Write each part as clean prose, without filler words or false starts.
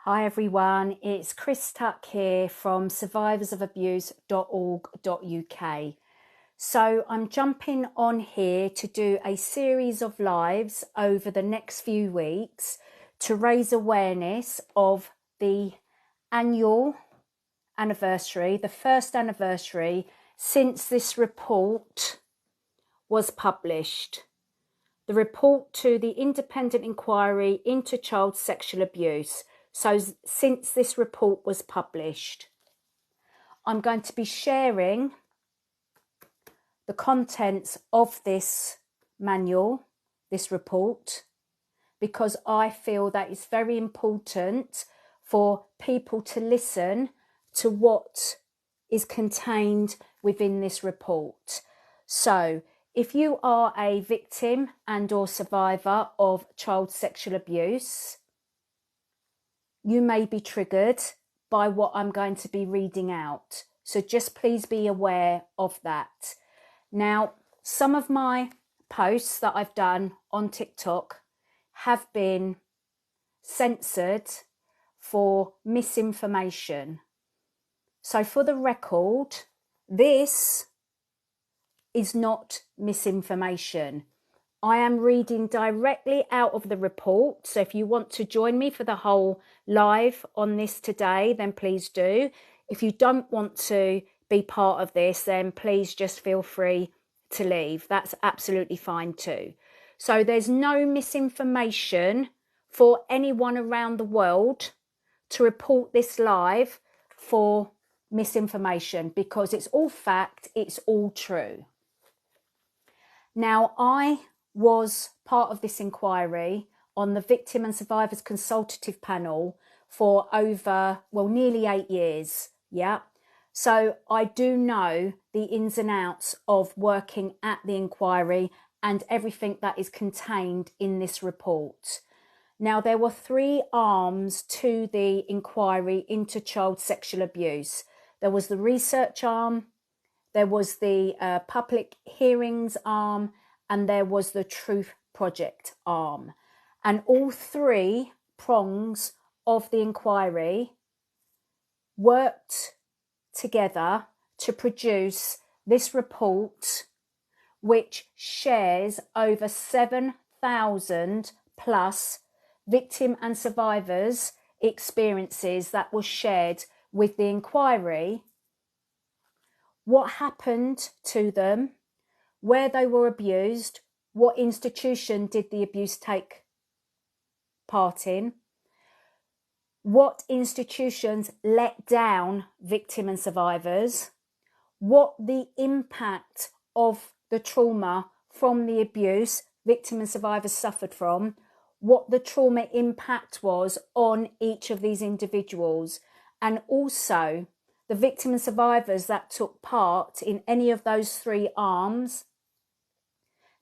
Hi everyone, it's Chris Tuck here from survivorsofabuse.org.uk. So I'm jumping on here to do a series of lives over the next few weeks to raise awareness of the annual anniversary, the first anniversary since this report was published. The report to the independent inquiry into child sexual abuse. So since this report was published, I'm going to be sharing the contents of this manual, this report, because I feel that it's very important for people to listen to what is contained within this report. So if you are a victim and or survivor of child sexual abuse, you may be triggered by what I'm going to be reading out. So just please be aware of that. Now, some of my posts that I've done on TikTok have been censored for misinformation. So for the record, this is not misinformation. I am reading directly out of the report. So if you want to join me for the whole live on this today, then please do. If you don't want to be part of this, then please just feel free to leave. That's absolutely fine too. So there's no misinformation for anyone around the world to report this live for misinformation, because it's all fact, it's all true. Now, I was part of this inquiry on the Victim and Survivors Consultative Panel for over, well, nearly 8 years. Yeah. So I do know the ins and outs of working at the inquiry and everything that is contained in this report. Now, there were 3 arms to the inquiry into child sexual abuse. There was the research arm, there was the public hearings arm, and there was the Truth Project arm. And all 3 prongs of the inquiry worked together to produce this report, which shares over 7,000 plus victim and survivors' experiences that were shared with the inquiry, what happened to them, where they were abused, what institution did the abuse take part in, what institutions let down victim and survivors, what the impact of the trauma from the abuse victim and survivors suffered from, what the trauma impact was on each of these individuals, and also the victim and survivors that took part in any of those 3 arms.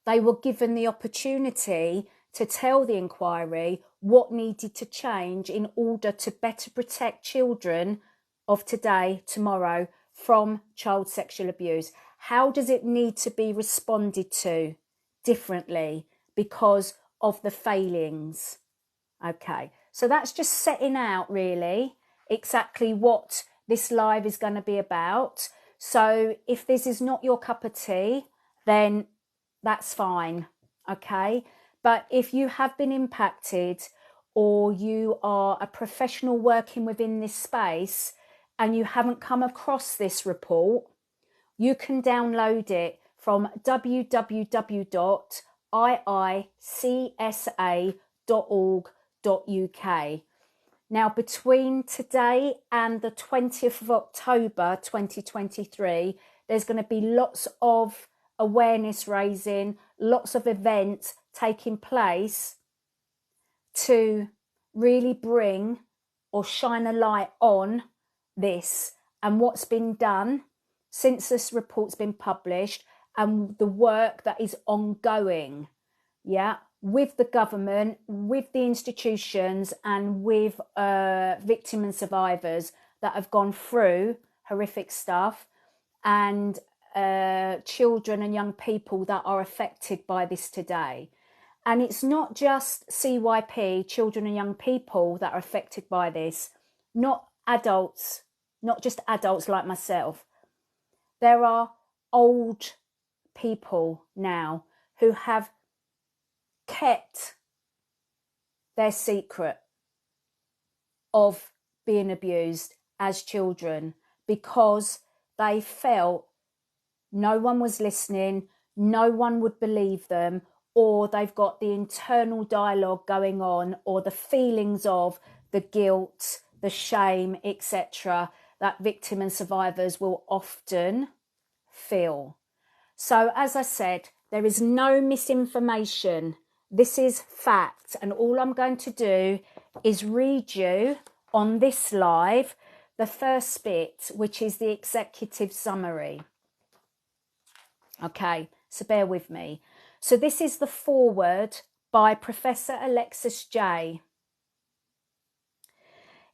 They were given the opportunity to tell the inquiry what needed to change in order to better protect children of today, tomorrow, from child sexual abuse. How does it need to be responded to differently because of the failings? Okay, so that's just setting out really exactly what this live is going to be about. So if this is not your cup of tea, then that's fine, okay? But if you have been impacted, or you are a professional working within this space and you haven't come across this report, you can download it from www.IICSA.org.uk. Now, between today and the 20th of October 2023, there's going to be lots of awareness raising, lots of events taking place to really bring or shine a light on this and what's been done since this report's been published and the work that is ongoing, yeah, with the government, with the institutions, and with victim and survivors that have gone through horrific stuff, and children and young people that are affected by this today. And it's not just CYP, children and young people, that are affected by this, not adults, not just adults like myself. There are old people now who have kept their secret of being abused as children because they felt no one was listening, no one would believe them, or they've got the internal dialogue going on, or the feelings of the guilt, the shame, etc., that victim and survivors will often feel. So, as I said, there is no misinformation. This is fact. And all I'm going to do is read you on this live the first bit, which is the executive summary. Okay, so bear with me. So this is the foreword by Professor Alexis J.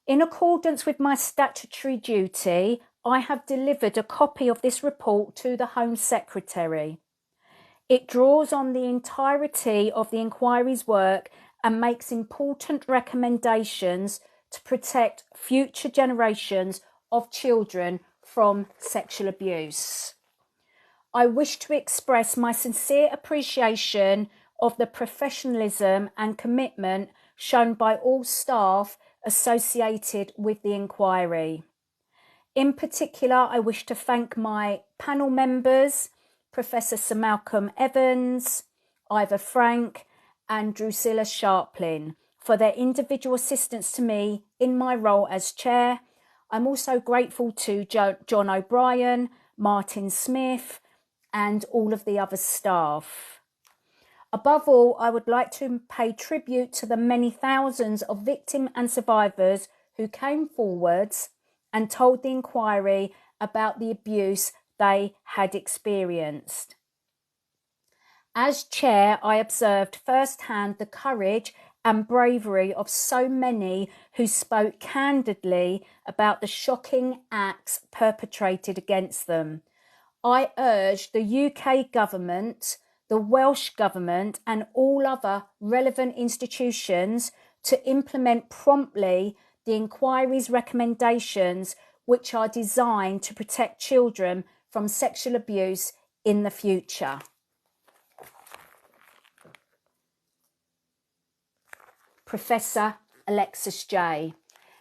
In accordance with my statutory duty, I have delivered a copy of this report to the Home Secretary. It draws on the entirety of the inquiry's work and makes important recommendations to protect future generations of children from sexual abuse. I wish to express my sincere appreciation of the professionalism and commitment shown by all staff associated with the inquiry. In particular, I wish to thank my panel members, Professor Sir Malcolm Evans, Ivor Frank, and Drusilla Sharplin, for their individual assistance to me in my role as chair. I'm also grateful to John O'Brien, Martin Smith, and all of the other staff. Above all, I would like to pay tribute to the many thousands of victims and survivors who came forwards and told the inquiry about the abuse they had experienced. As chair, I observed firsthand the courage and bravery of so many who spoke candidly about the shocking acts perpetrated against them. I urge the UK government, the Welsh government, and all other relevant institutions to implement promptly the inquiry's recommendations, which are designed to protect children from sexual abuse in the future. Professor Alexis J.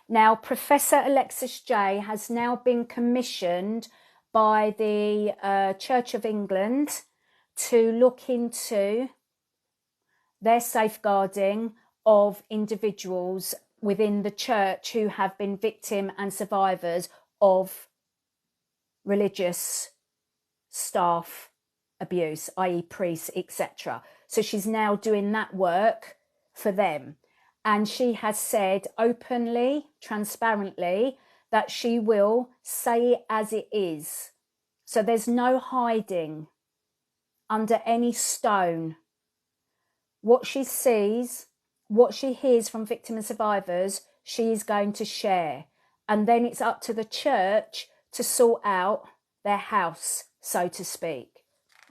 Now, Professor Alexis J has now been commissioned by the Church of England to look into their safeguarding of individuals within the church who have been victim and survivors of religious staff abuse, i.e. priests, etc. So she's now doing that work for them. And she has said openly, transparently, that she will say it as it is. So there's no hiding under any stone. What she sees, what she hears from victims and survivors, she is going to share. And then it's up to the church to sort out their house, so to speak.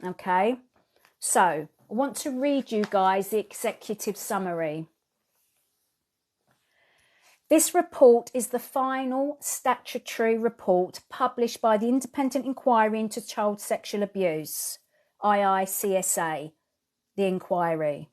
Okay? So I want to read you guys the executive summary. This report is the final statutory report published by the Independent Inquiry into Child Sexual Abuse, IICSA, the inquiry.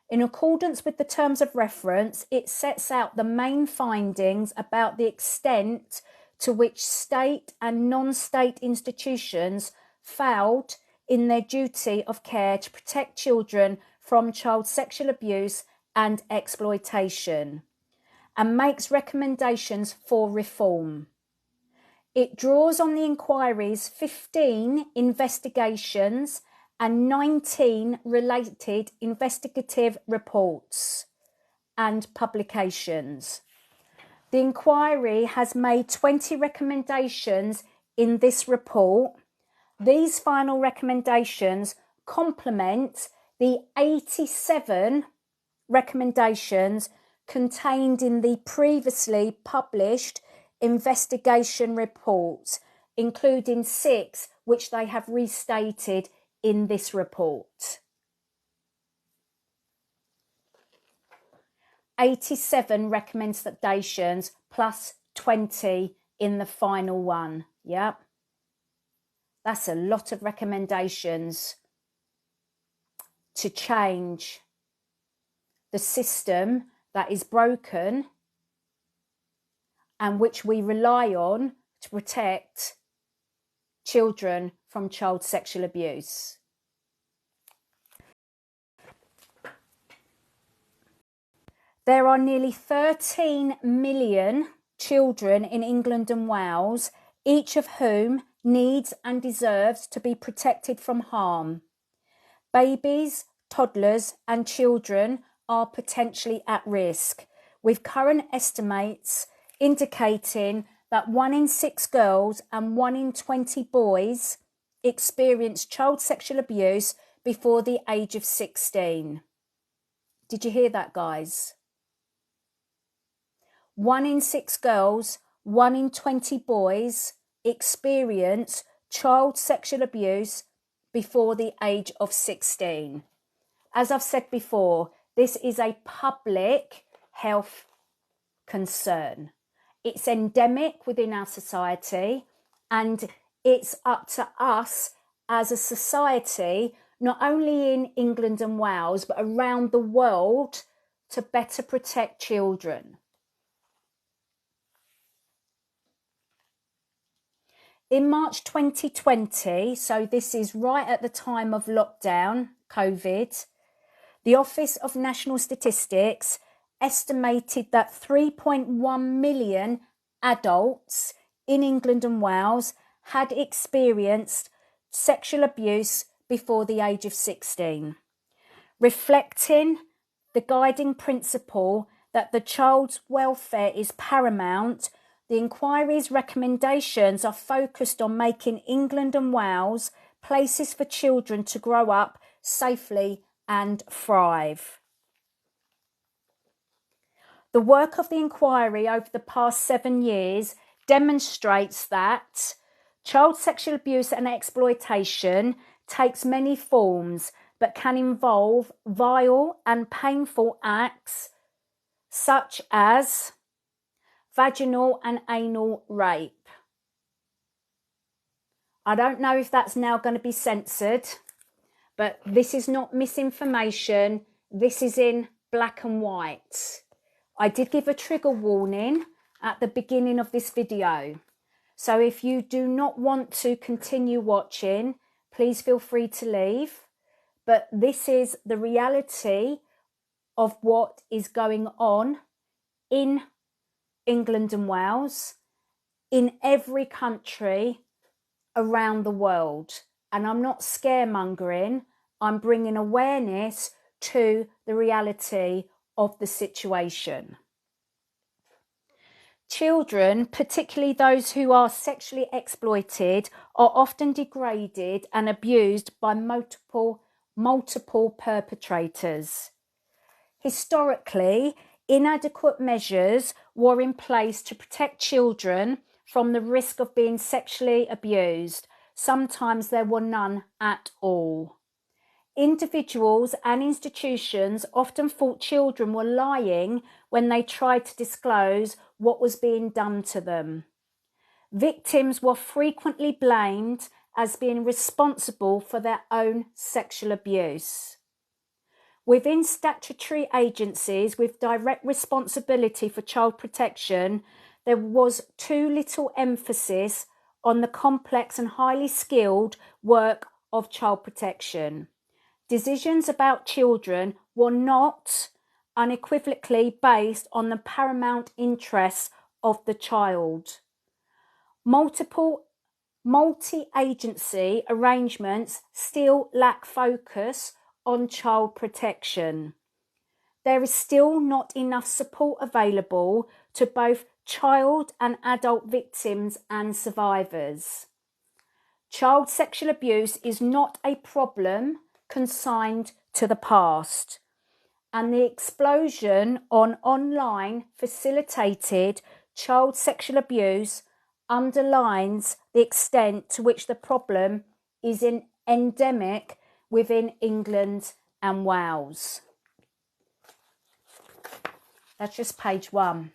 In accordance with the terms of reference, it sets out the main findings about the extent to which state and non-state institutions failed in their duty of care to protect children from child sexual abuse and exploitation, and makes recommendations for reform. It draws on the inquiry's 15 investigations and 19 related investigative reports and publications. The inquiry has made 20 recommendations in this report. These final recommendations complement the 87 recommendations contained in the previously published investigation reports, including 6 which they have restated in this report. 87 recommendations plus 20 in the final one. Yeah, that's a lot of recommendations to change the system that is broken and which we rely on to protect children from child sexual abuse. There are nearly 13 million children in England and Wales, each of whom needs and deserves to be protected from harm. Babies, toddlers and children are potentially at risk, with current estimates indicating that 1 in 6 girls and 1 in 20 boys experience child sexual abuse before the age of 16. Did you hear that, guys? 1 in 6 girls, 1 in 20 boys experience child sexual abuse before the age of 16. As I've said before, this is a public health concern. It's endemic within our society, and it's up to us as a society, not only in England and Wales, but around the world, to better protect children. In March 2020, so this is right at the time of lockdown, COVID, the Office of National Statistics estimated that 3.1 million adults in England and Wales had experienced sexual abuse before the age of 16, reflecting the guiding principle that the child's welfare is paramount. The inquiry's recommendations are focused on making England and Wales places for children to grow up safely and thrive. The work of the inquiry over the past 7 years demonstrates that child sexual abuse and exploitation takes many forms, but can involve vile and painful acts such as vaginal and anal rape. I don't know if that's now going to be censored, but this is not misinformation. This is in black and white. I did give a trigger warning at the beginning of this video. So if you do not want to continue watching, please feel free to leave. But this is the reality of what is going on in England and Wales, in every country around the world. And I'm not scaremongering, I'm bringing awareness to the reality of the situation. Children, particularly those who are sexually exploited, are often degraded and abused by multiple perpetrators. Historically, inadequate measures were in place to protect children from the risk of being sexually abused. Sometimes there were none at all. Individuals and institutions often thought children were lying when they tried to disclose what was being done to them. Victims were frequently blamed as being responsible for their own sexual abuse. Within statutory agencies with direct responsibility for child protection, there was too little emphasis on the complex and highly skilled work of child protection. Decisions about children were not unequivocally based on the paramount interests of the child. Multi-agency arrangements still lack focus on child protection. There is still not enough support available to both child and adult victims and survivors. Child sexual abuse is not a problem consigned to the past, and the explosion on online facilitated child sexual abuse underlines the extent to which the problem is endemic within England and Wales. That's just page 1.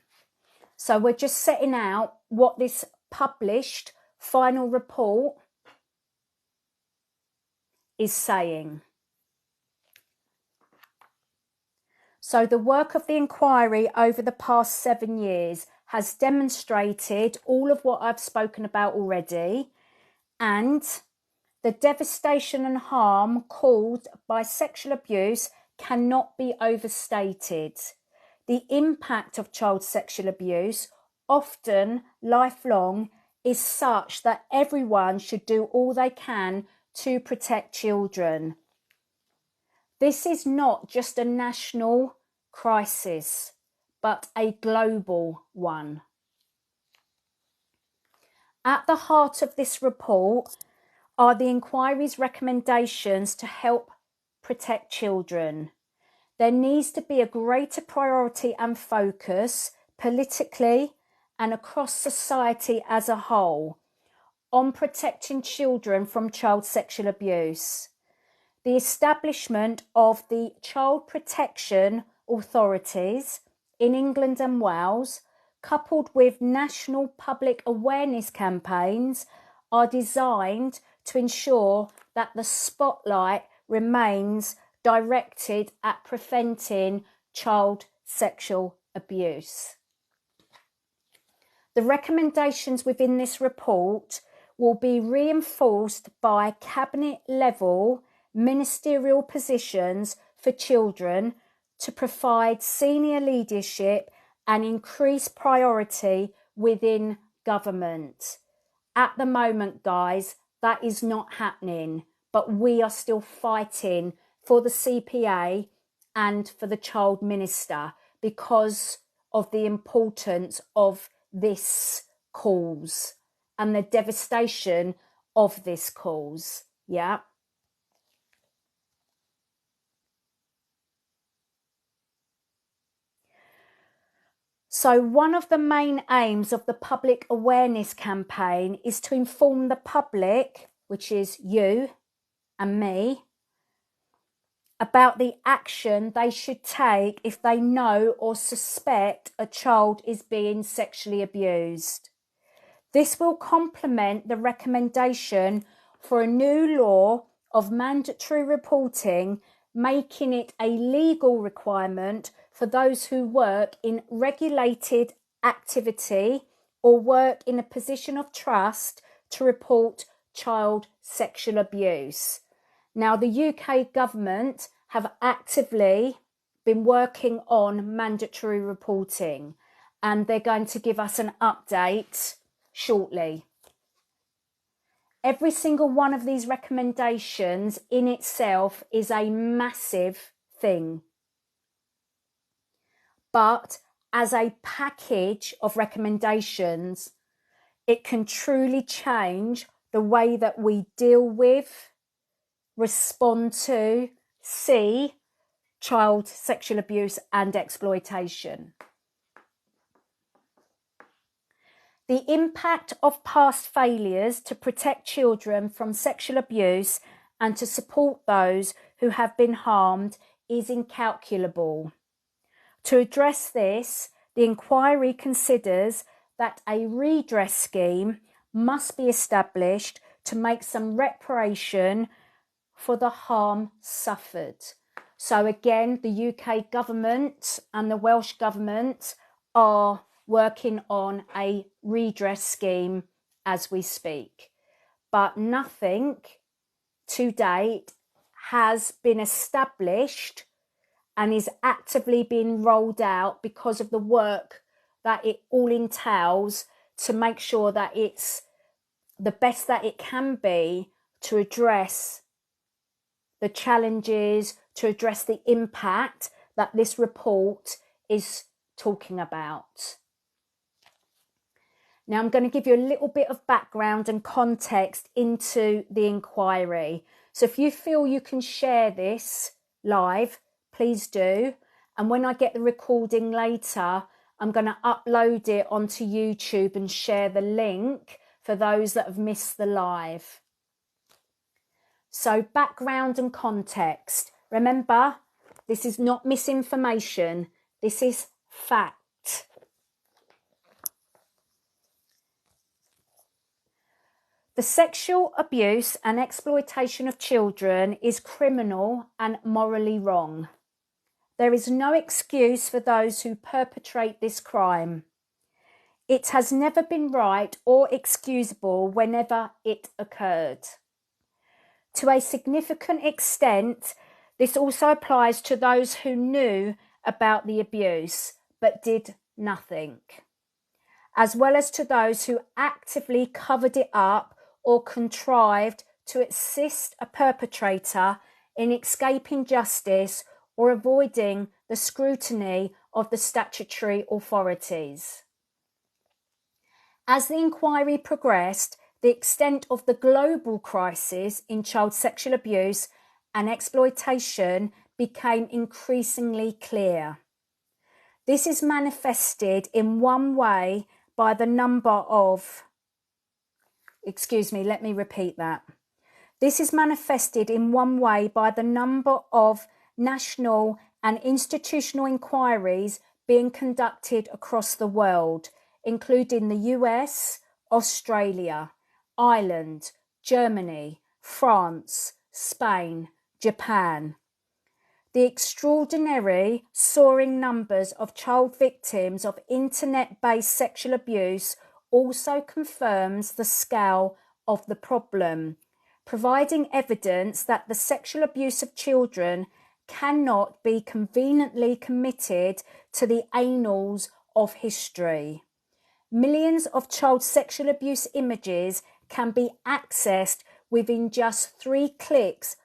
So we're just setting out what this published final report is saying. So the work of the inquiry over the past 7 years has demonstrated all of what I've spoken about already, and the devastation and harm caused by sexual abuse cannot be overstated. The impact of child sexual abuse, often lifelong, is such that everyone should do all they can to protect children. This is not just a national crisis, but a global one. At the heart of this report are the inquiry's recommendations to help protect children. There needs to be a greater priority and focus politically and across society as a whole on protecting children from child sexual abuse. The establishment of the Child Protection Authorities in England and Wales, coupled with national public awareness campaigns, are designed to ensure that the spotlight remains directed at preventing child sexual abuse. The recommendations within this report will be reinforced by cabinet-level ministerial positions for children to provide senior leadership and increase priority within government. At the moment, guys, that is not happening, but we are still fighting for the CPA and for the child minister because of the importance of this cause and the devastation of this cause. Yeah. So one of the main aims of the public awareness campaign is to inform the public, which is you and me, about the action they should take if they know or suspect a child is being sexually abused. This will complement the recommendation for a new law of mandatory reporting, making it a legal requirement for those who work in regulated activity or work in a position of trust to report child sexual abuse. Now, the UK government have actively been working on mandatory reporting, and they're going to give us an update shortly. Every single one of these recommendations in itself is a massive thing. But as a package of recommendations, it can truly change the way that we deal with, respond to, see child sexual abuse and exploitation. The impact of past failures to protect children from sexual abuse and to support those who have been harmed is incalculable. To address this, the inquiry considers that a redress scheme must be established to make some reparation for the harm suffered. So again, the UK government and the Welsh government are working on a redress scheme as we speak. But nothing to date has been established and is actively being rolled out because of the work that it all entails to make sure that it's the best that it can be to address the challenges, to address the impact that this report is talking about. Now, I'm going to give you a little bit of background and context into the inquiry. So if you feel you can share this live, please do. And when I get the recording later, I'm going to upload it onto YouTube and share the link for those that have missed the live. So background and context. Remember, this is not misinformation. This is fact. The sexual abuse and exploitation of children is criminal and morally wrong. There is no excuse for those who perpetrate this crime. It has never been right or excusable whenever it occurred. To a significant extent, this also applies to those who knew about the abuse but did nothing, as well as to those who actively covered it up or contrived to assist a perpetrator in escaping justice or avoiding the scrutiny of the statutory authorities. As the inquiry progressed, the extent of the global crisis in child sexual abuse and exploitation became increasingly clear. This is manifested in one way by the number of let me repeat that. This is manifested in one way by the number of national and institutional inquiries being conducted across the world, including the US, Australia, Ireland, Germany, France, Spain, Japan. The extraordinary soaring numbers of child victims of internet-based sexual abuse also confirms the scale of the problem, providing evidence that the sexual abuse of children cannot be conveniently committed to the annals of history. Millions of child sexual abuse images can be accessed within just 3 clicks,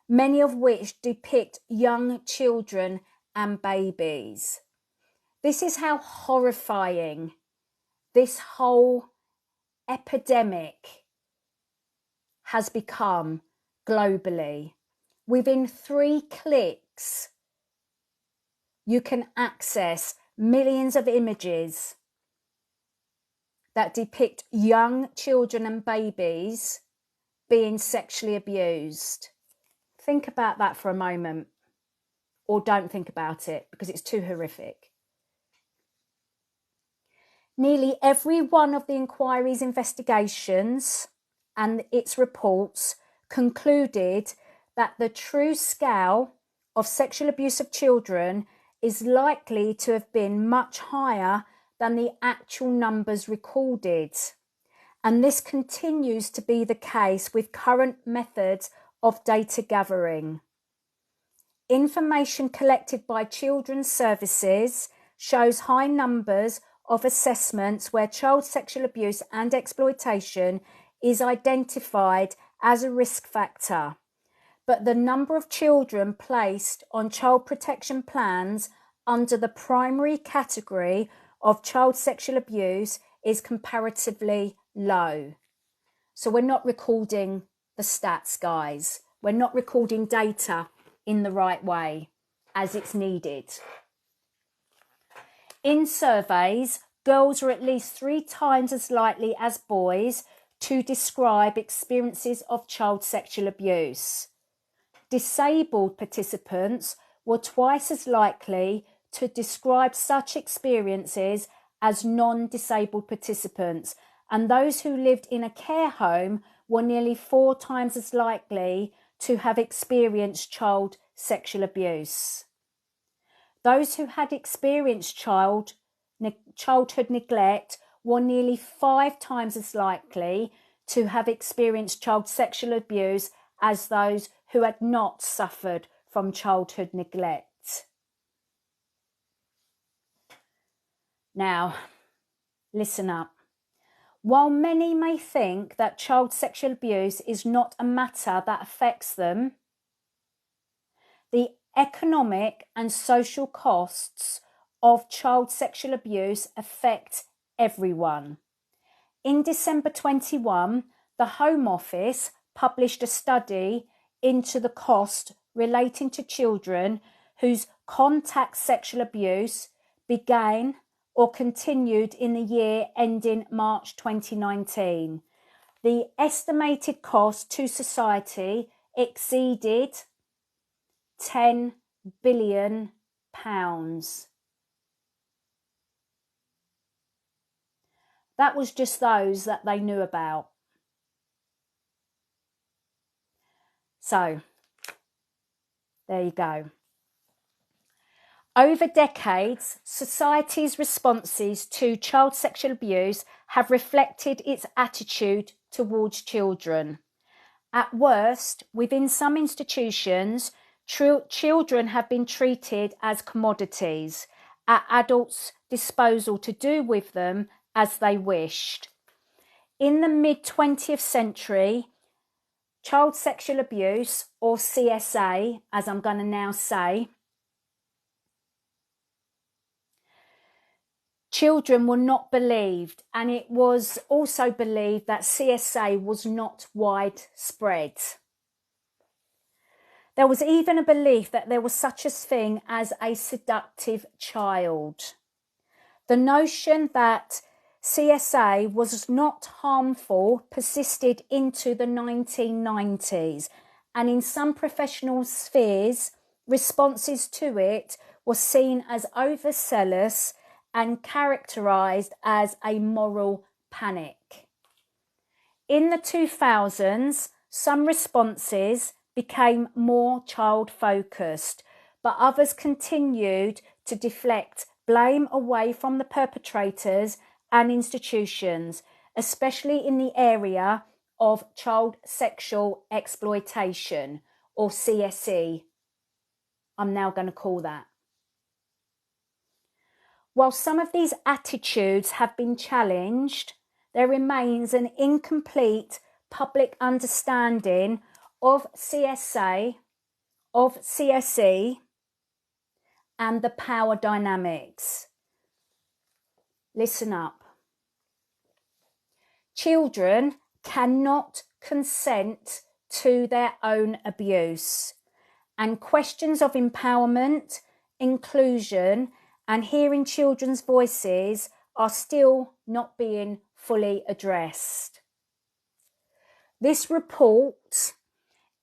many of which depict young children and babies. This is how horrifying this whole epidemic has become globally. Within 3 clicks, you can access millions of images that depict young children and babies being sexually abused. Think about that for a moment, or don't think about it because it's too horrific. Nearly every one of the inquiry's investigations and its reports concluded that the true scale of sexual abuse of children is likely to have been much higher than the actual numbers recorded. And this continues to be the case with current methods of data gathering. Information collected by Children's Services shows high numbers of assessments where child sexual abuse and exploitation is identified as a risk factor, but the number of children placed on child protection plans under the primary category of child sexual abuse is comparatively low. So we're not recording the stats, guys. We're not recording data in the right way as it's needed. In surveys, girls are at least 3 times as likely as boys to describe experiences of child sexual abuse. Disabled participants were twice as likely to describe such experiences as non-disabled participants, and those who lived in a care home were nearly 4 times as likely to have experienced child sexual abuse. Those who had experienced childhood neglect were nearly 5 times as likely to have experienced child sexual abuse as those who had not suffered from childhood neglect. Now, listen up. While many may think that child sexual abuse is not a matter that affects them, the economic and social costs of child sexual abuse affect everyone. In December 21, the Home Office published a study into the cost relating to children whose contact sexual abuse began or continued in the year ending March 2019. The estimated cost to society exceeded £10 billion. That was just those that they knew about. So, there you go. Over decades, society's responses to child sexual abuse have reflected its attitude towards children. At worst, within some institutions, children have been treated as commodities at adults' disposal to do with them as they wished. In the mid-20th century, child sexual abuse, or CSA, as I'm going to now say, children were not believed, and it was also believed that CSA was not widespread. There was even a belief that there was such a thing as a seductive child. The notion that CSA was not harmful persisted into the 1990s, and in some professional spheres, responses to it were seen as overzealous and characterised as a moral panic. In the 2000s, some responses became more child-focused, but others continued to deflect blame away from the perpetrators and institutions, especially in the area of child sexual exploitation, or CSE, I'm now going to call that. While some of these attitudes have been challenged, there remains an incomplete public understanding of CSA, of CSE, and the power dynamics. Listen up. Children cannot consent to their own abuse, and questions of empowerment, inclusion, and hearing children's voices are still not being fully addressed. This report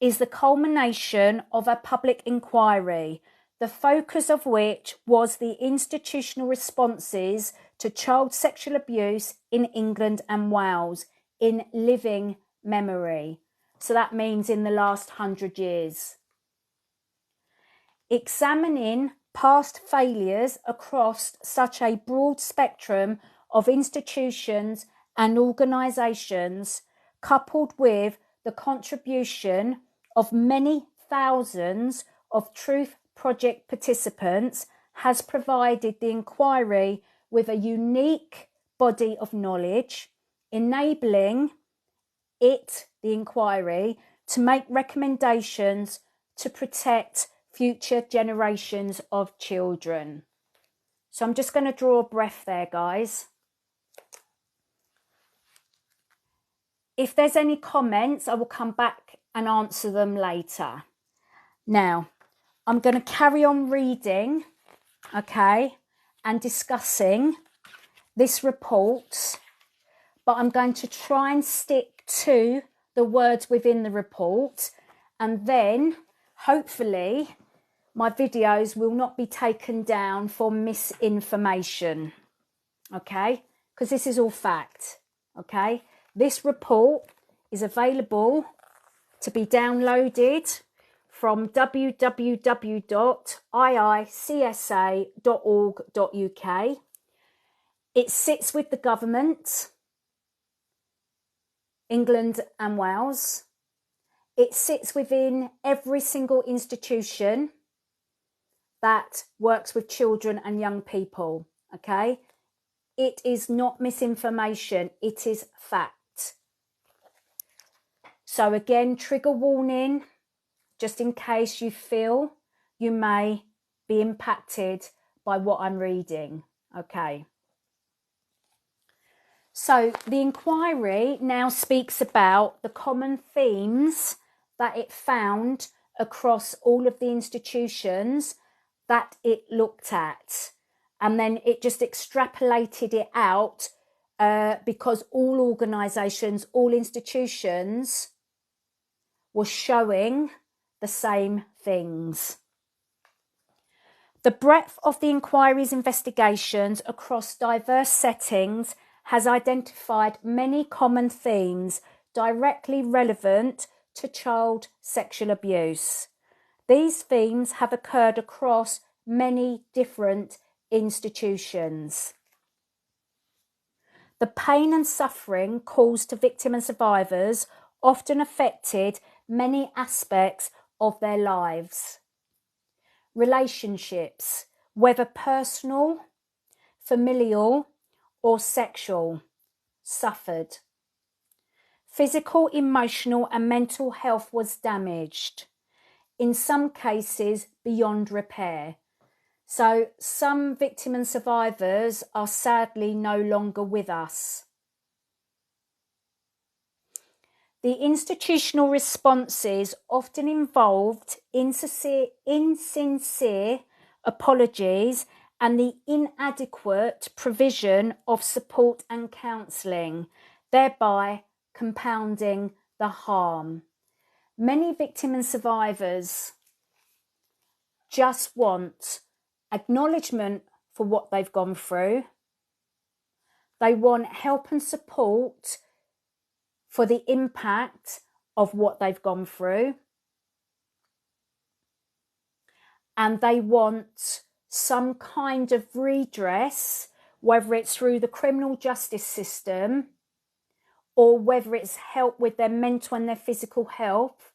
is the culmination of a public inquiry, the focus of which was the institutional responses to child sexual abuse in England and Wales in living memory. So that means in the last 100 years. Examining past failures across such a broad spectrum of institutions and organisations, coupled with the contribution of many thousands of Truth Project participants, has provided the inquiry with a unique body of knowledge, enabling it, the inquiry, to make recommendations to protect future generations of children. So I'm just going to draw a breath there, guys. If there's any comments, I will come back and answer them later. Now, I'm going to carry on reading, okay, and discussing this report, but I'm going to try and stick to the words within the report, and then hopefully my videos will not be taken down for misinformation, okay, because this is all fact, okay. This report is available to be downloaded from www.iicsa.org.uk. It sits with the government, England and Wales. It sits within every single institution that works with children and young people, okay? It is not misinformation, it is fact. So again, trigger warning, just in case you feel you may be impacted by what I'm reading, okay? So the inquiry now speaks about the common themes that it found across all of the institutions that it looked at. And then it just extrapolated it out because all organisations, all institutions were showing the same things. The breadth of the inquiry's investigations across diverse settings has identified many common themes directly relevant to child sexual abuse. These themes have occurred across many different institutions. The pain and suffering caused to victims and survivors often affected many aspects of their lives. Relationships, whether personal, familial, or sexual, suffered. Physical, emotional, and mental health was damaged, in some cases beyond repair. So some victims and survivors are sadly no longer with us. The institutional responses often involved insincere apologies and the inadequate provision of support and counselling, thereby compounding the harm. Many victims and survivors just want acknowledgement for what they've gone through. They want help and support for the impact of what they've gone through. And they want some kind of redress, whether it's through the criminal justice system or whether it's help with their mental and their physical health,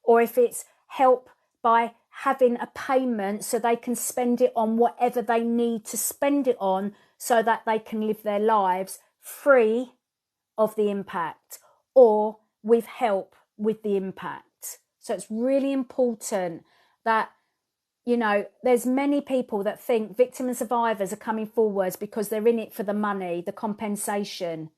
or if it's help by having a payment so they can spend it on whatever they need to spend it on so that they can live their lives free of the impact or with help with the impact. So it's really important that, you know, there's many people that think victims and survivors are coming forwards because they're in it for the money, the compensation.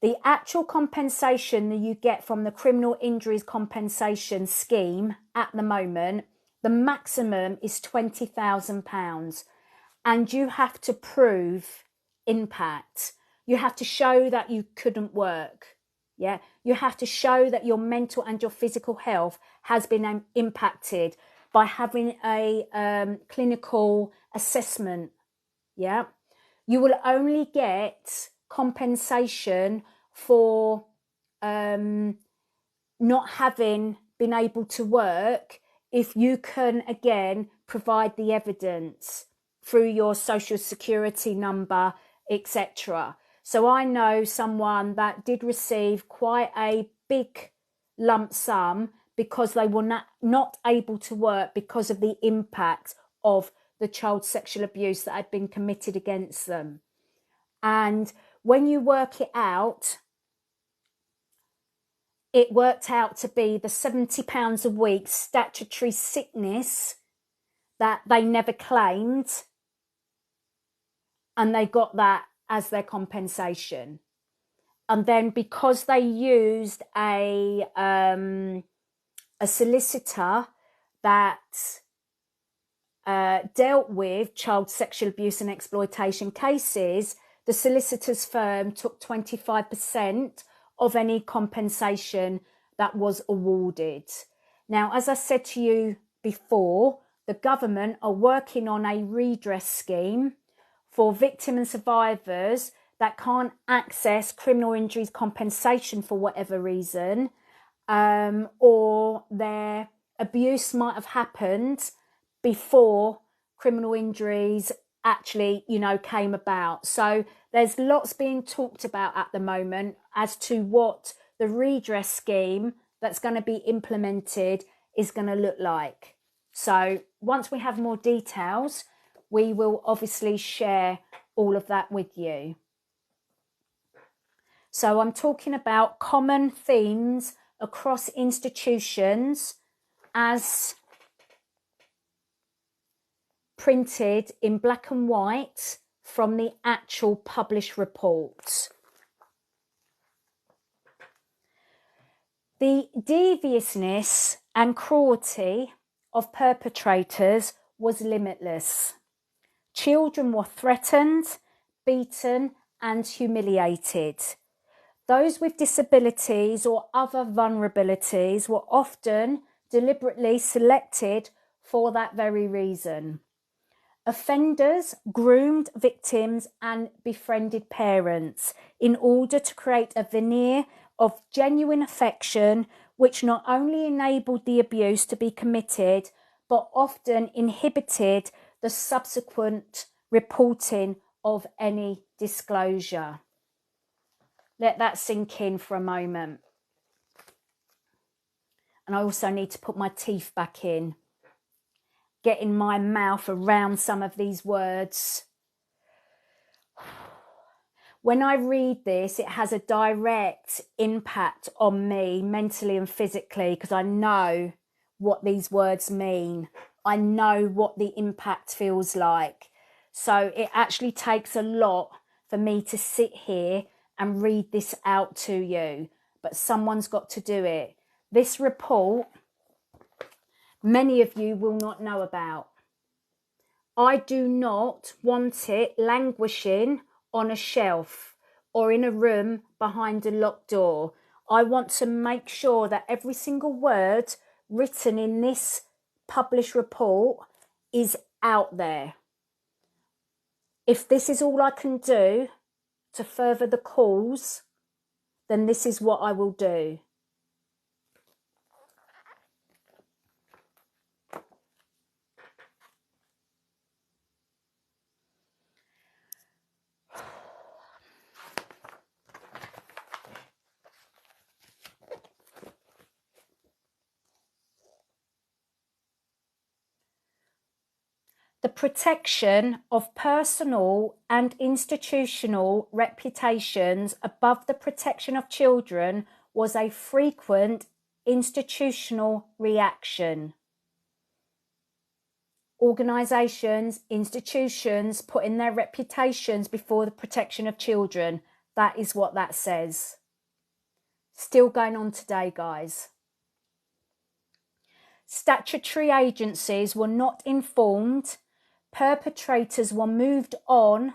The actual compensation that you get from the criminal injuries compensation scheme at the moment, the maximum is £20,000, and you have to prove impact. You have to show that you couldn't work. Yeah, you have to show that your mental and your physical health has been impacted by having a clinical assessment. Yeah, you will only get compensation for not having been able to work if you can again provide the evidence through your social security number, etc. So I know someone that did receive quite a big lump sum because they were not able to work because of the impact of the child sexual abuse that had been committed against them. And when you work it out, it worked out to be the £70 a week statutory sickness that they never claimed, and they got that as their compensation. And then because they used a solicitor that dealt with child sexual abuse and exploitation cases, the solicitor's firm took 25% of any compensation that was awarded. Now, as I said to you before, the government are working on a redress scheme for victims and survivors that can't access criminal injuries compensation for whatever reason, or their abuse might have happened before criminal injuries actually, came about. So there's lots being talked about at the moment as to what the redress scheme that's going to be implemented is going to look like. So once we have more details, we will obviously share all of that with you. So I'm talking about common themes across institutions as printed in black and white from the actual published reports. The deviousness and cruelty of perpetrators was limitless. Children were threatened, beaten, and humiliated. Those with disabilities or other vulnerabilities were often deliberately selected for that very reason. Offenders groomed victims and befriended parents in order to create a veneer of genuine affection, which not only enabled the abuse to be committed, but often inhibited the subsequent reporting of any disclosure. Let that sink in for a moment. And I also need to put my teeth back in, getting my mouth around some of these words. When I read this, it has a direct impact on me mentally and physically, because I know what these words mean. I know what the impact feels like. So it actually takes a lot for me to sit here and read this out to you, but someone's got to do it. This report, many of you will not know about. I do not want it languishing on a shelf or in a room behind a locked door. I want to make sure that every single word written in this published report is out there. If this is all I can do to further the cause, then this is what I will do. The protection of personal and institutional reputations above the protection of children was a frequent institutional reaction. Organisations, institutions putting their reputations before the protection of children. That is what that says. Still going on today, guys. Statutory agencies were not informed, perpetrators were moved on,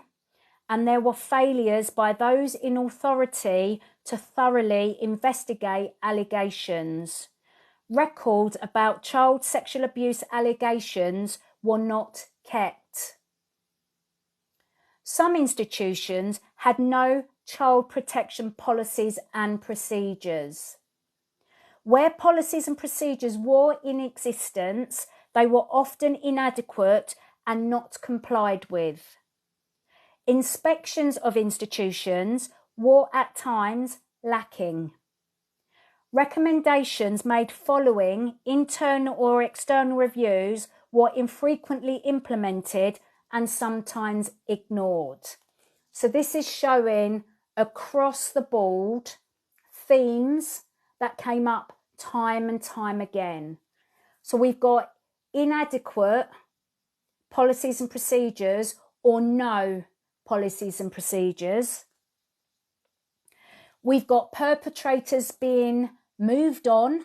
and there were failures by those in authority to thoroughly investigate allegations. Records about child sexual abuse allegations were not kept. Some institutions had no child protection policies and procedures. Where policies and procedures were in existence, they were often inadequate and not complied with. Inspections of institutions were at times lacking. Recommendations made following internal or external reviews were infrequently implemented and sometimes ignored. So this is showing across the board themes that came up time and time again. So we've got inadequate policies and procedures or no policies and procedures. We've got perpetrators being moved on.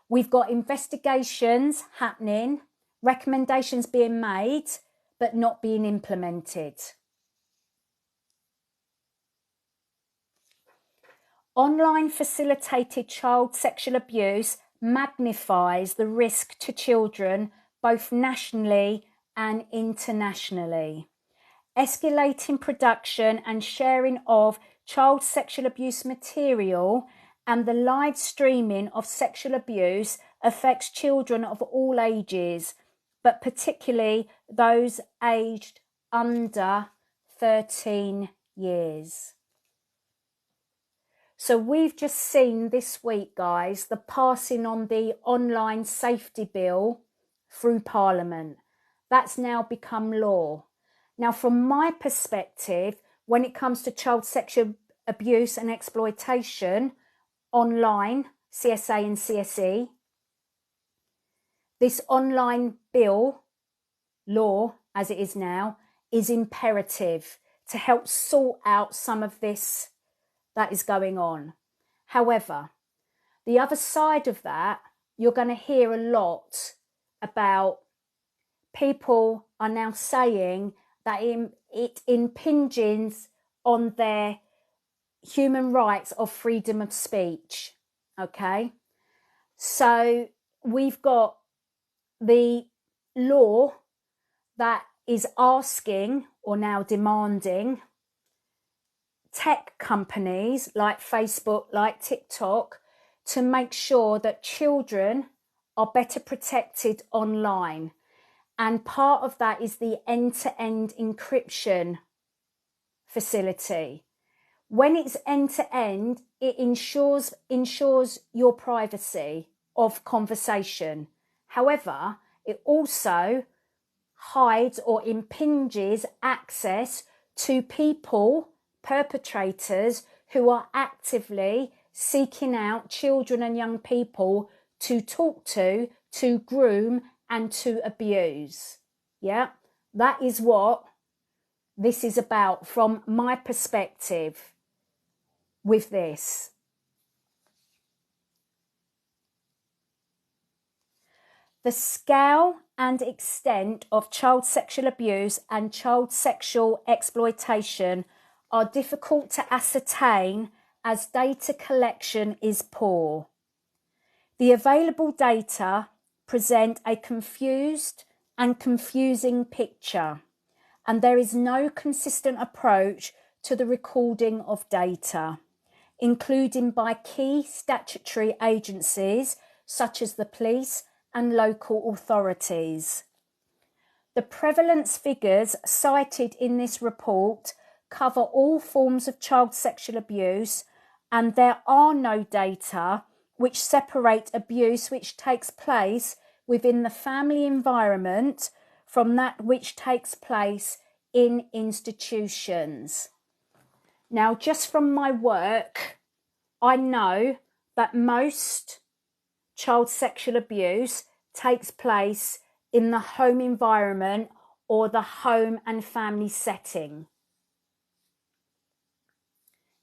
We've got investigations happening, recommendations being made, but not being implemented. Online facilitated child sexual abuse magnifies the risk to children both nationally and internationally. Escalating production and sharing of child sexual abuse material and the live streaming of sexual abuse affects children of all ages, but particularly those aged under 13 years. So we've just seen this week, guys, the passing on the online safety bill through Parliament. That's now become law. Now, from my perspective, when it comes to child sexual abuse and exploitation online, CSA and CSE, this online bill, law as it is now, is imperative to help sort out some of this that is going on. However, the other side of that, you're going to hear a lot about people are now saying that it impinges on their human rights of freedom of speech. Okay, so we've got the law that is asking or now demanding tech companies like Facebook, like TikTok, to make sure that children are better protected online. And part of that is the end-to-end encryption facility. When it's end-to-end, it ensures your privacy of conversation. However, it also hides or impinges access to people, perpetrators, who are actively seeking out children and young people to talk to groom, and to abuse. Yeah, that is what this is about from my perspective with this. The scale and extent of child sexual abuse and child sexual exploitation are difficult to ascertain as data collection is poor. The available data present a confused and confusing picture, and there is no consistent approach to the recording of data, including by key statutory agencies such as the police and local authorities. The prevalence figures cited in this report cover all forms of child sexual abuse, and there are no data which separate abuse which takes place within the family environment from that which takes place in institutions. Now, just from my work, I know that most child sexual abuse takes place in the home environment or the home and family setting.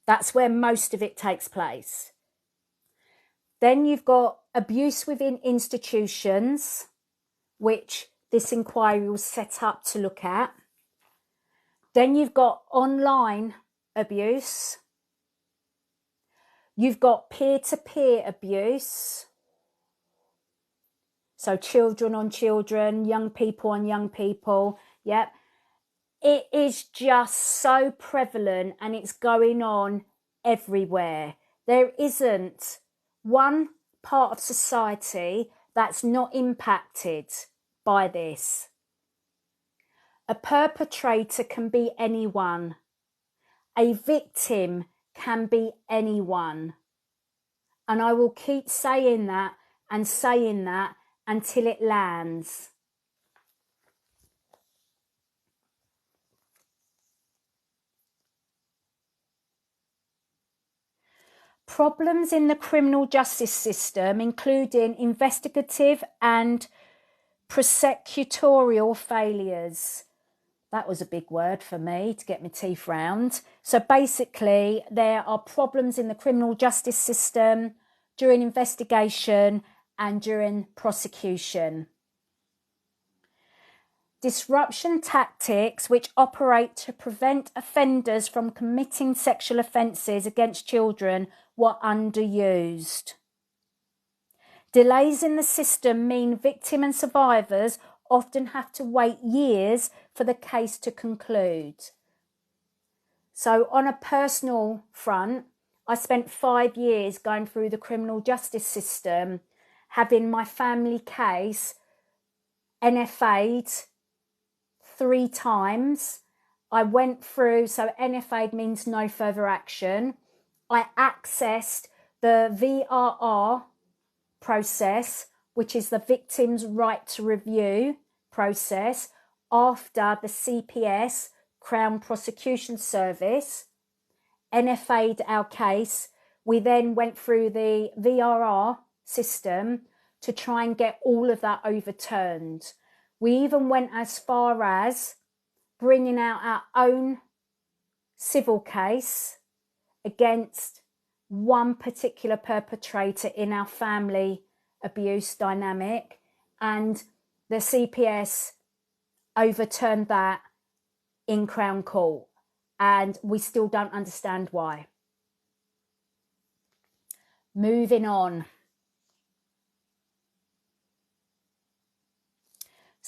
That's where most of it takes place. Then you've got abuse within institutions, which this inquiry was set up to look at. Then you've got online abuse. You've got peer-to-peer abuse. So children on children, young people on young people. Yep. It is just so prevalent and it's going on everywhere. There isn't one part of society that's not impacted by this. A perpetrator can be anyone. A victim can be anyone. And I will keep saying that and saying that until it lands. Problems in the criminal justice system, including investigative and prosecutorial failures. That was a big word for me to get my teeth round. So basically, there are problems in the criminal justice system during investigation and during prosecution. Disruption tactics which operate to prevent offenders from committing sexual offences against children were underused. Delays in the system mean victims and survivors often have to wait years for the case to conclude. So on a personal front, I spent 5 years going through the criminal justice system, having my family case NFA'd 3 times. I went through, so NFA'd means no further action. I accessed the VRR process, which is the victim's right to review process, after the CPS, Crown Prosecution Service, NFA'd our case. We then went through the VRR system to try and get all of that overturned. We even went as far as bringing out our own civil case against one particular perpetrator in our family abuse dynamic, and the CPS overturned that in Crown Court, and we still don't understand why. Moving on.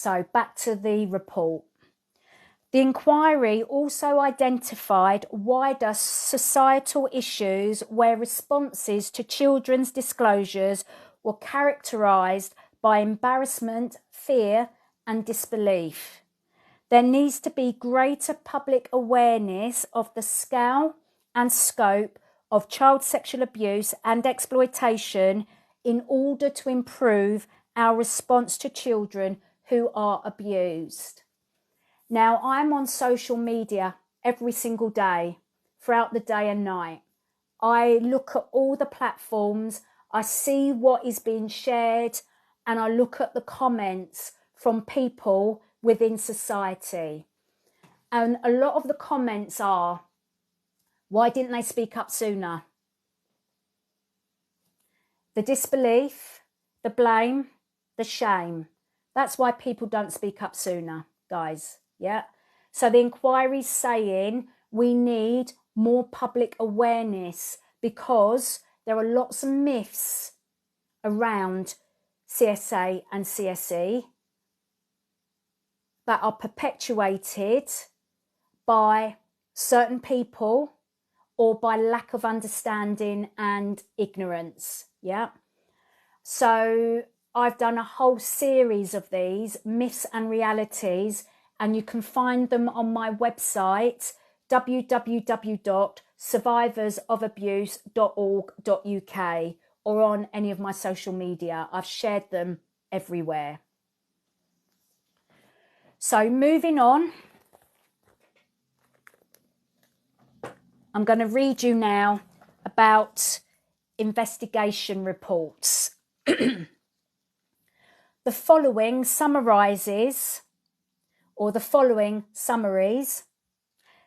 So back to the report. The inquiry also identified wider societal issues where responses to children's disclosures were characterised by embarrassment, fear and disbelief. There needs to be greater public awareness of the scale and scope of child sexual abuse and exploitation in order to improve our response to children who are abused. Now, I'm on social media every single day, throughout the day and night. I look at all the platforms, I see what is being shared, and I look at the comments from people within society. And a lot of the comments are, why didn't they speak up sooner? The disbelief, the blame, the shame. That's why people don't speak up sooner, guys. Yeah. So the inquiry's saying we need more public awareness because there are lots of myths around CSA and CSE that are perpetuated by certain people or by lack of understanding and ignorance. Yeah. So I've done a whole series of these myths and realities, and you can find them on my website, www.survivorsofabuse.org.uk, or on any of my social media. I've shared them everywhere. So moving on, I'm going to read you now about investigation reports. The following summaries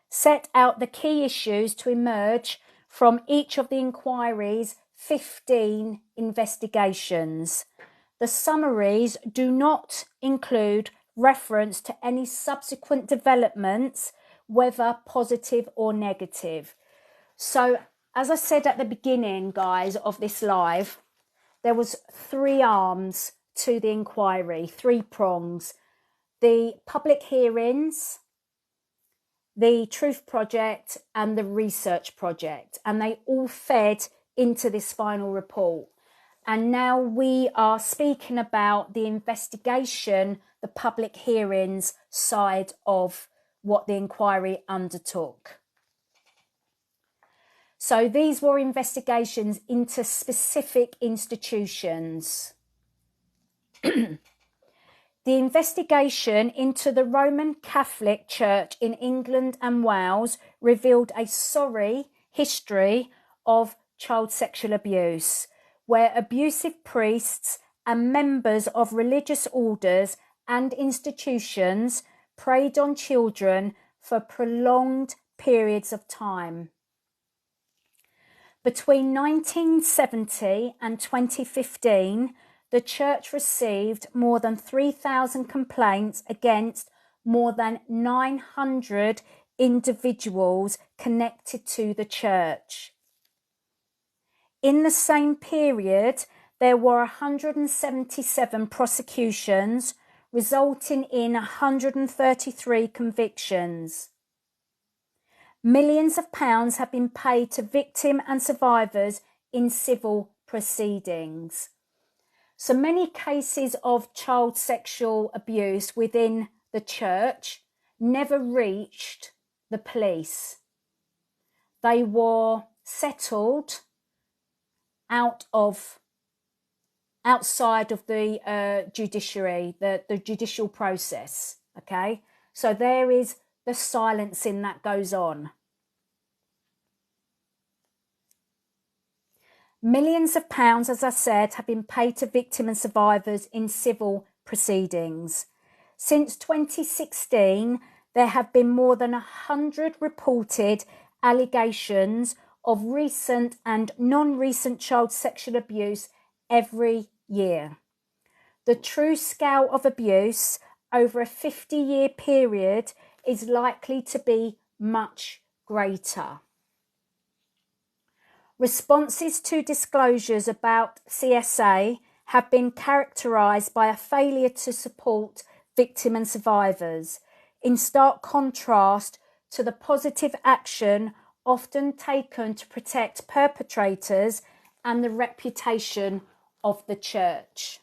set out the key issues to emerge from each of the inquiry's 15 investigations. The summaries do not include reference to any subsequent developments, whether positive or negative. So, as I said at the beginning, guys, of this live, there was 3 arms to the inquiry, 3 prongs. The public hearings, the Truth Project and the Research Project, and they all fed into this final report. And now we are speaking about the investigation, the public hearings side of what the inquiry undertook. So these were investigations into specific institutions. The investigation into the Roman Catholic Church in England and Wales revealed a sorry history of child sexual abuse, where abusive priests and members of religious orders and institutions preyed on children for prolonged periods of time. Between 1970 and 2015, the church received more than 3,000 complaints against more than 900 individuals connected to the church. In the same period, there were 177 prosecutions, resulting in 133 convictions. Millions of pounds have been paid to victims and survivors in civil proceedings. So many cases of child sexual abuse within the church never reached the police. They were settled outside of the judiciary, the judicial process. Okay, so there is the silencing that goes on. Millions of pounds, as I said, have been paid to victims and survivors in civil proceedings. Since 2016, there have been more than 100 reported allegations of recent and non-recent child sexual abuse every year. The true scale of abuse over a 50-year period is likely to be much greater. Responses to disclosures about CSA have been characterised by a failure to support victim and survivors, in stark contrast to the positive action often taken to protect perpetrators and the reputation of the church.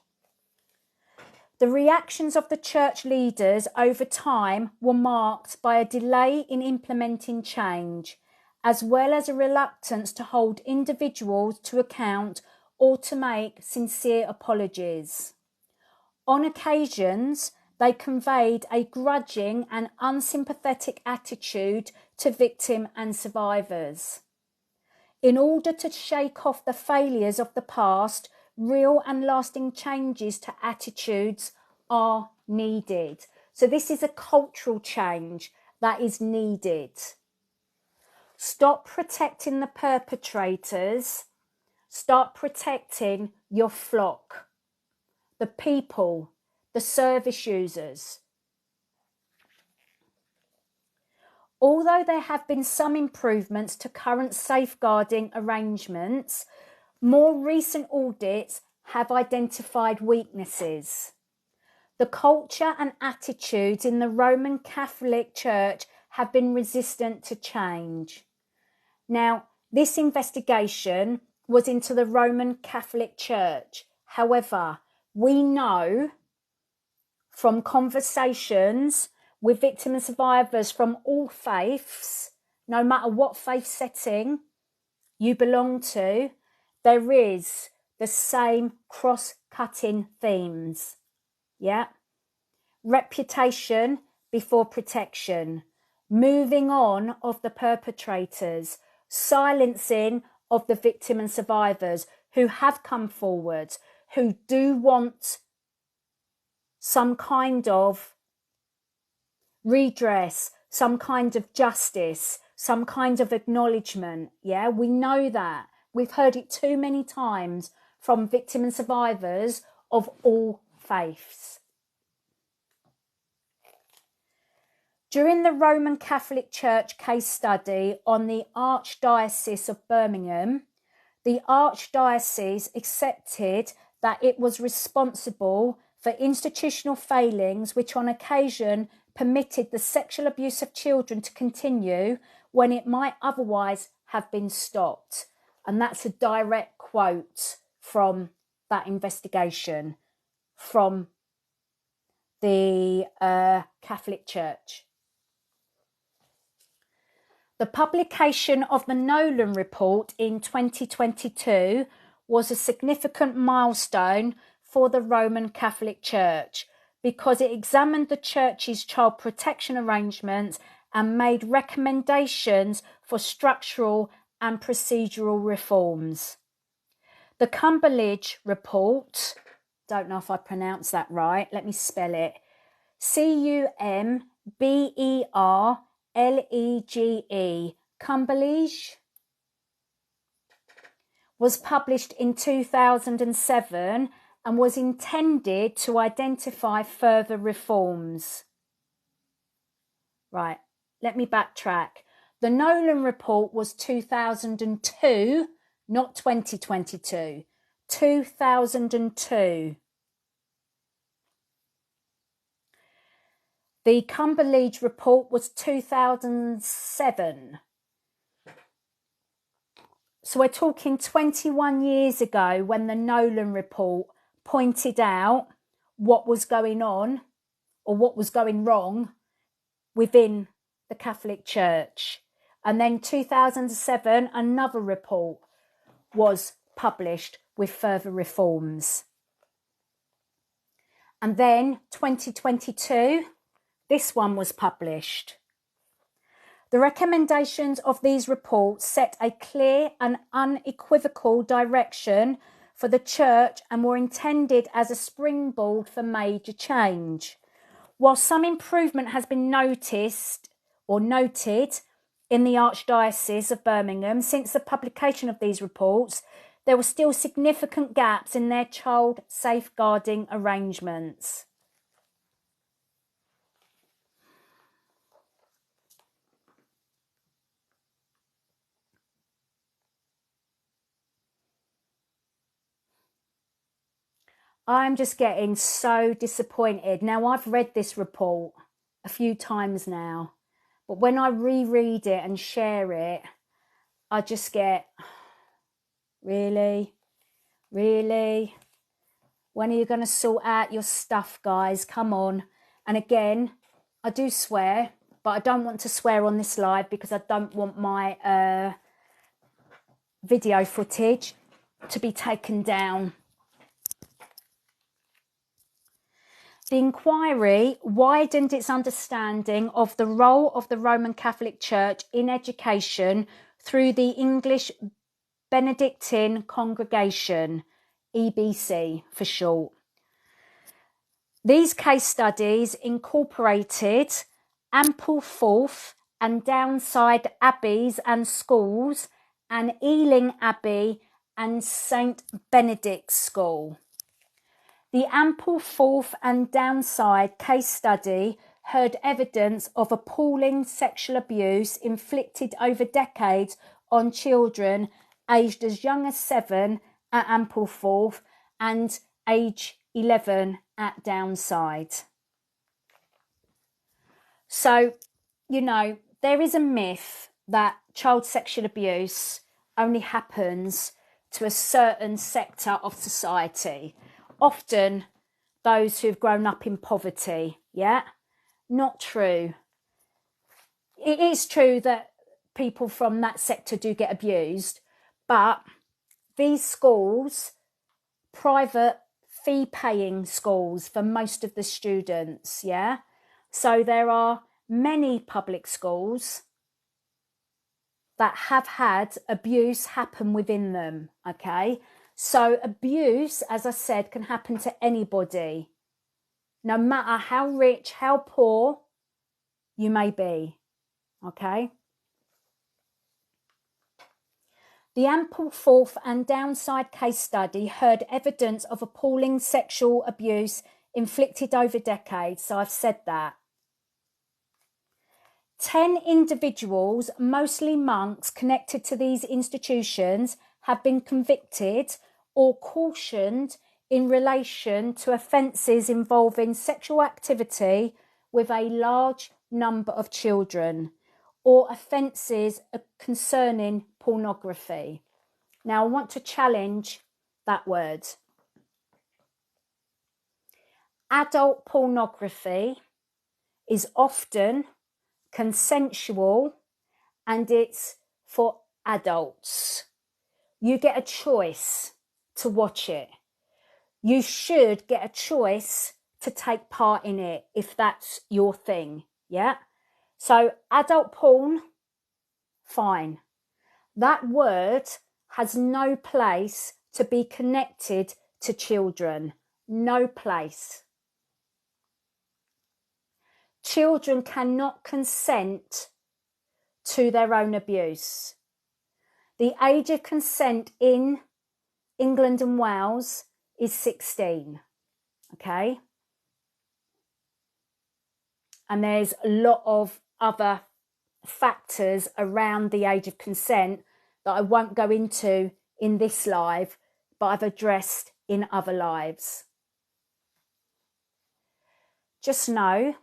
The reactions of the church leaders over time were marked by a delay in implementing change, as well as a reluctance to hold individuals to account or to make sincere apologies. On occasions, they conveyed a grudging and unsympathetic attitude to victim and survivors. In order to shake off the failures of the past, real and lasting changes to attitudes are needed. So this is a cultural change that is needed. Stop protecting the perpetrators. Start protecting your flock, the people, the service users. Although there have been some improvements to current safeguarding arrangements, more recent audits have identified weaknesses. The culture and attitudes in the Roman Catholic Church have been resistant to change. Now, this investigation was into the Roman Catholic Church. However, we know from conversations with victims and survivors from all faiths, no matter what faith setting you belong to, there is the same cross-cutting themes. Yeah. Reputation before protection, moving on of the perpetrators, silencing of the victim and survivors who have come forward, who do want some kind of redress, some kind of justice, some kind of acknowledgement. Yeah, we know that. We've heard it too many times from victim and survivors of all faiths. During the Roman Catholic Church case study on the Archdiocese of Birmingham, the Archdiocese accepted that it was responsible for institutional failings which on occasion permitted the sexual abuse of children to continue when it might otherwise have been stopped. And that's a direct quote from that investigation from the Catholic Church. The publication of the Nolan Report in 2022 was a significant milestone for the Roman Catholic Church because it examined the Church's child protection arrangements and made recommendations for structural and procedural reforms. The Cumberledge Report, don't know if I pronounced that right, let me spell it, Cumberlege, Cumberlege, was published in 2007 and was intended to identify further reforms. Right, let me backtrack. The Nolan Report was 2002, not 2022, 2002. The Cumberledge Report was 2007. So we're talking 21 years ago when the Nolan Report pointed out what was going on or what was going wrong within the Catholic Church. And then 2007, another report was published with further reforms. And then 2022, this one was published. The recommendations of these reports set a clear and unequivocal direction for the Church and were intended as a springboard for major change. While some improvement has been noticed or noted in the Archdiocese of Birmingham since the publication of these reports, there were still significant gaps in their child safeguarding arrangements. I'm just getting so disappointed. Now, I've read this report a few times now, but when I reread it and share it, I just get, really? Really? When are you going to sort out your stuff, guys? Come on. And again, I do swear, but I don't want to swear on this live because I don't want my video footage to be taken down. The inquiry widened its understanding of the role of the Roman Catholic Church in education through the English Benedictine Congregation, EBC for short. These case studies incorporated Ampleforth and Downside Abbeys and schools and Ealing Abbey and St Benedict's School. The Ampleforth and Downside case study heard evidence of appalling sexual abuse inflicted over decades on children aged as young as 7 at Ampleforth and age 11 at Downside. So, you know, there is a myth that child sexual abuse only happens to a certain sector of society. Often those who've grown up in poverty, yeah? Not true. It is true that people from that sector do get abused, but these schools, private fee-paying schools for most of the students, yeah? So there are many public schools that have had abuse happen within them, okay? So abuse, as I said, can happen to anybody, no matter how rich, how poor you may be, okay? The Ampleforth and Downside case study heard evidence of appalling sexual abuse inflicted over decades, so I've said that. 10 individuals, mostly monks connected to these institutions, have been convicted or cautioned in relation to offences involving sexual activity with a large number of children or offences concerning pornography. Now, I want to challenge that word. Adult pornography is often consensual and it's for adults. You get a choice to watch it. You should get a choice to take part in it if that's your thing, yeah? So adult porn, fine. That word has no place to be connected to children. No place. Children cannot consent to their own abuse. The age of consent in England and Wales is 16, okay? And there's a lot of other factors around the age of consent that I won't go into in this live, but I've addressed in other lives. Just know,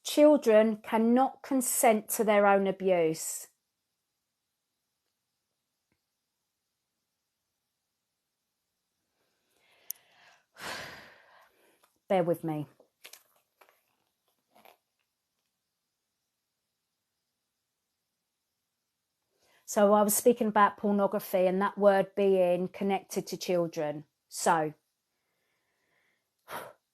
children cannot consent to their own abuse. Bear with me. So I was speaking about pornography and that word being connected to children. So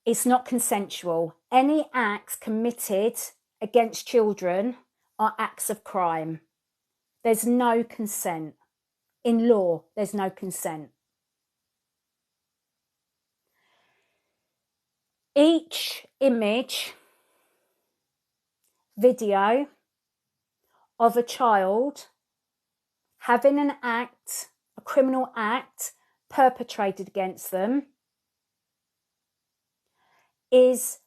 it's not consensual. Any acts committed against children are acts of crime. There's no consent. In law, there's no consent. Each image, video of a child having an act, a criminal act perpetrated against them is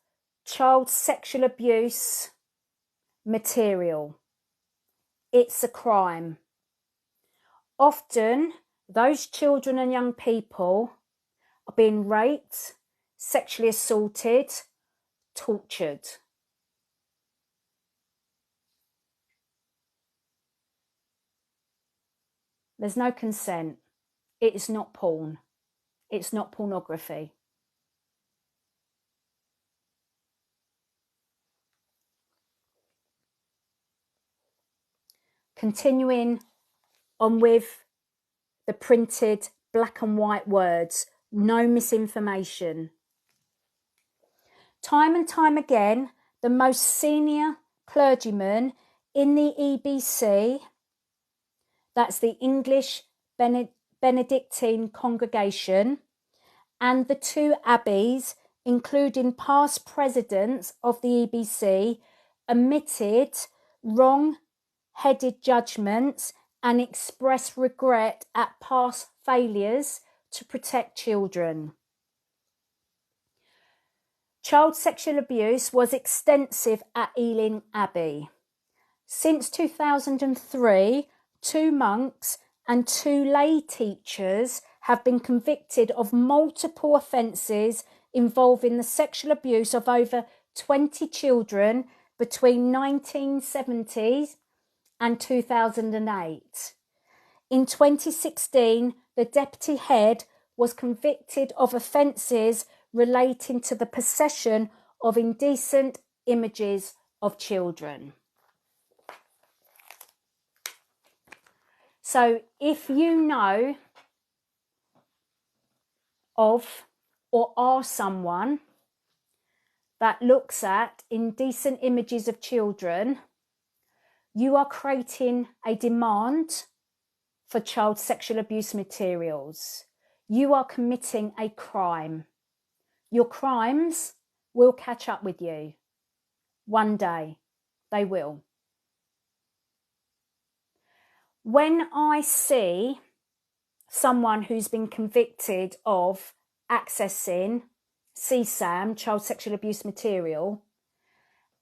child sexual abuse material. It's a crime. Often, those children and young people are being raped, sexually assaulted, tortured. There's no consent. It is not porn. It's not pornography. Continuing on with the printed black and white words, no misinformation. Time and time again, the most senior clergyman in the EBC, that's the English Benedictine congregation, and the two abbeys, including past presidents of the EBC, omitted wrong-headed judgments and expressed regret at past failures to protect children. Child sexual abuse was extensive at Ealing Abbey. Since 2003, 2 monks and 2 lay teachers have been convicted of multiple offences involving the sexual abuse of over 20 children between 1970 and 2008. In 2016, the deputy head was convicted of offences relating to the possession of indecent images of children. So if you know of or are someone that looks at indecent images of children, you are creating a demand for child sexual abuse materials. You are committing a crime. Your crimes will catch up with you. One day, they will. When I see someone who's been convicted of accessing CSAM, child sexual abuse material,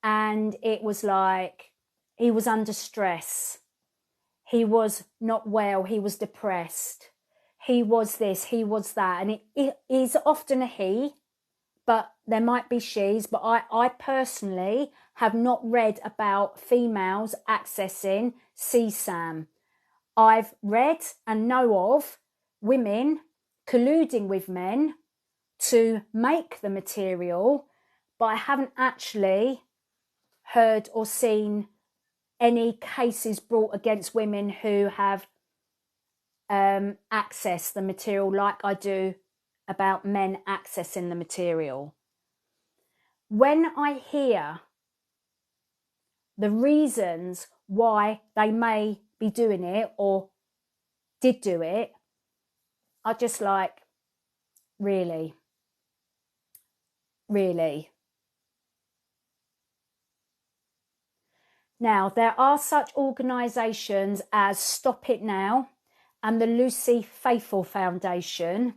and it was like he was under stress, he was not well, he was depressed, he was this, he was that, and it is often a he, but there might be she's, but I personally have not read about females accessing CSAM. I've read and know of women colluding with men to make the material, but I haven't actually heard or seen any cases brought against women who have accessed the material like I do about men accessing the material. When I hear the reasons why they may be doing it or did do it, I just like, really? Really? Now, there are such organisations as Stop It Now and the Lucy Faithful Foundation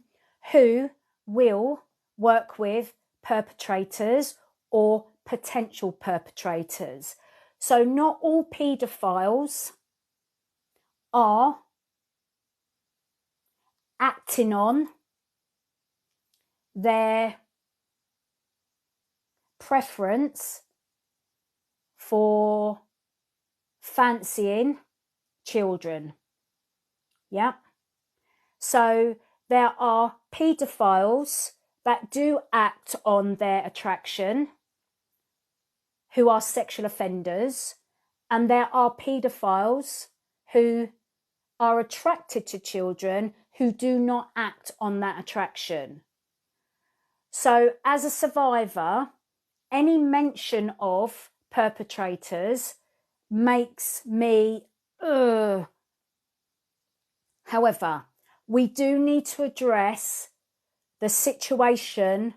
who will work with perpetrators or potential perpetrators. So not all paedophiles are acting on their preference for fancying children. Yeah. So there are paedophiles that do act on their attraction who are sexual offenders, and there are paedophiles who are attracted to children who do not act on that attraction. So as a survivor, any mention of perpetrators makes me However, we do need to address the situation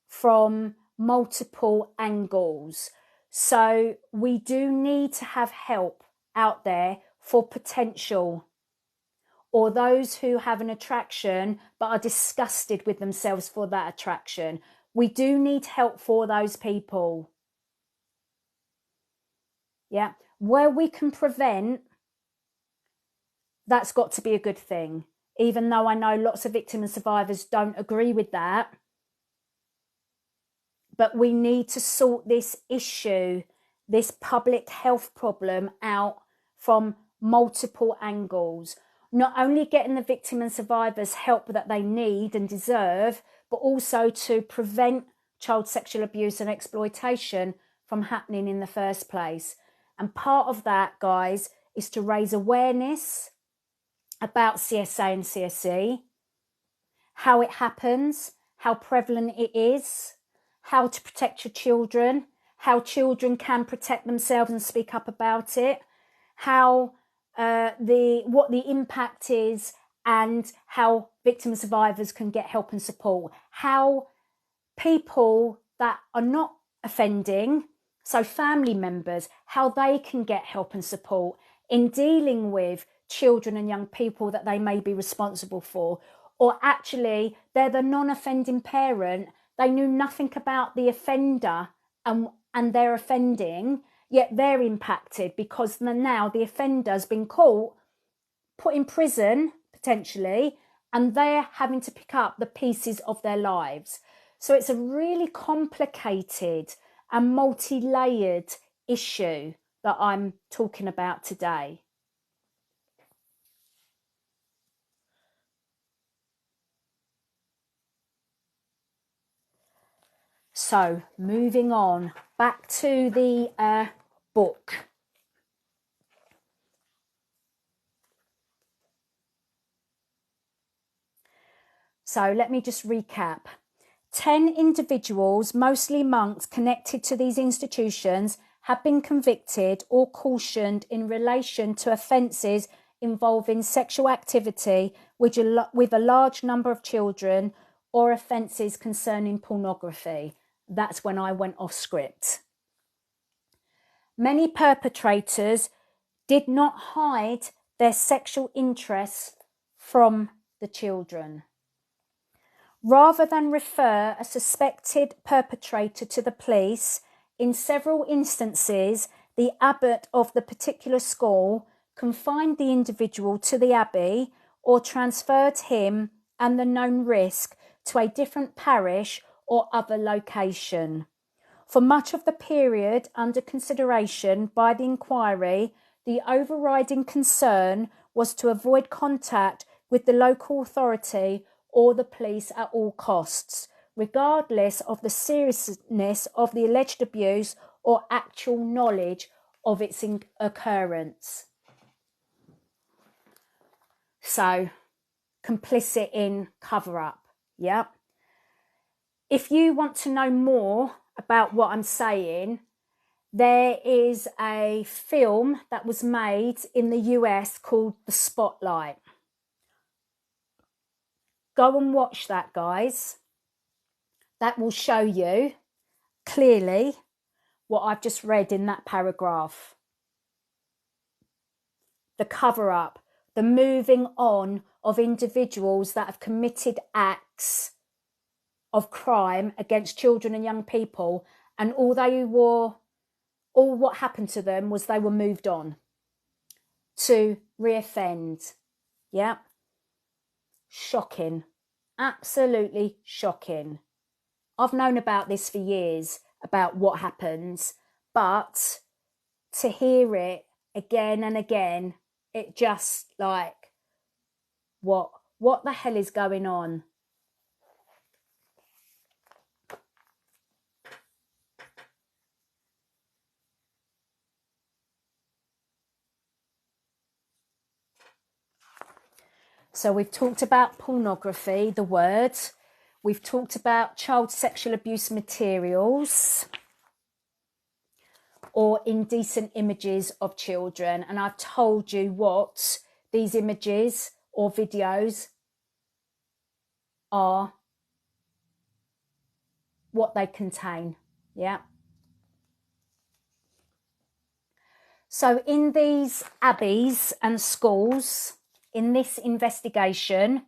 from multiple angles. So we do need to have help out there for potential or those who have an attraction but are disgusted with themselves for that attraction. We do need help for those people. Yeah, where we can prevent, that's got to be a good thing. Even though I know lots of victims and survivors don't agree with that, but we need to sort this issue, this public health problem, out from multiple angles. Not only getting the victim and survivors help that they need and deserve, but also to prevent child sexual abuse and exploitation from happening in the first place. And part of that, guys, is to raise awareness about CSA and CSE, how it happens, how prevalent it is, how to protect your children, how children can protect themselves and speak up about it, how what the impact is, and how victim survivors can get help and support, how people that are not offending, so family members, how they can get help and support in dealing with children and young people that they may be responsible for, or actually they're the non-offending parent, they knew nothing about the offender and they're offending, yet they're impacted because now the offender's been caught, put in prison potentially, and they're having to pick up the pieces of their lives. So it's a really complicated and multi-layered issue that I'm talking about today. So moving on, back to the book. So let me just recap. 10 individuals, mostly monks connected to these institutions, have been convicted or cautioned in relation to offences involving sexual activity with a large number of children or offences concerning pornography. That's when I went off script. Many perpetrators did not hide their sexual interests from the children. Rather than refer a suspected perpetrator to the police, in several instances, the abbot of the particular school confined the individual to the abbey or transferred him and the known risk to a different parish or other location. For much of the period under consideration by the inquiry, the overriding concern was to avoid contact with the local authority or the police at all costs, regardless of the seriousness of the alleged abuse or actual knowledge of its occurrence. So, complicit in cover-up, yeah? If you want to know more about what I'm saying, there is a film that was made in the US called The Spotlight. Go and watch that, guys. That will show you clearly what I've just read in that paragraph. The cover-up, the moving on of individuals that have committed acts of crime against children and young people, and all what happened to them was they were moved on to reoffend. Yeah. Shocking. Absolutely shocking. I've known about this for years, about what happens, but to hear it again and again, it just like, what the hell is going on? So we've talked about pornography, the word. We've talked about child sexual abuse materials or indecent images of children. And I've told you what these images or videos are, what they contain. Yeah. So in these abbeys and schools, in this investigation,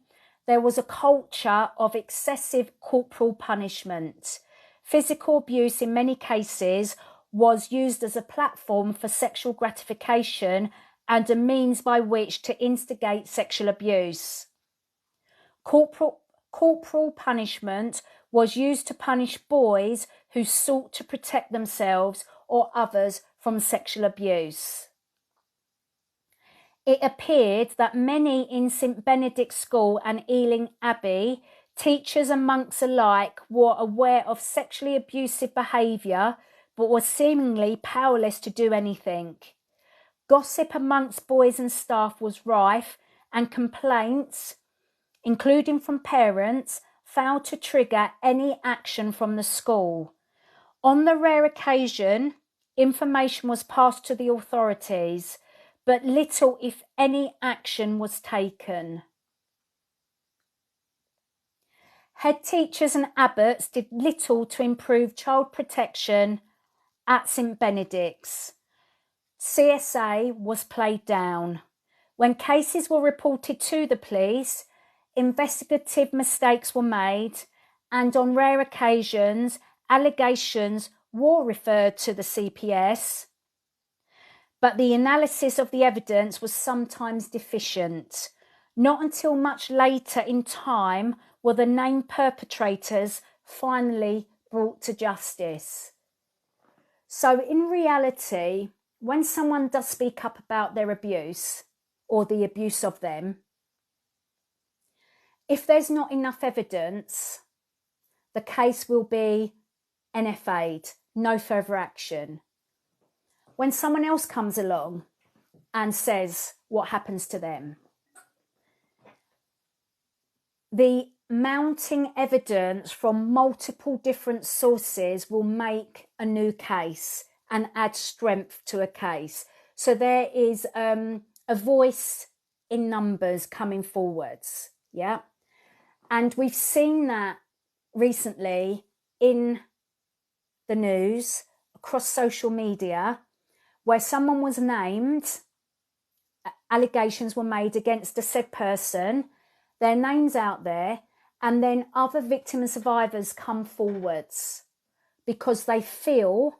there was a culture of excessive corporal punishment. Physical abuse in many cases was used as a platform for sexual gratification and a means by which to instigate sexual abuse. Corporal punishment was used to punish boys who sought to protect themselves or others from sexual abuse. It appeared that many in St Benedict's School and Ealing Abbey, teachers and monks alike, were aware of sexually abusive behaviour but were seemingly powerless to do anything. Gossip amongst boys and staff was rife, and complaints, including from parents, failed to trigger any action from the school. On the rare occasion, information was passed to the authorities, but little, if any, action was taken. Head teachers and abbots did little to improve child protection at St Benedict's. CSA was played down. When cases were reported to the police, investigative mistakes were made, and on rare occasions, allegations were referred to the CPS. But the analysis of the evidence was sometimes deficient. Not until much later in time were the named perpetrators finally brought to justice. So in reality, when someone does speak up about their abuse or the abuse of them, if there's not enough evidence, the case will be NFA'd, no further action. When someone else comes along and says what happens to them, the mounting evidence from multiple different sources will make a new case and add strength to a case. So there is a voice in numbers coming forwards, yeah? And we've seen that recently in the news, across social media, where someone was named, allegations were made against a said person, their name's out there, and then other victims and survivors come forwards because they feel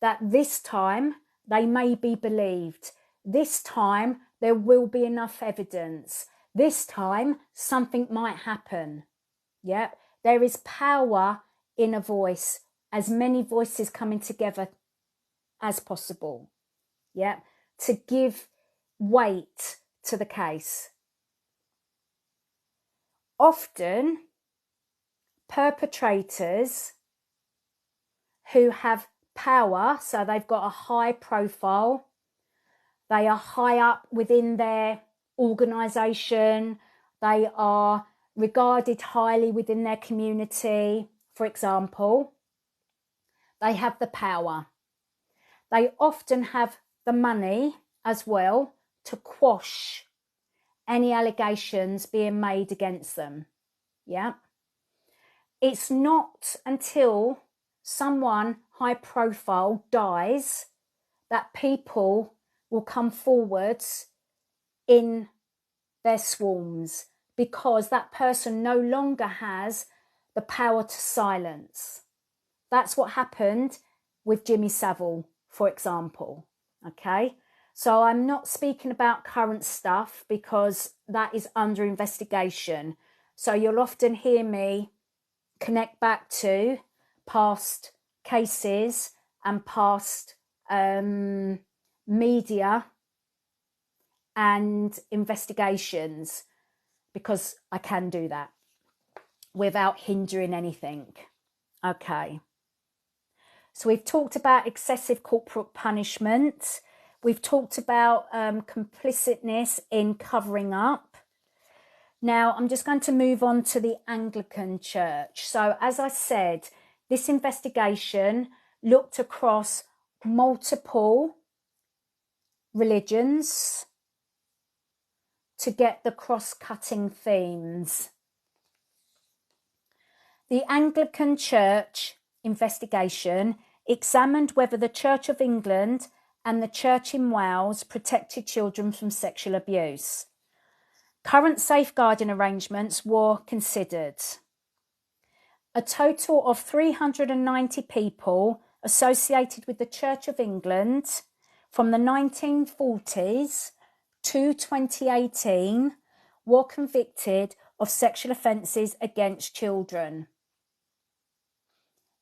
that this time they may be believed. This time there will be enough evidence. This time something might happen. Yeah, there is power in a voice, as many voices coming together as possible. Yeah, to give weight to the case. Often, perpetrators who have power, so they've got a high profile, they are high up within their organisation, they are regarded highly within their community, for example, they have the power. They often have the money as well to quash any allegations being made against them. Yeah. It's not until someone high profile dies that people will come forwards in their swarms, because that person no longer has the power to silence. That's what happened with Jimmy Savile, for example. Okay. So I'm not speaking about current stuff because that is under investigation. So you'll often hear me connect back to past cases and past media and investigations, because I can do that without hindering anything. Okay. So we've talked about excessive corporal punishment. We've talked about complicitness in covering up. Now, I'm just going to move on to the Anglican Church. So, as I said, this investigation looked across multiple religions to get the cross-cutting themes. The Anglican Church investigation examined whether the Church of England and the Church in Wales protected children from sexual abuse. Current safeguarding arrangements were considered. A total of 390 people associated with the Church of England from the 1940s to 2018 were convicted of sexual offences against children.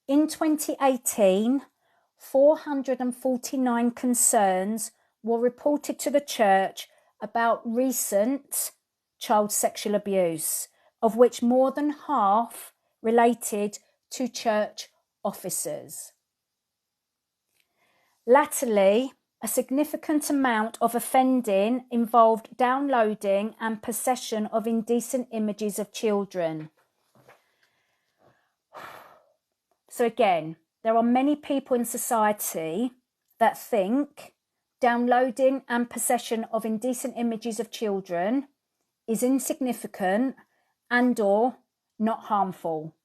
In 2018, 449 concerns were reported to the church about recent child sexual abuse, of which more than half related to church officers. Latterly, a significant amount of offending involved downloading and possession of indecent images of children. So again, there are many people in society that think downloading and possession of indecent images of children is insignificant and or not harmful.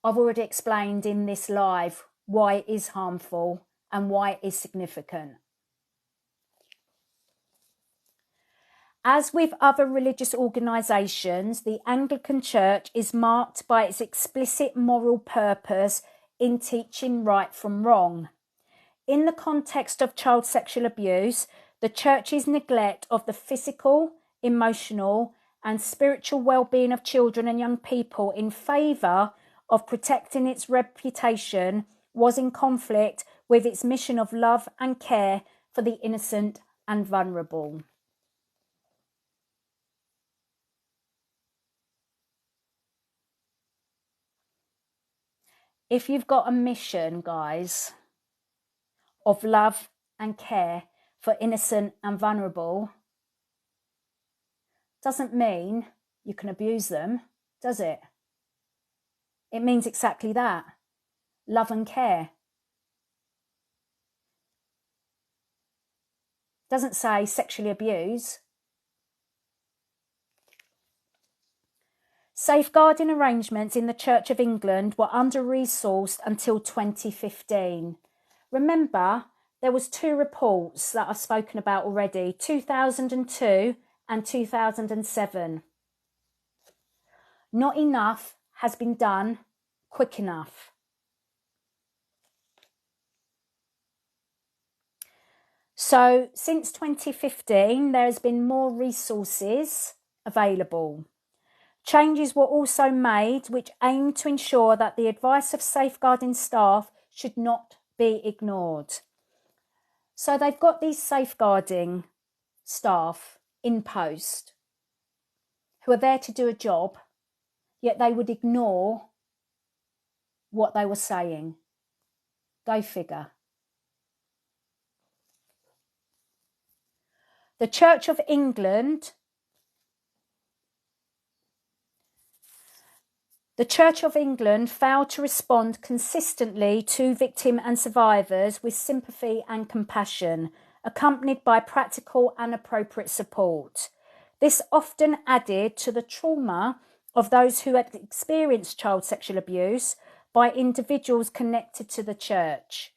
I've already explained in this live why it is harmful and why it is significant. As with other religious organisations, the Anglican Church is marked by its explicit moral purpose in teaching right from wrong. In the context of child sexual abuse, the Church's neglect of the physical, emotional, and spiritual well-being of children and young people in favour of protecting its reputation was in conflict with its mission of love and care for the innocent and vulnerable. If you've got a mission, guys, of love and care for innocent and vulnerable, doesn't mean you can abuse them, does it? It means exactly that. Love and care. Doesn't say sexually abuse. Safeguarding arrangements in the Church of England were under-resourced until 2015. Remember, there was 2 reports that I've spoken about already, 2002 and 2007. Not enough has been done quick enough. So since 2015, there has been more resources available. Changes were also made which aim to ensure that the advice of safeguarding staff should not be ignored. So they've got these safeguarding staff in post who are there to do a job, yet they would ignore what they were saying. Go figure. The Church of England failed to respond consistently to victims and survivors with sympathy and compassion, accompanied by practical and appropriate support. This often added to the trauma of those who had experienced child sexual abuse by individuals connected to the church.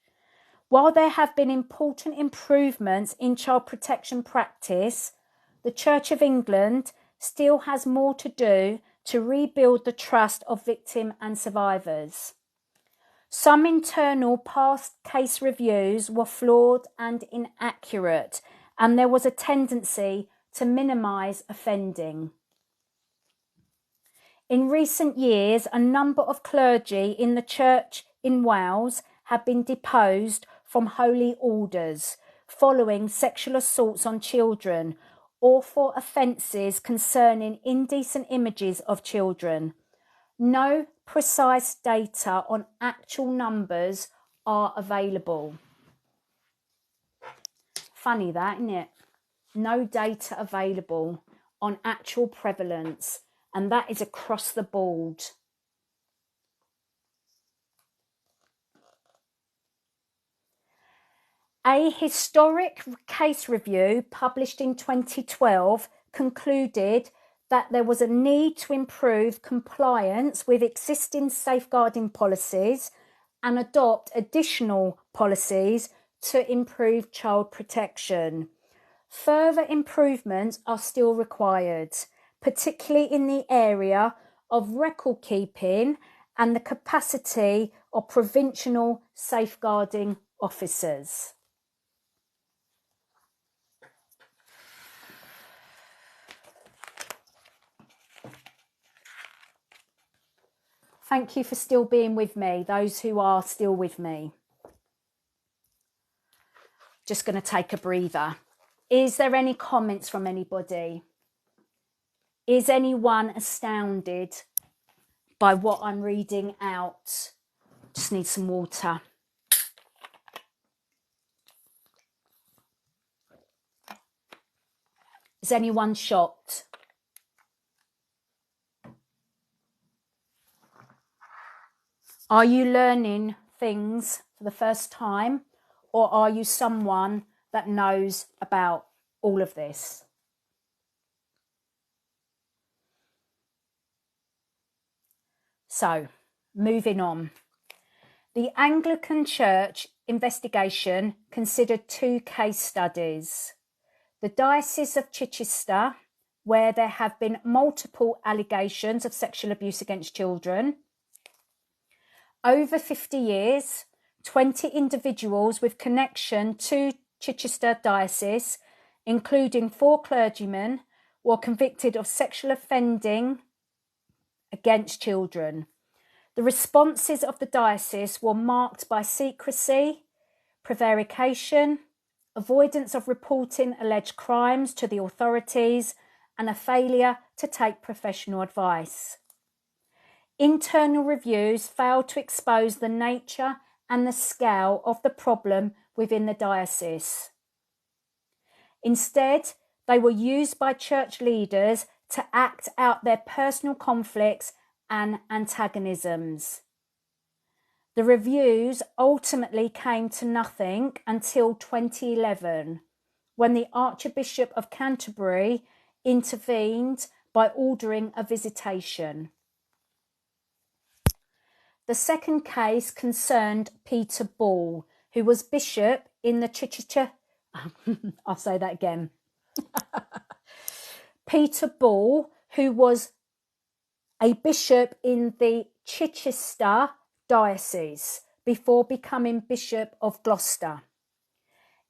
While there have been important improvements in child protection practice, the Church of England still has more to do to rebuild the trust of victims and survivors. Some internal past case reviews were flawed and inaccurate, and there was a tendency to minimise offending. In recent years, a number of clergy in the church in Wales have been deposed from holy orders following sexual assaults on children or for offences concerning indecent images of children. No precise data on actual numbers are available. Funny that, isn't it? No data available on actual prevalence, and that is across the board. A historic case review published in 2012 concluded that there was a need to improve compliance with existing safeguarding policies and adopt additional policies to improve child protection. Further improvements are still required, particularly in the area of record keeping and the capacity of provincial safeguarding officers. Thank you for still being with me, those who are still with me. Just going to take a breather. Is there any comments from anybody? Is anyone astounded by what I'm reading out? Just need some water. Is anyone shocked? Are you learning things for the first time, or are you someone that knows about all of this? So, moving on. The Anglican Church investigation considered 2 case studies. The Diocese of Chichester, where there have been multiple allegations of sexual abuse against children. Over 50 years, 20 individuals with connection to Chichester Diocese, including 4 clergymen, were convicted of sexual offending against children. The responses of the diocese were marked by secrecy, prevarication, avoidance of reporting alleged crimes to the authorities, and a failure to take professional advice. Internal reviews failed to expose the nature and the scale of the problem within the diocese. Instead, they were used by church leaders to act out their personal conflicts and antagonisms. The reviews ultimately came to nothing until 2011, when the Archbishop of Canterbury intervened by ordering a visitation. The second case concerned Peter Ball, who was bishop in the Chichester. I'll say that again. Peter Ball, who was a bishop in the Chichester Diocese before becoming Bishop of Gloucester.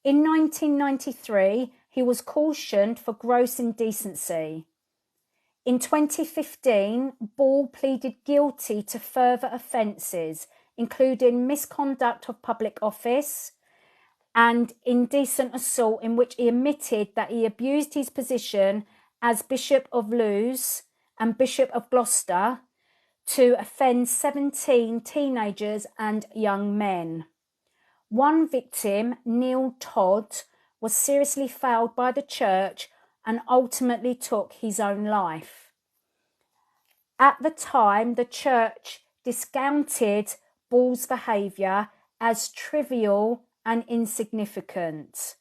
In 1993, he was cautioned for gross indecency. In 2015, Ball pleaded guilty to further offences, including misconduct of public office and indecent assault, in which he admitted that he abused his position as Bishop of Lewes and Bishop of Gloucester to offend 17 teenagers and young men. One victim, Neil Todd, was seriously failed by the church and ultimately took his own life. At the time, the church discounted Ball's behaviour as trivial and insignificant,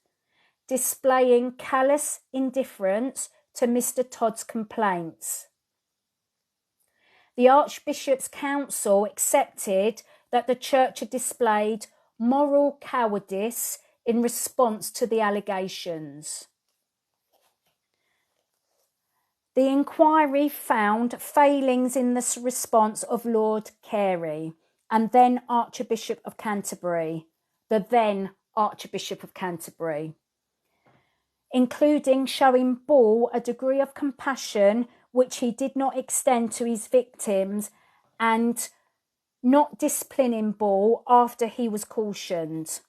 displaying callous indifference to Mr. Todd's complaints. The Archbishop's Council accepted that the church had displayed moral cowardice in response to the allegations. The inquiry found failings in the response of Lord Carey and then Archbishop of Canterbury, including showing Ball a degree of compassion which he did not extend to his victims and not disciplining Ball after he was cautioned.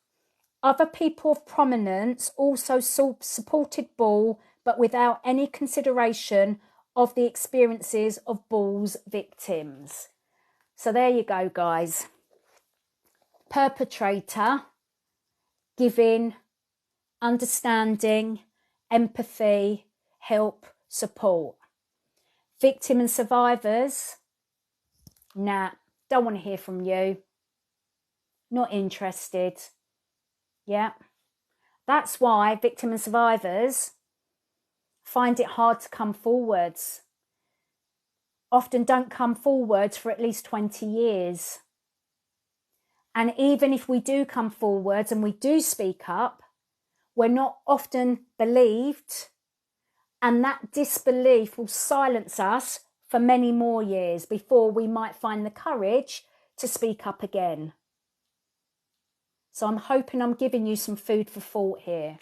Other people of prominence also supported Ball, but without any consideration of the experiences of Ball's victims. So there you go, guys. Perpetrator giving understanding, empathy, help, support. Victim and survivors, nah, don't want to hear from you. Not interested. Yeah. That's why victim and survivors find it hard to come forwards. Often don't come forwards for at least 20 years. And even if we do come forwards and we do speak up, we're not often believed, and that disbelief will silence us for many more years before we might find the courage to speak up again. So I'm hoping I'm giving you some food for thought here.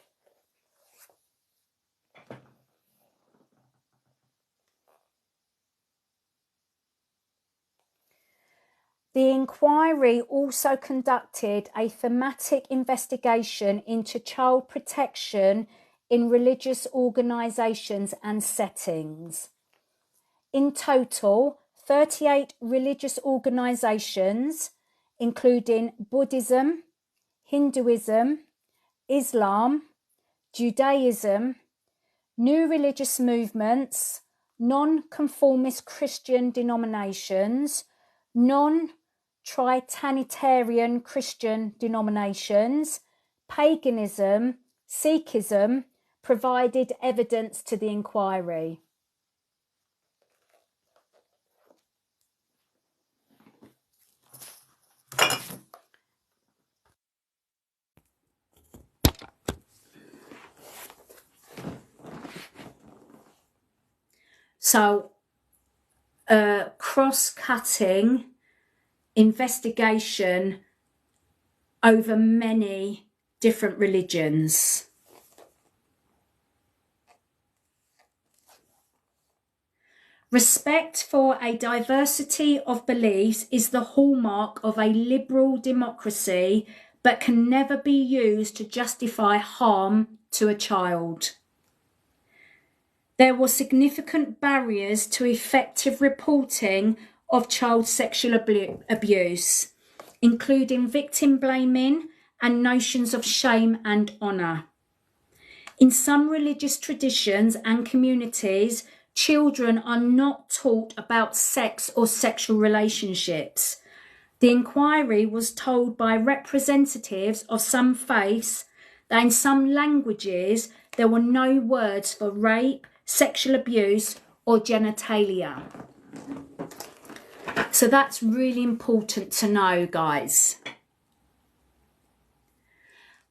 The inquiry also conducted a thematic investigation into child protection in religious organisations and settings. In total, 38 religious organisations, including Buddhism, Hinduism, Islam, Judaism, new religious movements, non-conformist Christian denominations, non-trinitarian Christian denominations, paganism, Sikhism, provided evidence to the inquiry. So, a cross-cutting investigation over many different religions. Respect for a diversity of beliefs is the hallmark of a liberal democracy, but can never be used to justify harm to a child. There were significant barriers to effective reporting of child sexual abuse, including victim blaming and notions of shame and honour. In some religious traditions and communities, children are not taught about sex or sexual relationships. The inquiry was told by representatives of some faiths that in some languages there were no words for rape, sexual abuse, or genitalia. So that's really important to know, guys.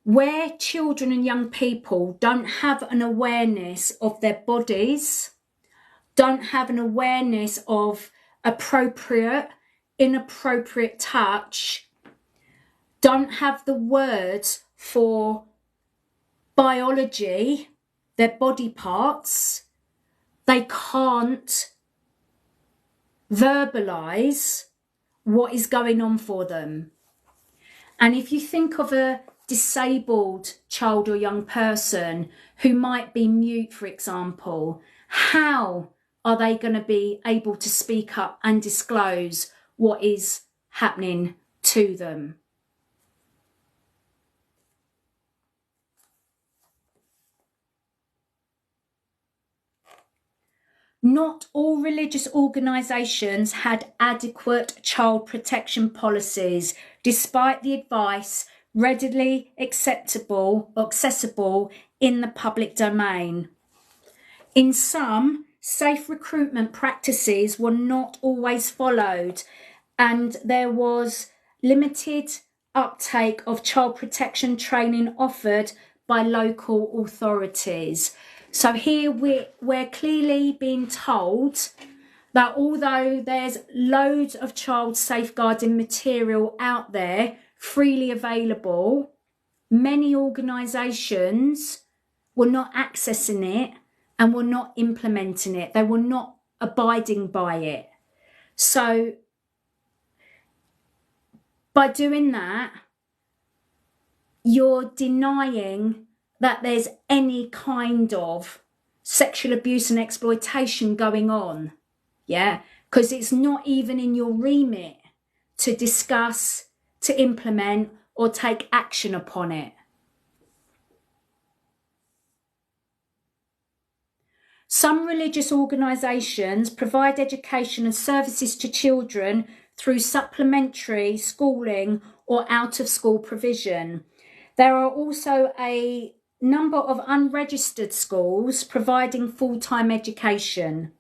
Where children and young people don't have an awareness of their bodies, don't have an awareness of appropriate, inappropriate touch, don't have the words for biology, their body parts, they can't verbalise what is going on for them. And if you think of a disabled child or young person who might be mute, for example, how are they going to be able to speak up and disclose what is happening to them? Not all religious organisations had adequate child protection policies, despite the advice readily accessible in the public domain. In some, safe recruitment practices were not always followed, and there was limited uptake of child protection training offered by local authorities. So here we're clearly being told that although there's loads of child safeguarding material out there freely available, many organisations were not accessing it and were not implementing it. They were not abiding by it. So by doing that, you're denying that there's any kind of sexual abuse and exploitation going on, yeah? Because it's not even in your remit to discuss, to implement, or take action upon it. Some religious organisations provide education and services to children through supplementary schooling or out-of-school provision. There are also a number of unregistered schools providing full-time education.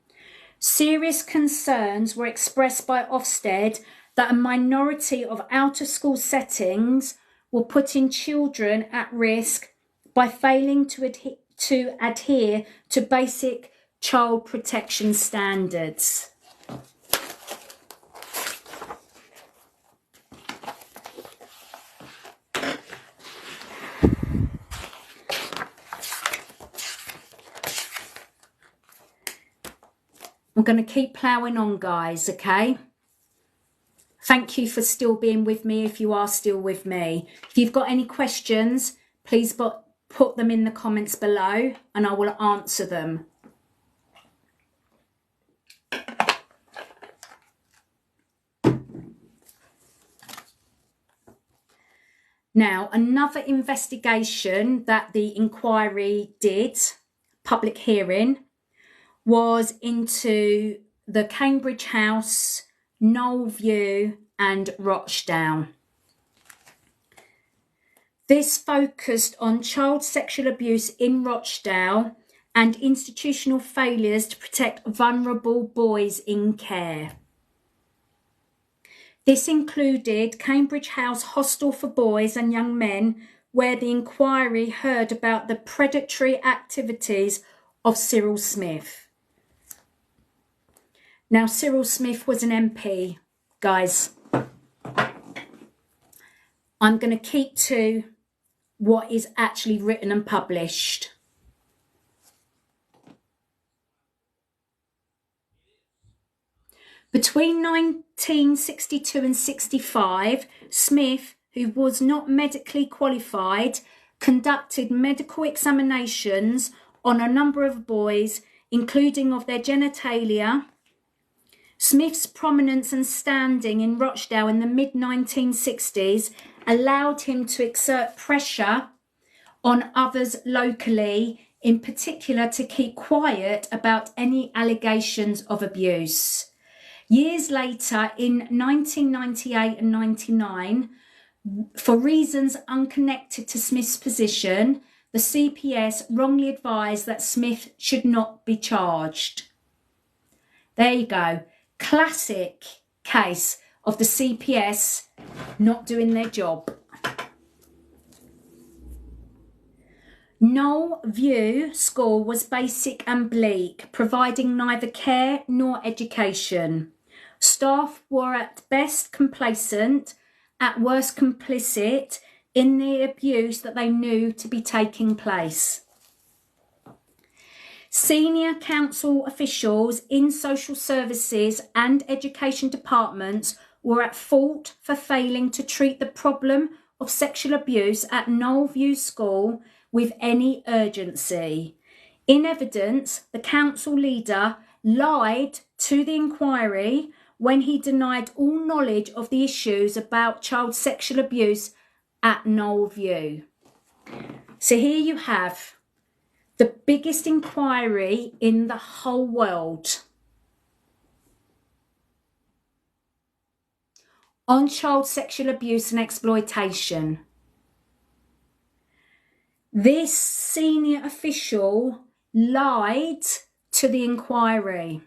Serious concerns were expressed by Ofsted that a minority of out-of-school settings were putting children at risk by failing to adhere to basic child protection standards. I'm going to keep ploughing on, guys, okay? Thank you for still being with me if you are still with me. If you've got any questions, please put them in the comments below and I will answer them. Now, another investigation that the inquiry did, public hearing, was into the Cambridge House, Knoll View and Rochdale. This focused on child sexual abuse in Rochdale and institutional failures to protect vulnerable boys in care. This included Cambridge House Hostel for Boys and Young Men, where the inquiry heard about the predatory activities of Cyril Smith. Now, Cyril Smith was an MP, guys. I'm going to keep to what is actually written and published. Between 1962 and 65, Smith, who was not medically qualified, conducted medical examinations on a number of boys, including of their genitalia. Smith's prominence and standing in Rochdale in the mid-1960s allowed him to exert pressure on others locally, in particular to keep quiet about any allegations of abuse. Years later, in 1998 and 99, for reasons unconnected to Smith's position, the CPS wrongly advised that Smith should not be charged. There you go. Classic case of the CPS not doing their job. Knoll View School was basic and bleak, providing neither care nor education. Staff were at best complacent, at worst complicit in the abuse that they knew to be taking place. Senior council officials in social services and education departments were at fault for failing to treat the problem of sexual abuse at Knoll View School with any urgency. In evidence, the council leader lied to the inquiry when he denied all knowledge of the issues about child sexual abuse at Knoll View. So here you have the biggest inquiry in the whole world on child sexual abuse and exploitation. This senior official lied to the inquiry.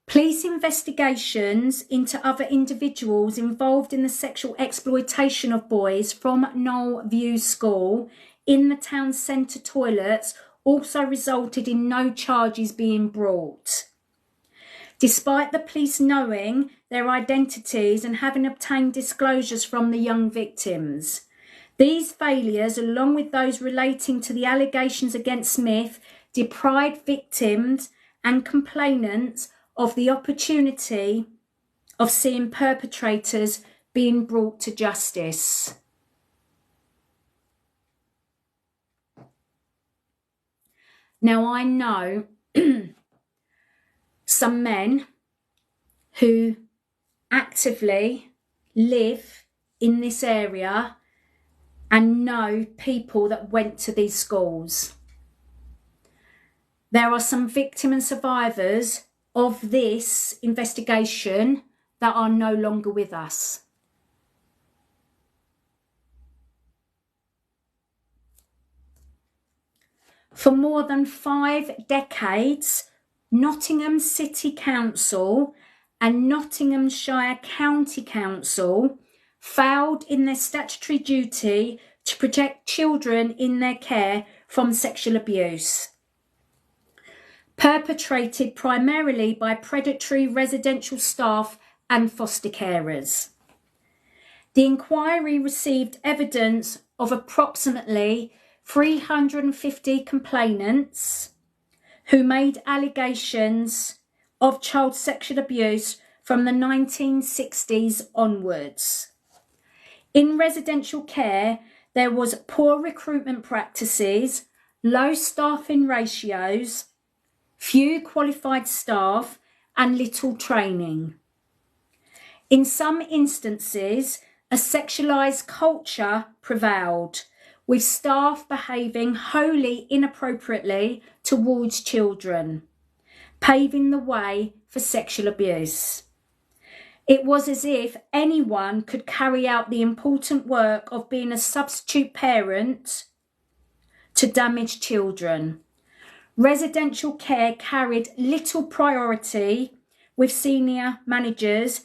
Police investigations into other individuals involved in the sexual exploitation of boys from Knoll View School in the town centre toilets also resulted in no charges being brought. Despite the police knowing their identities and having obtained disclosures from the young victims, these failures, along with those relating to the allegations against Smith, deprived victims and complainants of the opportunity of seeing perpetrators being brought to justice. Now, I know some men who actively live in this area and know people that went to these schools. There are some victims and survivors of this investigation that are no longer with us. For more than 5 decades, Nottingham City Council and Nottinghamshire County Council failed in their statutory duty to protect children in their care from sexual abuse, perpetrated primarily by predatory residential staff and foster carers. The inquiry received evidence of approximately 350 complainants who made allegations of child sexual abuse from the 1960s onwards. In residential care, there was poor recruitment practices, low staffing ratios, few qualified staff, and little training. In some instances, a sexualised culture prevailed, with staff behaving wholly inappropriately towards children, paving the way for sexual abuse. It was as if anyone could carry out the important work of being a substitute parent to damaged children. Residential care carried little priority with senior managers,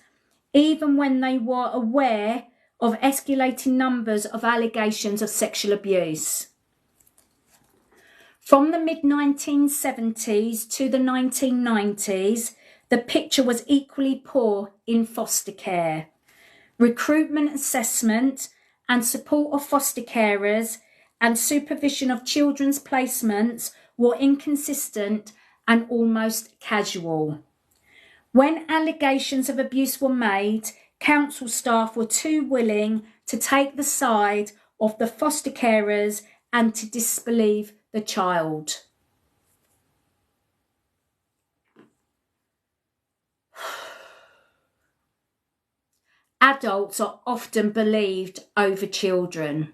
even when they were aware of escalating numbers of allegations of sexual abuse. From the mid-1970s to the 1990s, the picture was equally poor in foster care. Recruitment, assessment and support of foster carers and supervision of children's placements were inconsistent and almost casual. When allegations of abuse were made, council staff were too willing to take the side of the foster carers and to disbelieve the child. Adults are often believed over children.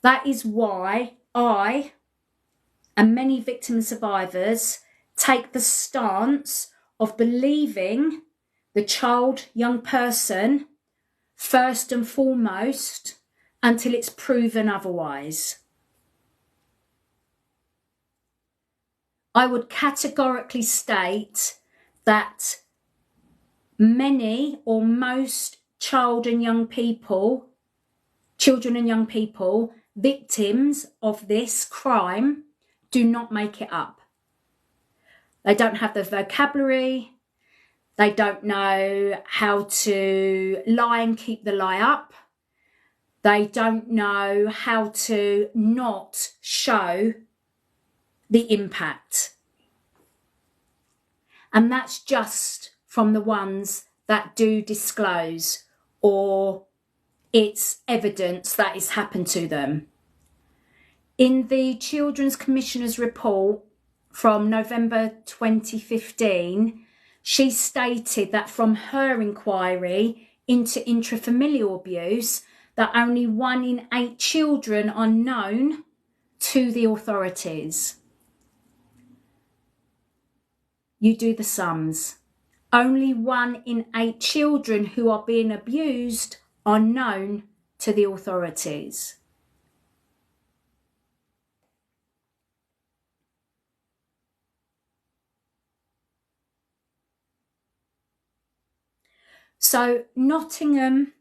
That is why I and many victim survivors take the stance of believing the child, young person, first and foremost, until it's proven otherwise. I would categorically state that many or most children and young people, victims of this crime, do not make it up. They don't have the vocabulary. They don't know how to lie and keep the lie up. They don't know how to not show the impact. And that's just from the ones that do disclose, or it's evidence that it's happened to them. In the Children's Commissioner's report from November 2015, she stated that from her inquiry into intrafamilial abuse, that only 1 in 8 children are known to the authorities. You do the sums. Only 1 in 8 children who are being abused are known to the authorities. So Nottingham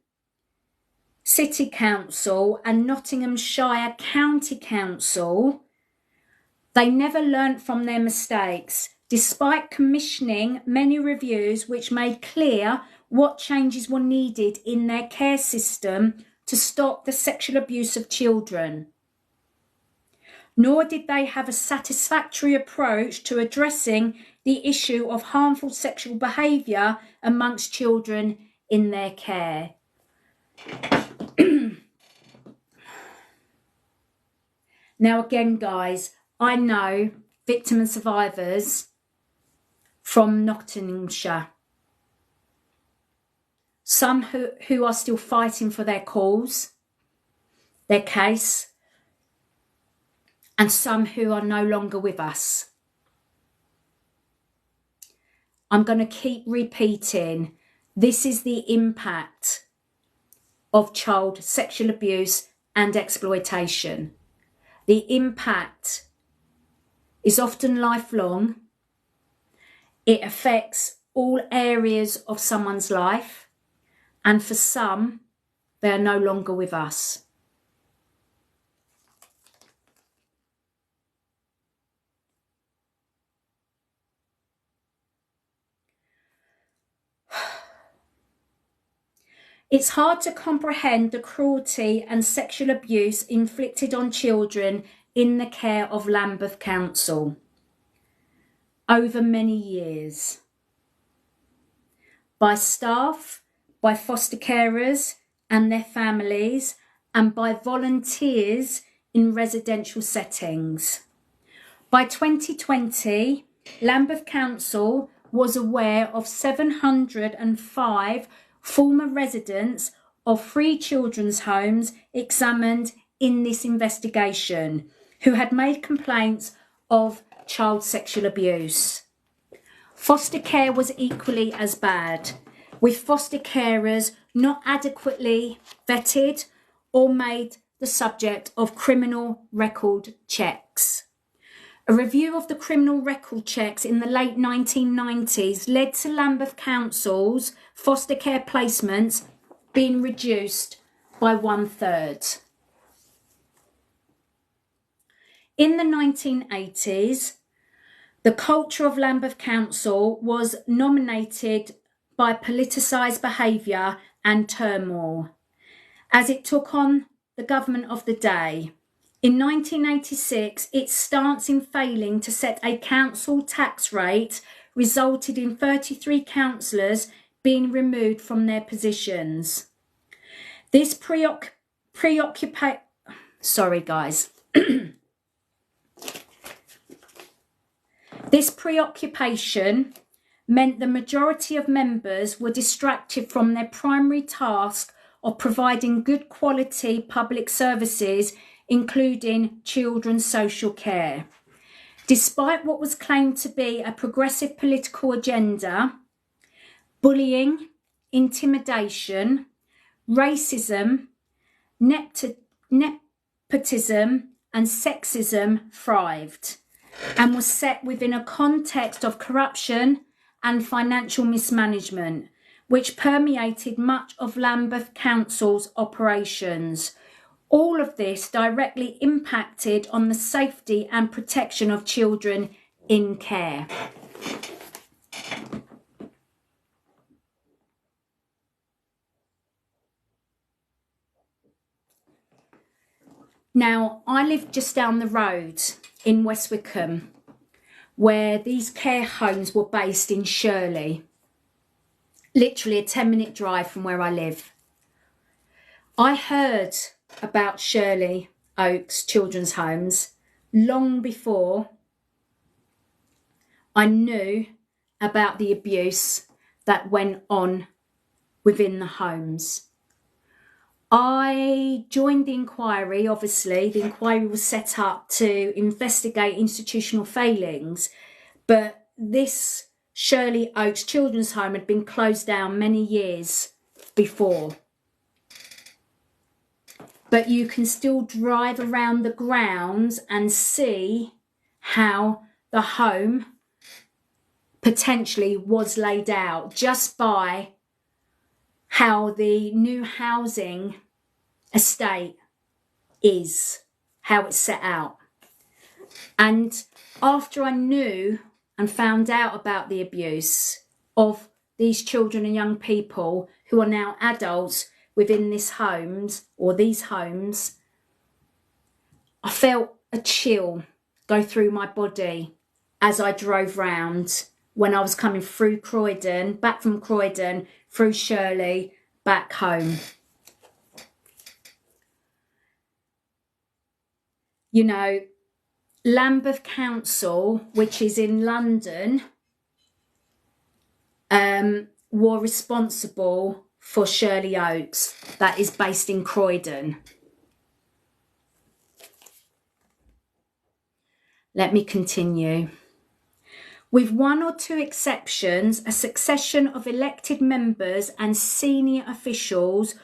City Council and Nottinghamshire County Council, they never learnt from their mistakes, despite commissioning many reviews which made clear what changes were needed in their care system to stop the sexual abuse of children. Nor did they have a satisfactory approach to addressing the issue of harmful sexual behaviour amongst children in their care. Now again, guys, I know victim and survivors from Nottinghamshire. Some who are still fighting for their cause, their case, and some who are no longer with us. I'm going to keep repeating, this is the impact of child sexual abuse and exploitation. The impact is often lifelong. It affects all areas of someone's life, and for some, they are no longer with us. It's hard to comprehend the cruelty and sexual abuse inflicted on children in the care of Lambeth Council over many years by staff, by foster carers and their families, and by volunteers in residential settings. By 2020, Lambeth Council was aware of 705 former residents of 3 children's homes examined in this investigation who had made complaints of child sexual abuse. Foster care was equally as bad, with foster carers not adequately vetted or made the subject of criminal record checks. A review of the criminal record checks in the late 1990s led to Lambeth Council's foster care placements being reduced by 1/3. In the 1980s, the culture of Lambeth Council was dominated by politicised behaviour and turmoil, as it took on the government of the day. In 1986, its stance in failing to set a council tax rate resulted in 33 councillors being removed from their positions. This This preoccupation meant the majority of members were distracted from their primary task of providing good quality public services, including children's social care. Despite what was claimed to be a progressive political agenda, bullying, intimidation, racism, nepotism and sexism thrived and was set within a context of corruption and financial mismanagement, which permeated much of Lambeth Council's operations. All of this directly impacted on the safety and protection of children in care. Now, I live just down the road in West Wickham, where these care homes were based in Shirley, literally a 10-minute drive from where I live. I heard about Shirley Oaks Children's Homes long before I knew about the abuse that went on within the homes. I joined the inquiry, obviously. The inquiry was set up to investigate institutional failings, but this Shirley Oaks Children's Home had been closed down many years before. But you can still drive around the grounds and see how the home potentially was laid out just by how the new housing estate is, how it's set out. And after I knew and found out about the abuse of these children and young people who are now adults within these homes, I felt a chill go through my body as I drove round when I was coming through Croydon, back from Croydon, through Shirley, back home. You know, Lambeth Council, which is in London, were responsible for Shirley Oaks, that is based in Croydon. Let me continue. With one or two exceptions, a succession of elected members and senior officials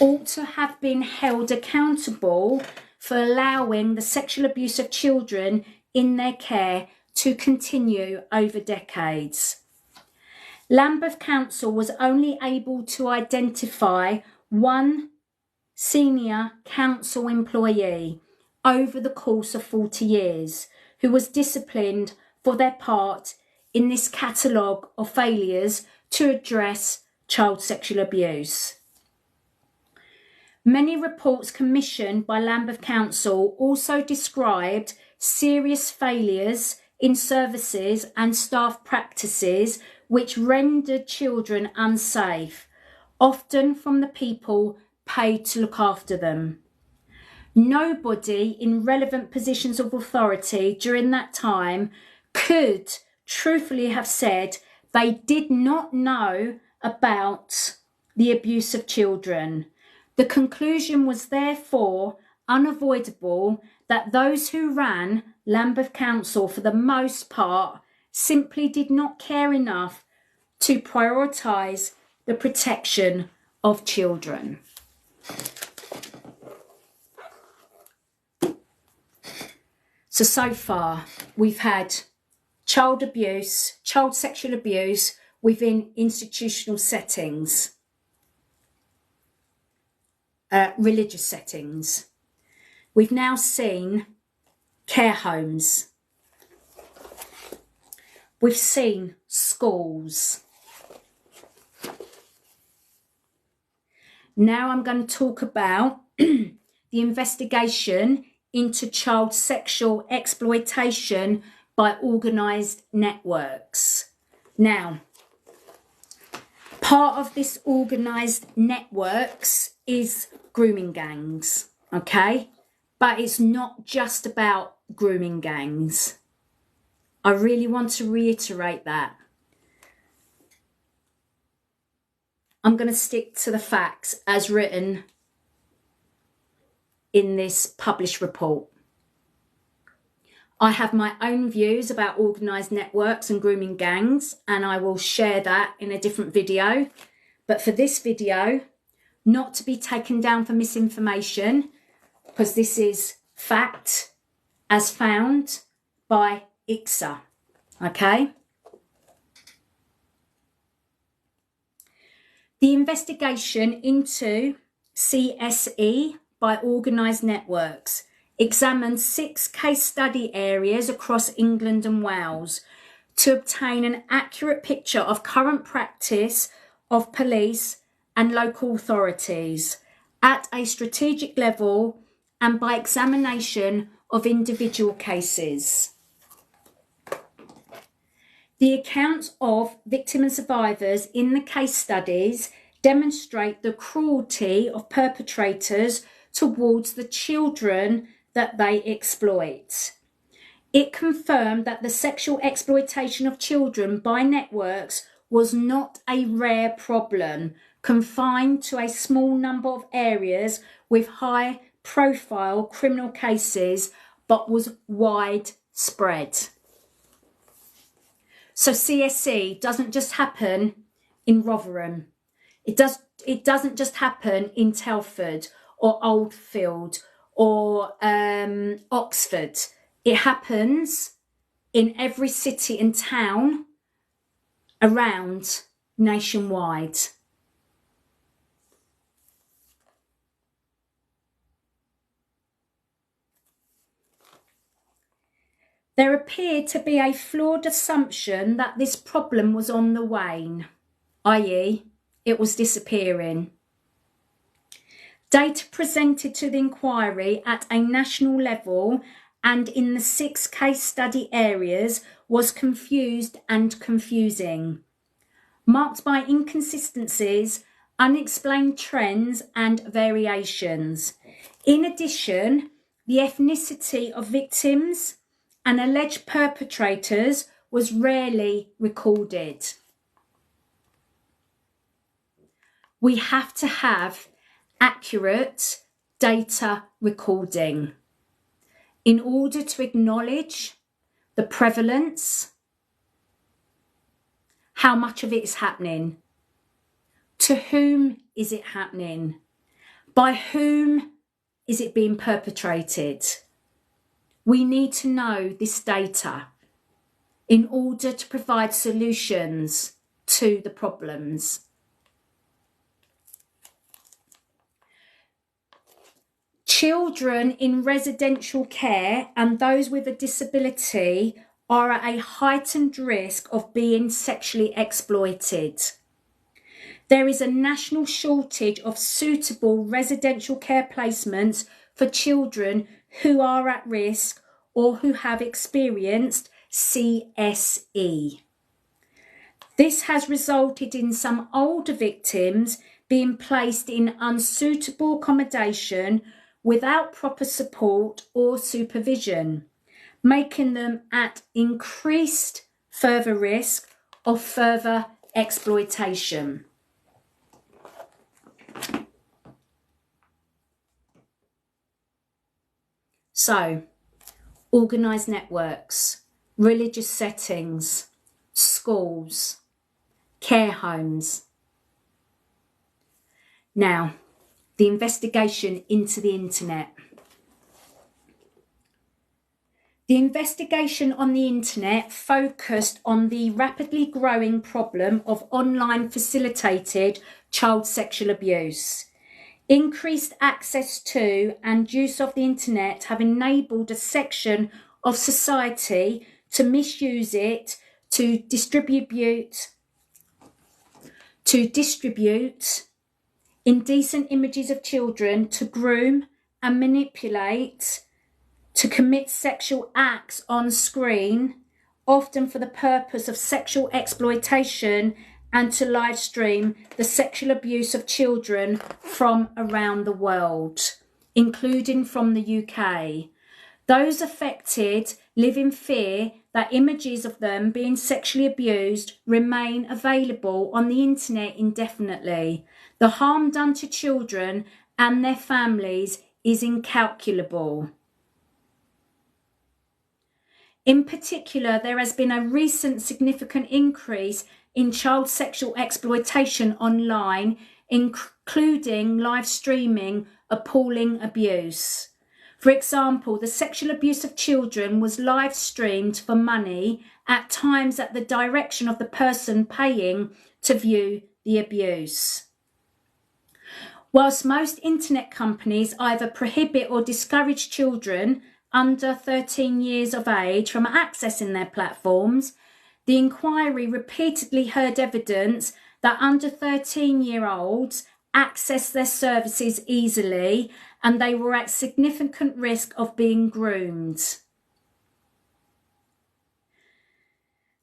ought to have been held accountable for allowing the sexual abuse of children in their care to continue over decades. Lambeth Council was only able to identify one senior council employee over the course of 40 years who was disciplined for their part in this catalogue of failures to address child sexual abuse. Many reports commissioned by Lambeth Council also described serious failures in services and staff practices which rendered children unsafe, often from the people paid to look after them. Nobody in relevant positions of authority during that time could truthfully have said they did not know about the abuse of children. The conclusion was therefore unavoidable that those who ran Lambeth Council, for the most part, simply did not care enough to prioritise the protection of children. So far, we've had child abuse, child sexual abuse within institutional settings, religious settings. We've now seen care homes. We've seen schools. Now I'm going to talk about the investigation into child sexual exploitation by organised networks. Now, part of this organised networks is grooming gangs, okay? But it's not just about grooming gangs. I really want to reiterate that. I'm going to stick to the facts as written in this published report. I have my own views about organised networks and grooming gangs, and I will share that in a different video. But for this video, not to be taken down for misinformation, because this is fact as found by IICSA, okay? The investigation into CSE by organised networks examined 6 case study areas across England and Wales to obtain an accurate picture of current practice of police and local authorities at a strategic level and by examination of individual cases. The accounts of victims and survivors in the case studies demonstrate the cruelty of perpetrators towards the children that they exploit. It confirmed that the sexual exploitation of children by networks was not a rare problem, confined to a small number of areas with high-profile criminal cases, but was widespread. So CSE doesn't just happen in Rotherham. It doesn't just happen in Telford or Oldfield or Oxford. It happens in every city and town around nationwide. There appeared to be a flawed assumption that this problem was on the wane, i.e., it was disappearing. Data presented to the inquiry at a national level and in the 6 case study areas was confused and confusing, marked by inconsistencies, unexplained trends and variations. In addition, the ethnicity of victims and alleged perpetrators was rarely recorded. We have to have accurate data recording in order to acknowledge the prevalence, how much of it is happening, to whom is it happening, by whom is it being perpetrated. We need to know this data in order to provide solutions to the problems. Children in residential care and those with a disability are at a heightened risk of being sexually exploited. There is a national shortage of suitable residential care placements for children who are at risk or who have experienced CSE. This has resulted in some older victims being placed in unsuitable accommodation without proper support or supervision, making them at increased further risk of further exploitation. So, organised networks, religious settings, schools, care homes. Now, the investigation into the internet. The investigation on the internet focused on the rapidly growing problem of online facilitated child sexual abuse. Increased access to and use of the internet have enabled a section of society to misuse it to distribute indecent images of children, to groom and manipulate, to commit sexual acts on screen, often for the purpose of sexual exploitation, and to live stream the sexual abuse of children from around the world, including from the UK. Those affected live in fear that images of them being sexually abused remain available on the internet indefinitely. The harm done to children and their families is incalculable. In particular, there has been a recent significant increase in child sexual exploitation online, including live streaming appalling abuse. For example, the sexual abuse of children was live streamed for money, at times at the direction of the person paying to view the abuse. Whilst most internet companies either prohibit or discourage children under 13 years of age from accessing their platforms, the inquiry repeatedly heard evidence that under 13-year-olds access their services easily and they were at significant risk of being groomed.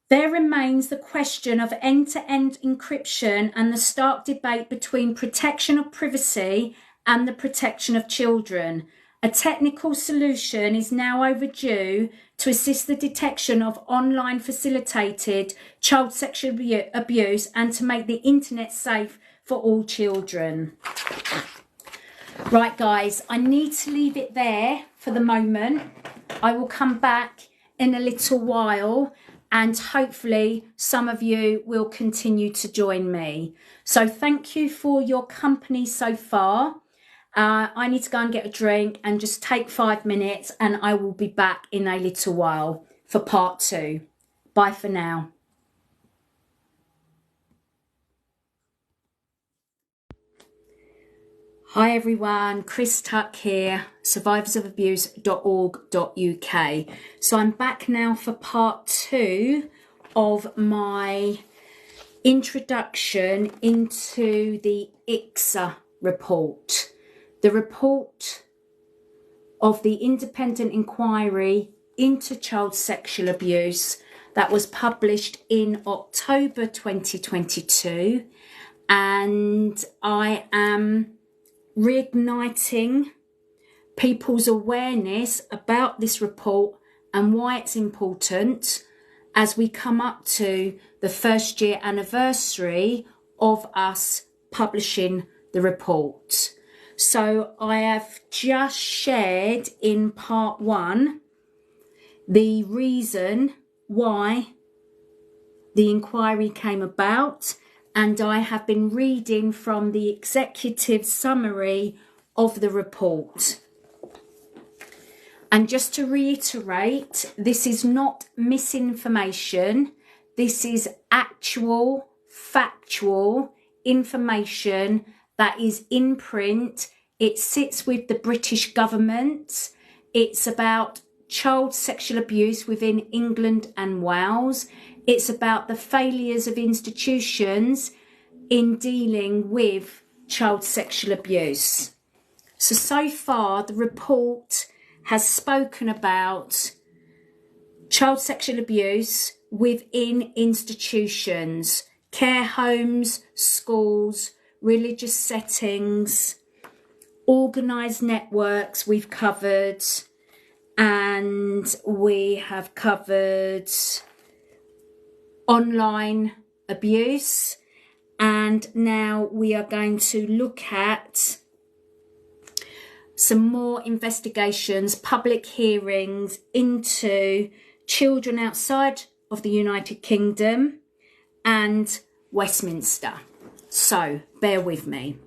There remains the question of end-to-end encryption and the stark debate between protection of privacy and the protection of children. A technical solution is now overdue to assist the detection of online facilitated child sexual abuse and to make the internet safe for all children. Right, guys, I need to leave it there for the moment. I will come back in a little while and hopefully some of you will continue to join me. So thank you for your company so far. I need to go and get a drink and just take 5 minutes and I will be back in a little while for part 2. Bye for now. Hi everyone, Chris Tuck here, survivorsofabuse.org.uk. So I'm back now for part 2 of my introduction into the IICSA report. The report of the independent inquiry into child sexual abuse that was published in October 2022, and I am reigniting people's awareness about this report and why it's important as we come up to the 1st year anniversary of us publishing the report. So I have just shared in part 1 the reason why the inquiry came about, and I have been reading from the executive summary of the report. And just to reiterate, this is not misinformation. This is actual, factual information that is in print. It sits with the British government. It's about child sexual abuse within England and Wales. It's about the failures of institutions in dealing with child sexual abuse. So far, the report has spoken about child sexual abuse within institutions, care homes, schools, religious settings, organised networks we've covered, and we have covered online abuse, and now we are going to look at some more investigations, public hearings into children outside of the United Kingdom and Westminster. So bear with me.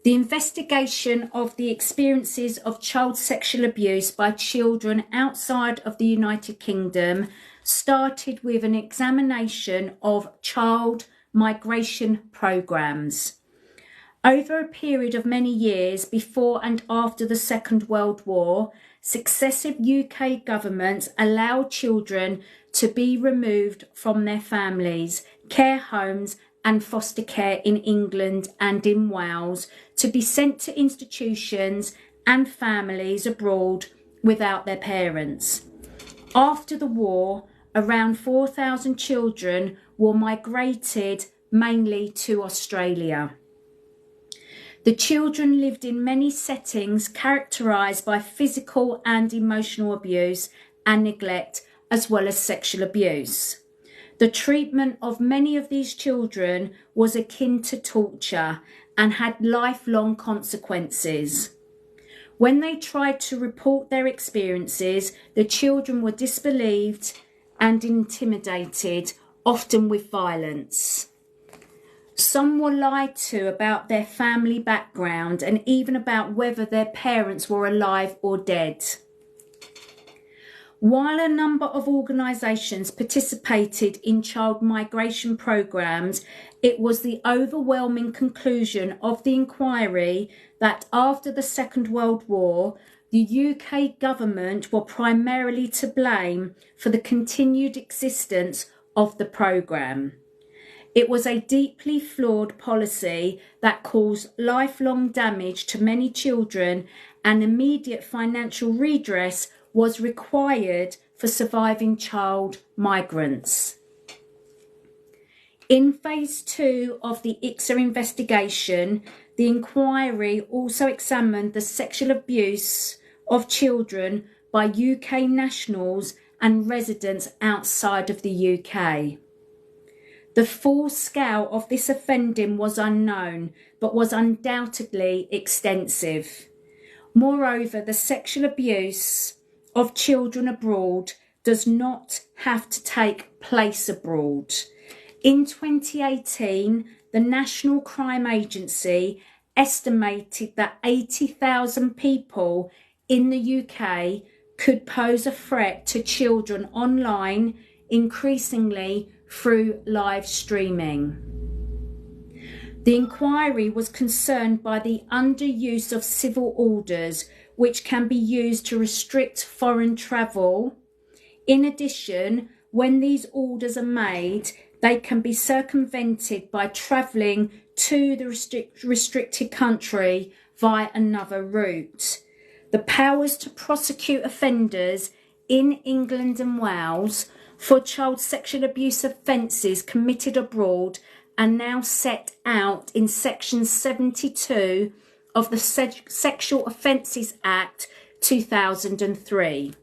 The investigation of the experiences of child sexual abuse by children outside of the United Kingdom started with an examination of child migration programmes. Over a period of many years before and after the Second World War, successive UK governments allowed children to be removed from their families, care homes and foster care in England and in Wales to be sent to institutions and families abroad without their parents. After the war, around 4,000 children were migrated mainly to Australia. The children lived in many settings characterised by physical and emotional abuse and neglect, as well as sexual abuse. The treatment of many of these children was akin to torture and had lifelong consequences. When they tried to report their experiences, the children were disbelieved and intimidated, often with violence. Some were lied to about their family background and even about whether their parents were alive or dead. While a number of organisations participated in child migration programmes, it was the overwhelming conclusion of the inquiry that after the Second World War, the UK government were primarily to blame for the continued existence of the programme. It was a deeply flawed policy that caused lifelong damage to many children, and immediate financial redress was required for surviving child migrants. In phase 2 of the IICSA investigation, the inquiry also examined the sexual abuse of children by UK nationals and residents outside of the UK. The full scale of this offending was unknown, but was undoubtedly extensive. Moreover, the sexual abuse of children abroad does not have to take place abroad. In 2018, the National Crime Agency estimated that 80,000 people in the UK could pose a threat to children online, increasingly through live streaming. The inquiry was concerned by the underuse of civil orders, which can be used to restrict foreign travel. In addition, when these orders are made, they can be circumvented by travelling to the restricted country via another route. The powers to prosecute offenders in England and Wales for child sexual abuse offences committed abroad are now set out in Section 72 of the Sexual Offences Act 2003.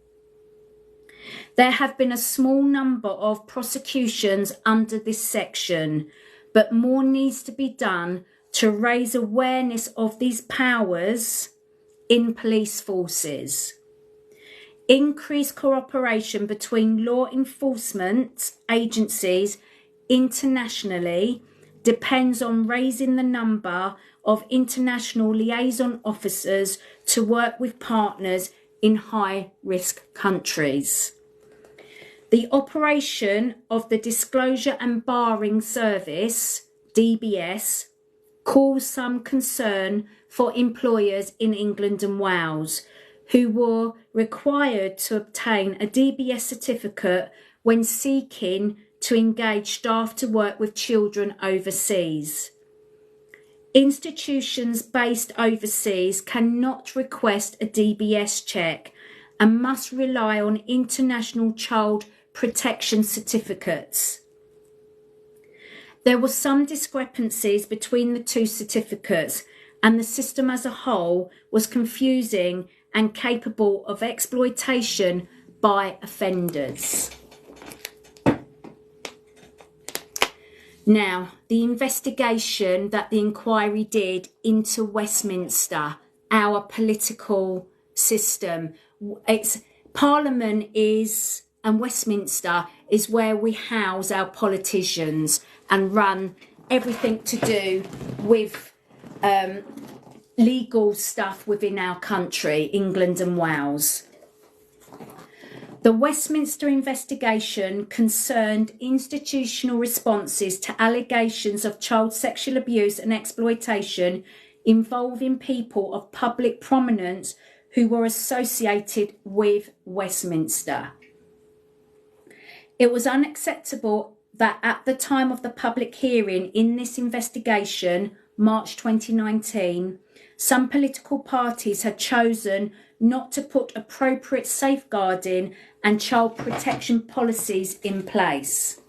There have been a small number of prosecutions under this section, but more needs to be done to raise awareness of these powers in police forces. Increased cooperation between law enforcement agencies internationally depends on raising the number of international liaison officers to work with partners in high-risk countries. The operation of the Disclosure and Barring Service, DBS, caused some concern for employers in England and Wales, who were required to obtain a DBS certificate when seeking to engage staff to work with children overseas. Institutions based overseas cannot request a DBS check and must rely on international child protection certificates. There were some discrepancies between the two certificates, and the system as a whole was confusing and capable of exploitation by offenders. Now, the investigation that the inquiry did into Westminster, our political system, Parliament is, and Westminster is where we house our politicians and run everything to do with legal stuff within our country, England and Wales. The Westminster investigation concerned institutional responses to allegations of child sexual abuse and exploitation involving people of public prominence who were associated with Westminster. It was unacceptable that at the time of the public hearing in this investigation, March 2019, some political parties had chosen not to put appropriate safeguarding and child protection policies in place.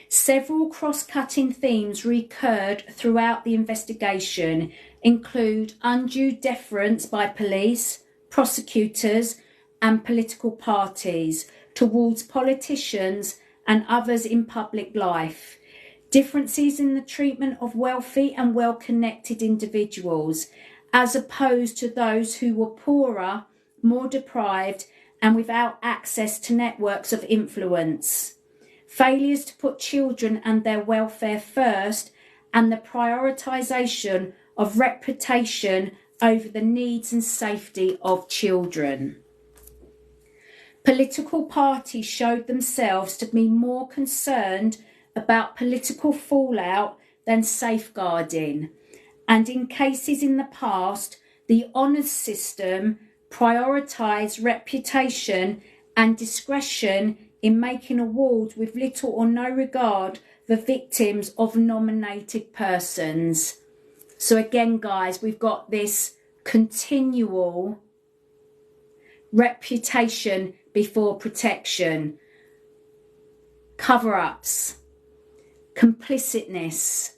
Several cross-cutting themes recurred throughout the investigation, include undue deference by police, prosecutors and political parties towards politicians and others in public life, differences in the treatment of wealthy and well-connected individuals, as opposed to those who were poorer, more deprived and without access to networks of influence, failures to put children and their welfare first, and the prioritisation of reputation over the needs and safety of children. Political parties showed themselves to be more concerned about political fallout than safeguarding, and in cases in the past, the honours system prioritised reputation and discretion in making awards with little or no regard for victims of nominated persons. So again, guys, we've got this continual reputation before protection, cover-ups, complicitness.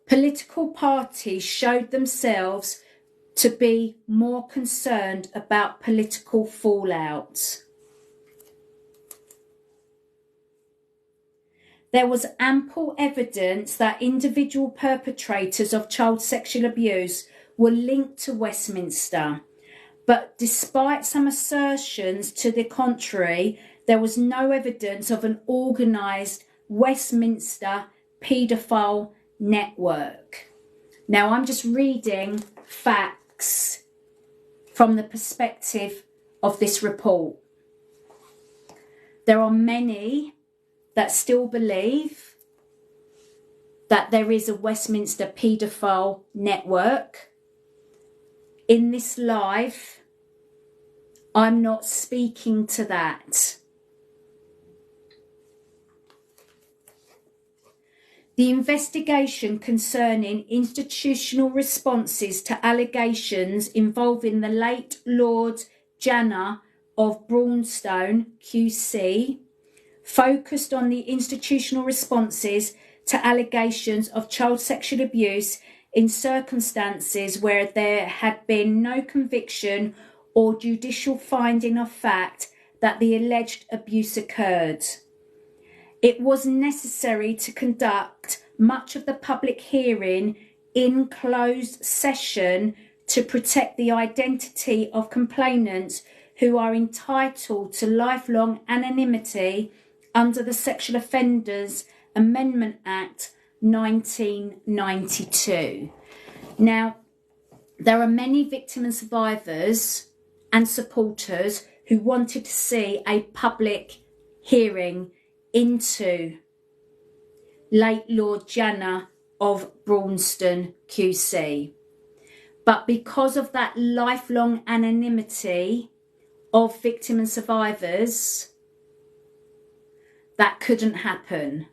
Political parties showed themselves to be more concerned about political fallout. There was ample evidence that individual perpetrators of child sexual abuse were linked to Westminster, but despite some assertions to the contrary, there was no evidence of an organised Westminster paedophile network. Now, I'm just reading facts from the perspective of this report. There are many that still believe that there is a Westminster paedophile network. In this live, I'm not speaking to that. The investigation concerning institutional responses to allegations involving the late Lord Janner of Braunstone QC focused on the institutional responses to allegations of child sexual abuse in circumstances where there had been no conviction or judicial finding of fact that the alleged abuse occurred. It was necessary to conduct much of the public hearing in closed session to protect the identity of complainants who are entitled to lifelong anonymity under the Sexual Offenders Amendment Act 1992. Now, there are many victims and survivors and supporters who wanted to see a public hearing into late Lord Janner of Braunstone QC. But because of that lifelong anonymity of victim and survivors, that couldn't happen.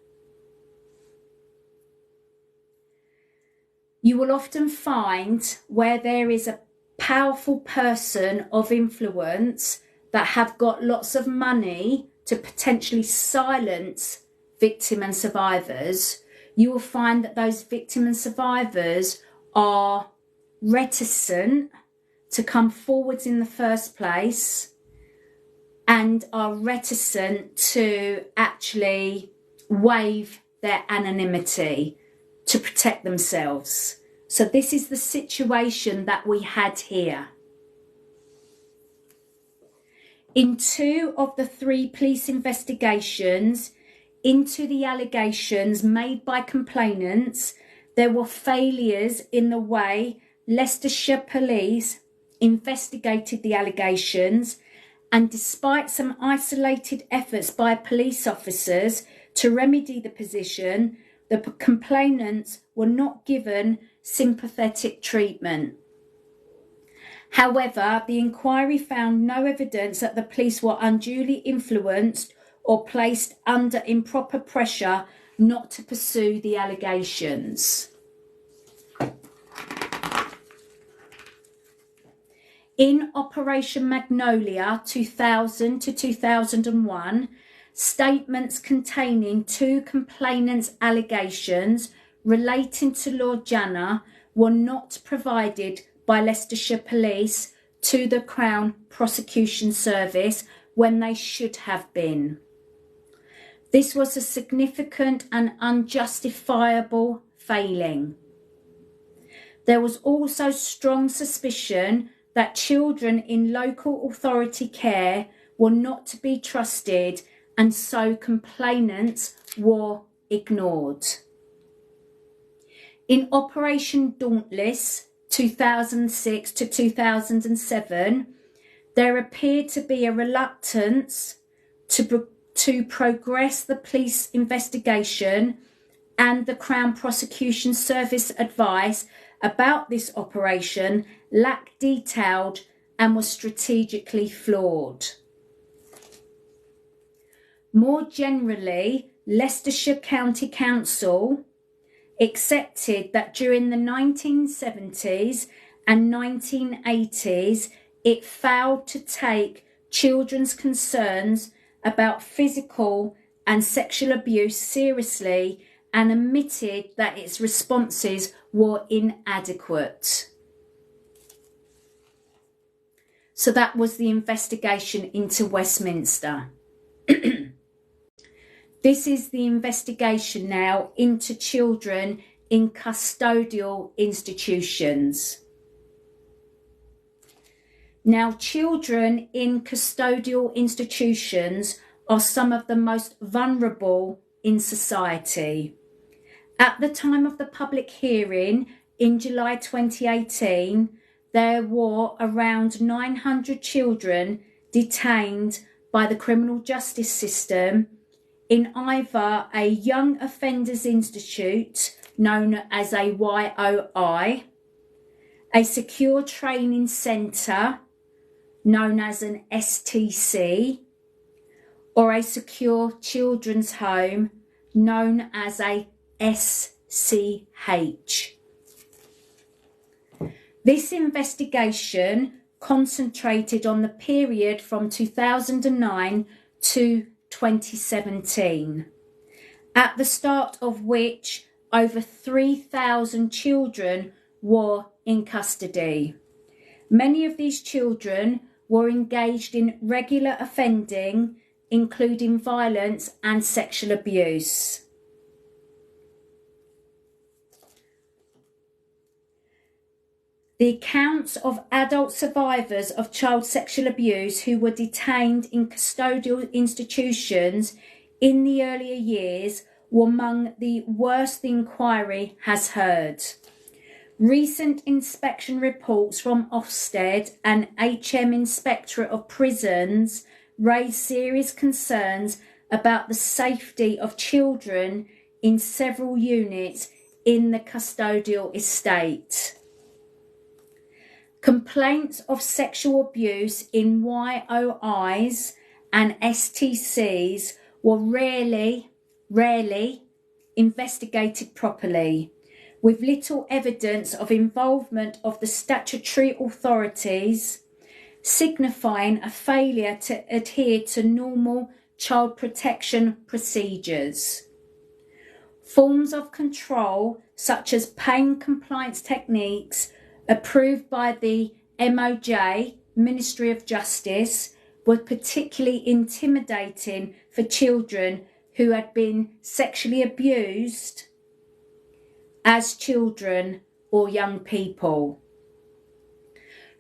You will often find where there is a powerful person of influence that have got lots of money to potentially silence victim and survivors, you will find that those victim and survivors are reticent to come forwards in the first place and are reticent to actually waive their anonymity to protect themselves. So this is the situation that we had here. In 2 of the 3 police investigations into the allegations made by complainants, there were failures in the way Leicestershire Police investigated the allegations, and despite some isolated efforts by police officers to remedy the position, the complainants were not given sympathetic treatment. However, the inquiry found no evidence that the police were unduly influenced or placed under improper pressure not to pursue the allegations. In Operation Magnolia 2000 to 2001, statements containing 2 complainants' allegations relating to Lord Janner were not provided by Leicestershire Police to the Crown Prosecution Service when they should have been. This was a significant and unjustifiable failing. There was also strong suspicion that children in local authority care were not to be trusted, and so complainants were ignored. In Operation Dauntless 2006 to 2007, there appeared to be a reluctance to progress the police investigation, and the Crown Prosecution Service advice about this operation lacked detail and was strategically flawed. More generally, Leicestershire County Council accepted that during the 1970s and 1980s, it failed to take children's concerns about physical and sexual abuse seriously and admitted that its responses were inadequate. So that was the investigation into Westminster. This is the investigation now into children in custodial institutions. Now, children in custodial institutions are some of the most vulnerable in society. At the time of the public hearing in July 2018, there were around 900 children detained by the criminal justice system in either a Young Offenders Institute, known as a YOI, a secure training centre, known as an STC, or a secure children's home, known as a SCH. This investigation concentrated on the period from 2009 to 2017, at the start of which over 3,000 children were in custody. Many of these children were engaged in regular offending, including violence and sexual abuse. The accounts of adult survivors of child sexual abuse who were detained in custodial institutions in the earlier years were among the worst the inquiry has heard. Recent inspection reports from Ofsted and HM Inspectorate of Prisons raised serious concerns about the safety of children in several units in the custodial estate. Complaints of sexual abuse in YOIs and STCs were rarely investigated properly, with little evidence of involvement of the statutory authorities, signifying a failure to adhere to normal child protection procedures. Forms of control, such as pain compliance techniques approved by the MOJ, Ministry of Justice, were particularly intimidating for children who had been sexually abused as children or young people.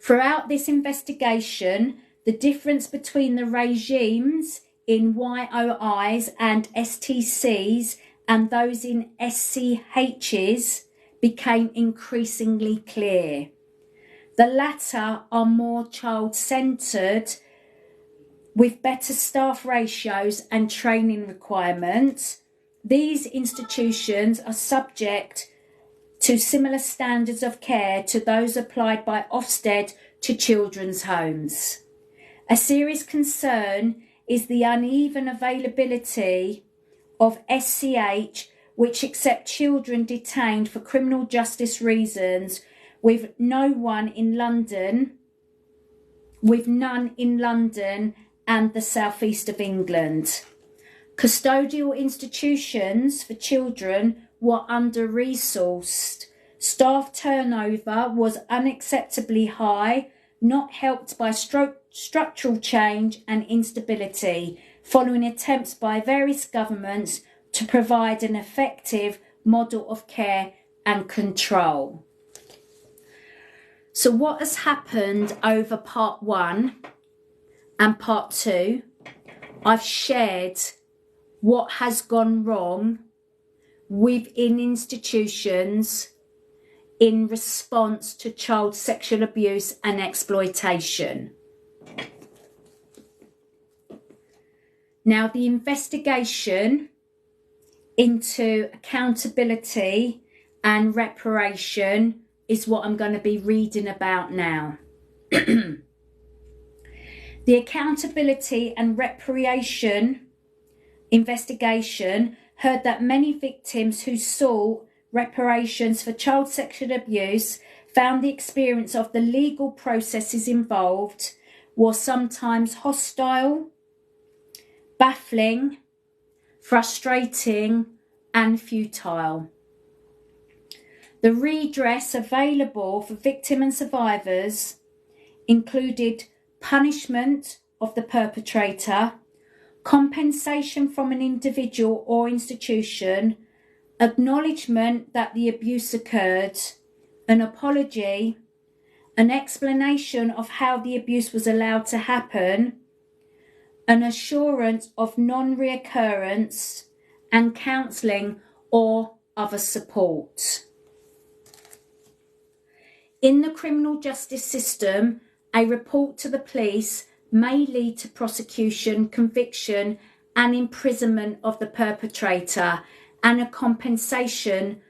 Throughout this investigation, the difference between the regimes in YOIs and STCs and those in SCHs became increasingly clear. The latter are more child-centred, with better staff ratios and training requirements. These institutions are subject to similar standards of care to those applied by Ofsted to children's homes. A serious concern is the uneven availability of SCH, which accept children detained for criminal justice reasons, with none in London and the southeast of England. Custodial institutions for children were under-resourced. Staff turnover was unacceptably high, not helped by structural change and instability, following attempts by various governments to provide an effective model of care and control. So what has happened over part 1 and part 2? I've shared what has gone wrong within institutions in response to child sexual abuse and exploitation. Now, the investigation into accountability and reparation is what I'm going to be reading about now. The accountability and reparation investigation heard that many victims who sought reparations for child sexual abuse found the experience of the legal processes involved was sometimes hostile, baffling, frustrating, and futile. The redress available for victims and survivors included punishment of the perpetrator, compensation from an individual or institution, acknowledgement that the abuse occurred, an apology, an explanation of how the abuse was allowed to happen, an assurance of non-reoccurrence, and counselling or other support. In the criminal justice system, a report to the police may lead to prosecution, conviction, and imprisonment of the perpetrator, and a compensation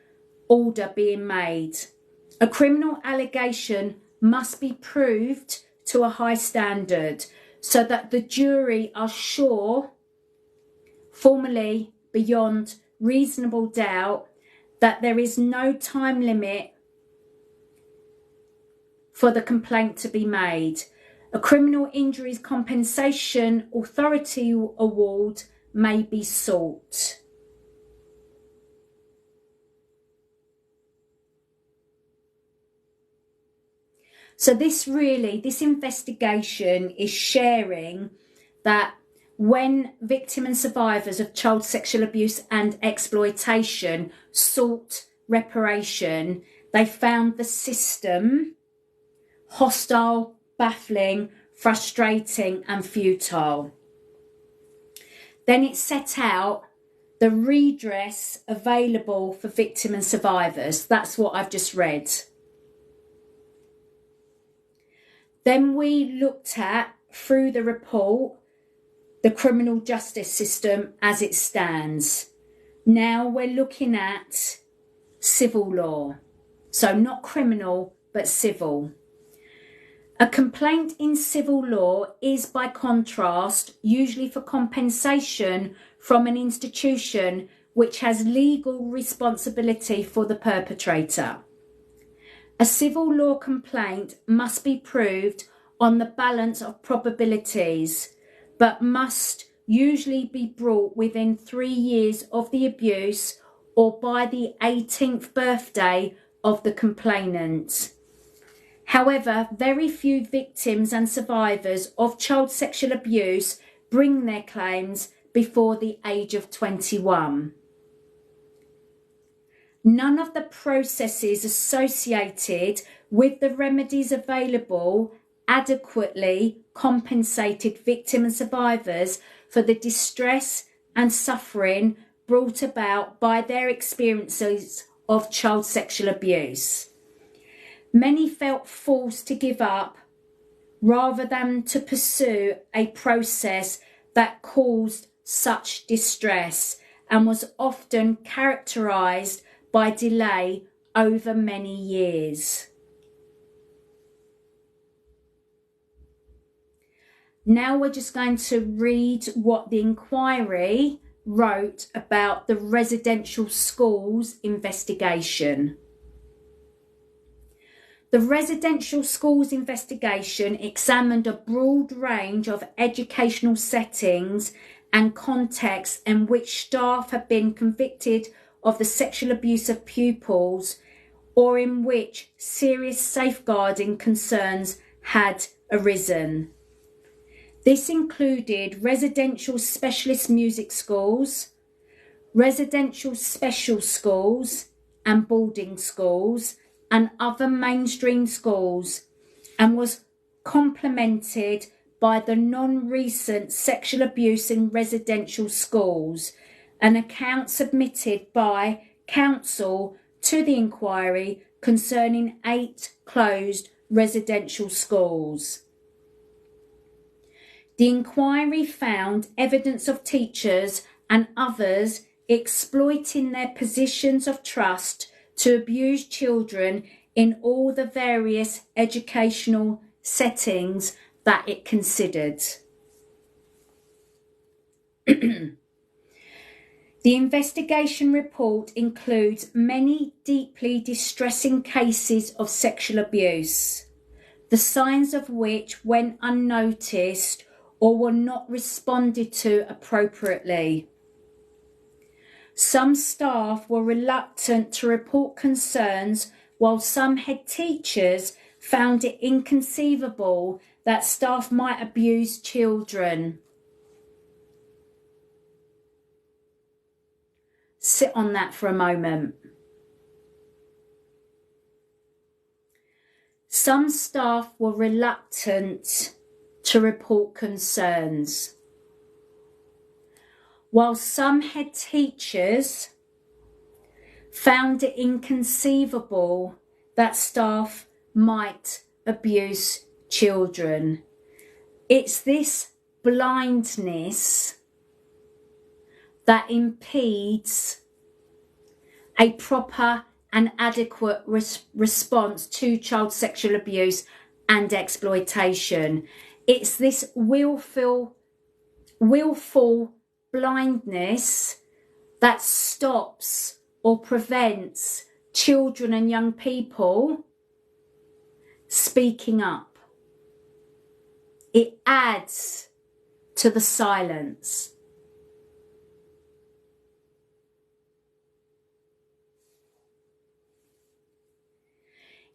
order being made. A criminal allegation must be proved to a high standard so that the jury are sure, formally beyond reasonable doubt, that there is no time limit for the complaint to be made. A criminal injuries compensation authority award may be sought. So this investigation is sharing that when victims and survivors of child sexual abuse and exploitation sought reparation, they found the system hostile, baffling, frustrating, and futile. Then it set out the redress available for victims and survivors. That's what I've just read. Then we looked at, through the report, the criminal justice system as it stands. Now we're looking at civil law. So not criminal, but civil. A complaint in civil law is, by contrast, usually for compensation from an institution which has legal responsibility for the perpetrator. A civil law complaint must be proved on the balance of probabilities, but must usually be brought within 3 years of the abuse or by the 18th birthday of the complainant. However, very few victims and survivors of child sexual abuse bring their claims before the age of 21. None of the processes associated with the remedies available adequately compensated victims and survivors for the distress and suffering brought about by their experiences of child sexual abuse. Many felt forced to give up rather than to pursue a process that caused such distress and was often characterised by delay over many years. Now we're just going to read what the inquiry wrote about the residential schools investigation. The residential schools investigation examined a broad range of educational settings and contexts in which staff have been convicted of the sexual abuse of pupils or in which serious safeguarding concerns had arisen. This included residential specialist music schools, residential special schools and boarding schools, and other mainstream schools, and was complemented by the non-recent sexual abuse in residential schools, an account submitted by council to the inquiry concerning 8 closed residential schools. The inquiry found evidence of teachers and others exploiting their positions of trust to abuse children in all the various educational settings that it considered. The investigation report includes many deeply distressing cases of sexual abuse, the signs of which went unnoticed or were not responded to appropriately. Some staff were reluctant to report concerns, while some head teachers found it inconceivable that staff might abuse children. Sit on that for a moment. Some staff were reluctant to report concerns, while some head teachers found it inconceivable that staff might abuse children. It's this blindness that impedes a proper and adequate response to child sexual abuse and exploitation. It's this willful blindness that stops or prevents children and young people speaking up. It adds to the silence.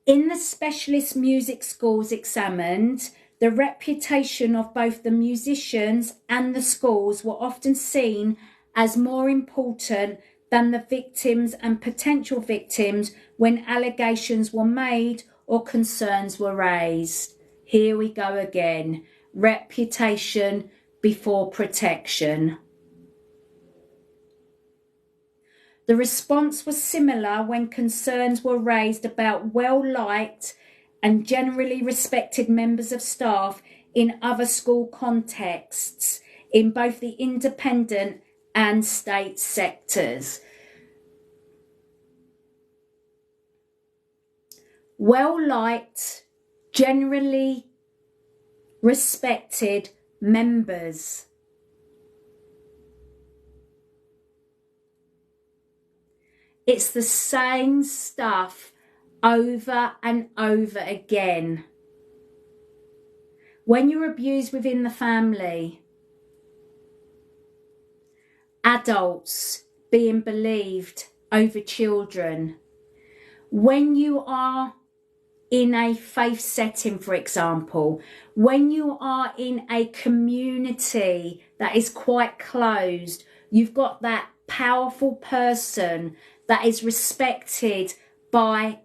In the specialist music schools examined, the reputation of both the musicians and the schools were often seen as more important than the victims and potential victims when allegations were made or concerns were raised. Here we go again. Reputation before protection. The response was similar when concerns were raised about well-liked and generally respected members of staff in other school contexts in both the independent and state sectors. Well-liked, generally respected members. It's the same stuff over and over again. When you're abused within the family, adults being believed over children. When you are in a faith setting, for example, when you are in a community that is quite closed, you've got that powerful person that is respected by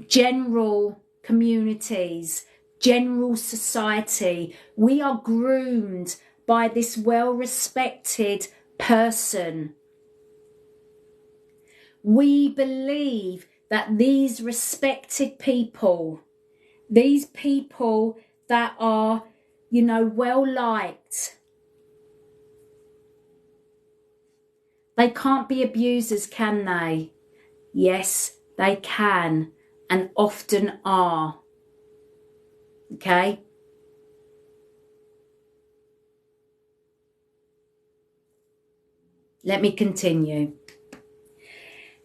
general communities, general society. We are groomed by this well-respected person. We believe that these respected people, these people that are, well-liked, they can't be abusers, can they? Yes, they can, and often are. Okay? Let me continue.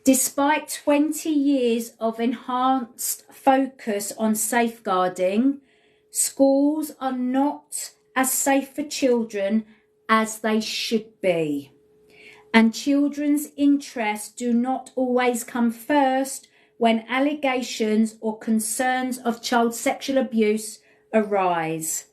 Despite 20 years of enhanced focus on safeguarding, schools are not as safe for children as they should be. And children's interests do not always come first when allegations or concerns of child sexual abuse arise.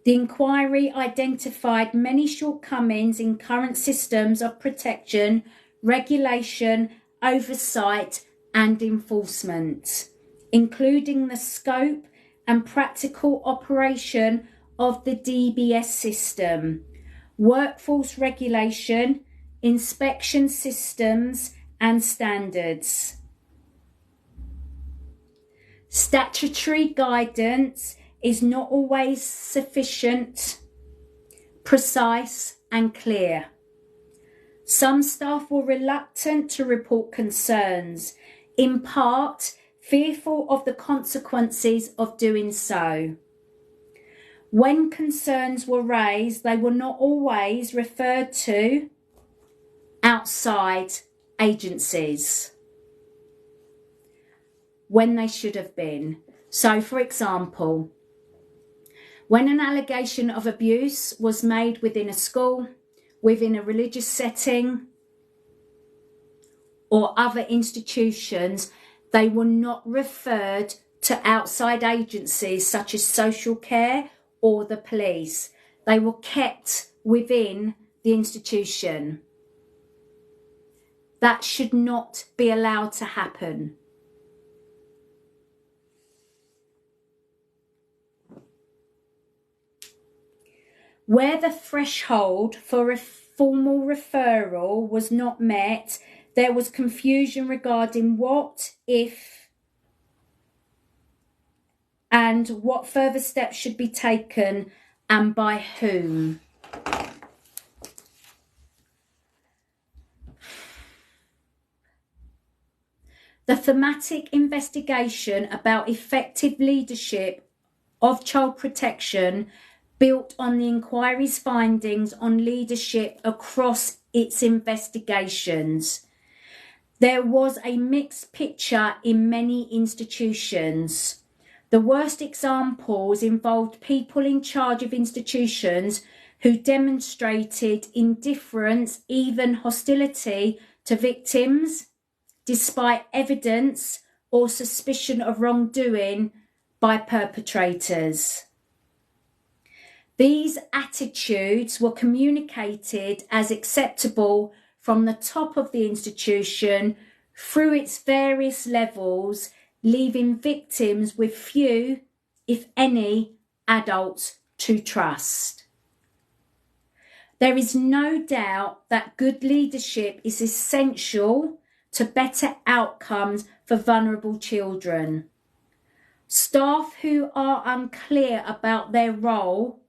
The inquiry identified many shortcomings in current systems of protection, regulation, oversight and enforcement, including the scope and practical operation of the DBS system, workforce regulation, inspection systems and standards. Statutory guidance is not always sufficient, precise and clear. Some staff were reluctant to report concerns, in part fearful of the consequences of doing so. When concerns were raised, they were not always referred to outside agencies when they should have been. So, for example, when an allegation of abuse was made within a school, within a religious setting, or other institutions, they were not referred to outside agencies such as social care or the police. They were kept within the institution. That should not be allowed to happen. Where the threshold for a formal referral was not met, there was confusion regarding what, if, and what further steps should be taken and by whom. The thematic investigation about effective leadership of child protection built on the inquiry's findings on leadership across its investigations. There was a mixed picture in many institutions. The worst examples involved people in charge of institutions who demonstrated indifference, even hostility to victims, despite evidence or suspicion of wrongdoing by perpetrators. These attitudes were communicated as acceptable from the top of the institution through its various levels, leaving victims with few, if any, adults to trust. There is no doubt that good leadership is essential to better outcomes for vulnerable children. Staff who are unclear about their role,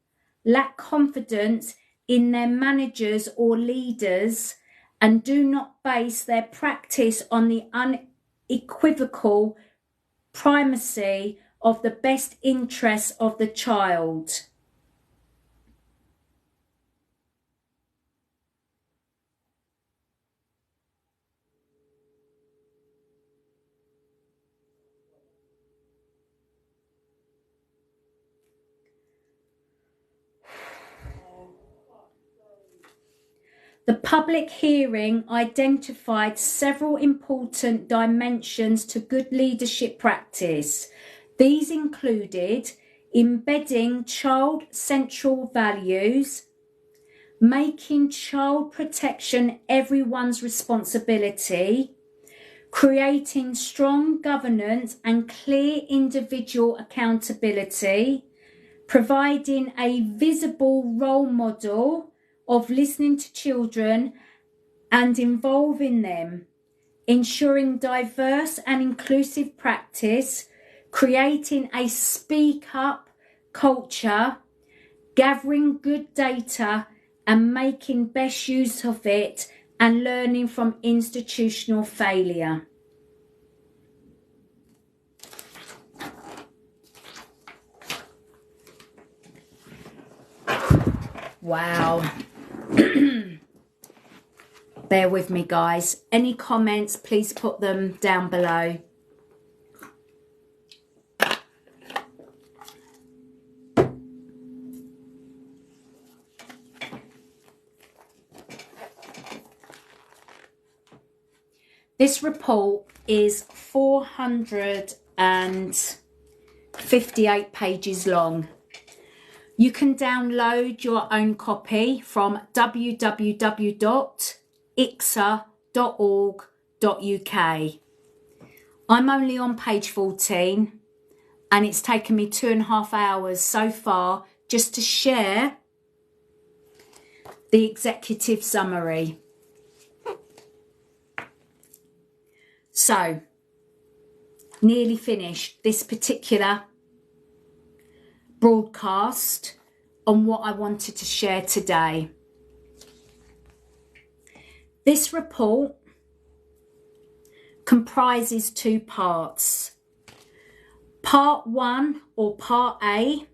lack confidence in their managers or leaders, and do not base their practice on the unequivocal primacy of the best interests of the child. The public hearing identified several important dimensions to good leadership practice. These included embedding child-central values, making child protection everyone's responsibility, creating strong governance and clear individual accountability, providing a visible role model of listening to children and involving them, ensuring diverse and inclusive practice, creating a speak up culture, gathering good data and making best use of it, and learning from institutional failure. Wow. Bear with me, guys. Any comments, please put them down below. This report is 458 pages long. You can download your own copy from www.IICSA.org.uk. I'm only on page 14 and it's taken me 2.5 hours so far just to share the executive summary. So, nearly finished this particular broadcast on what I wanted to share today. This report comprises 2 parts. Part 1, or Part A,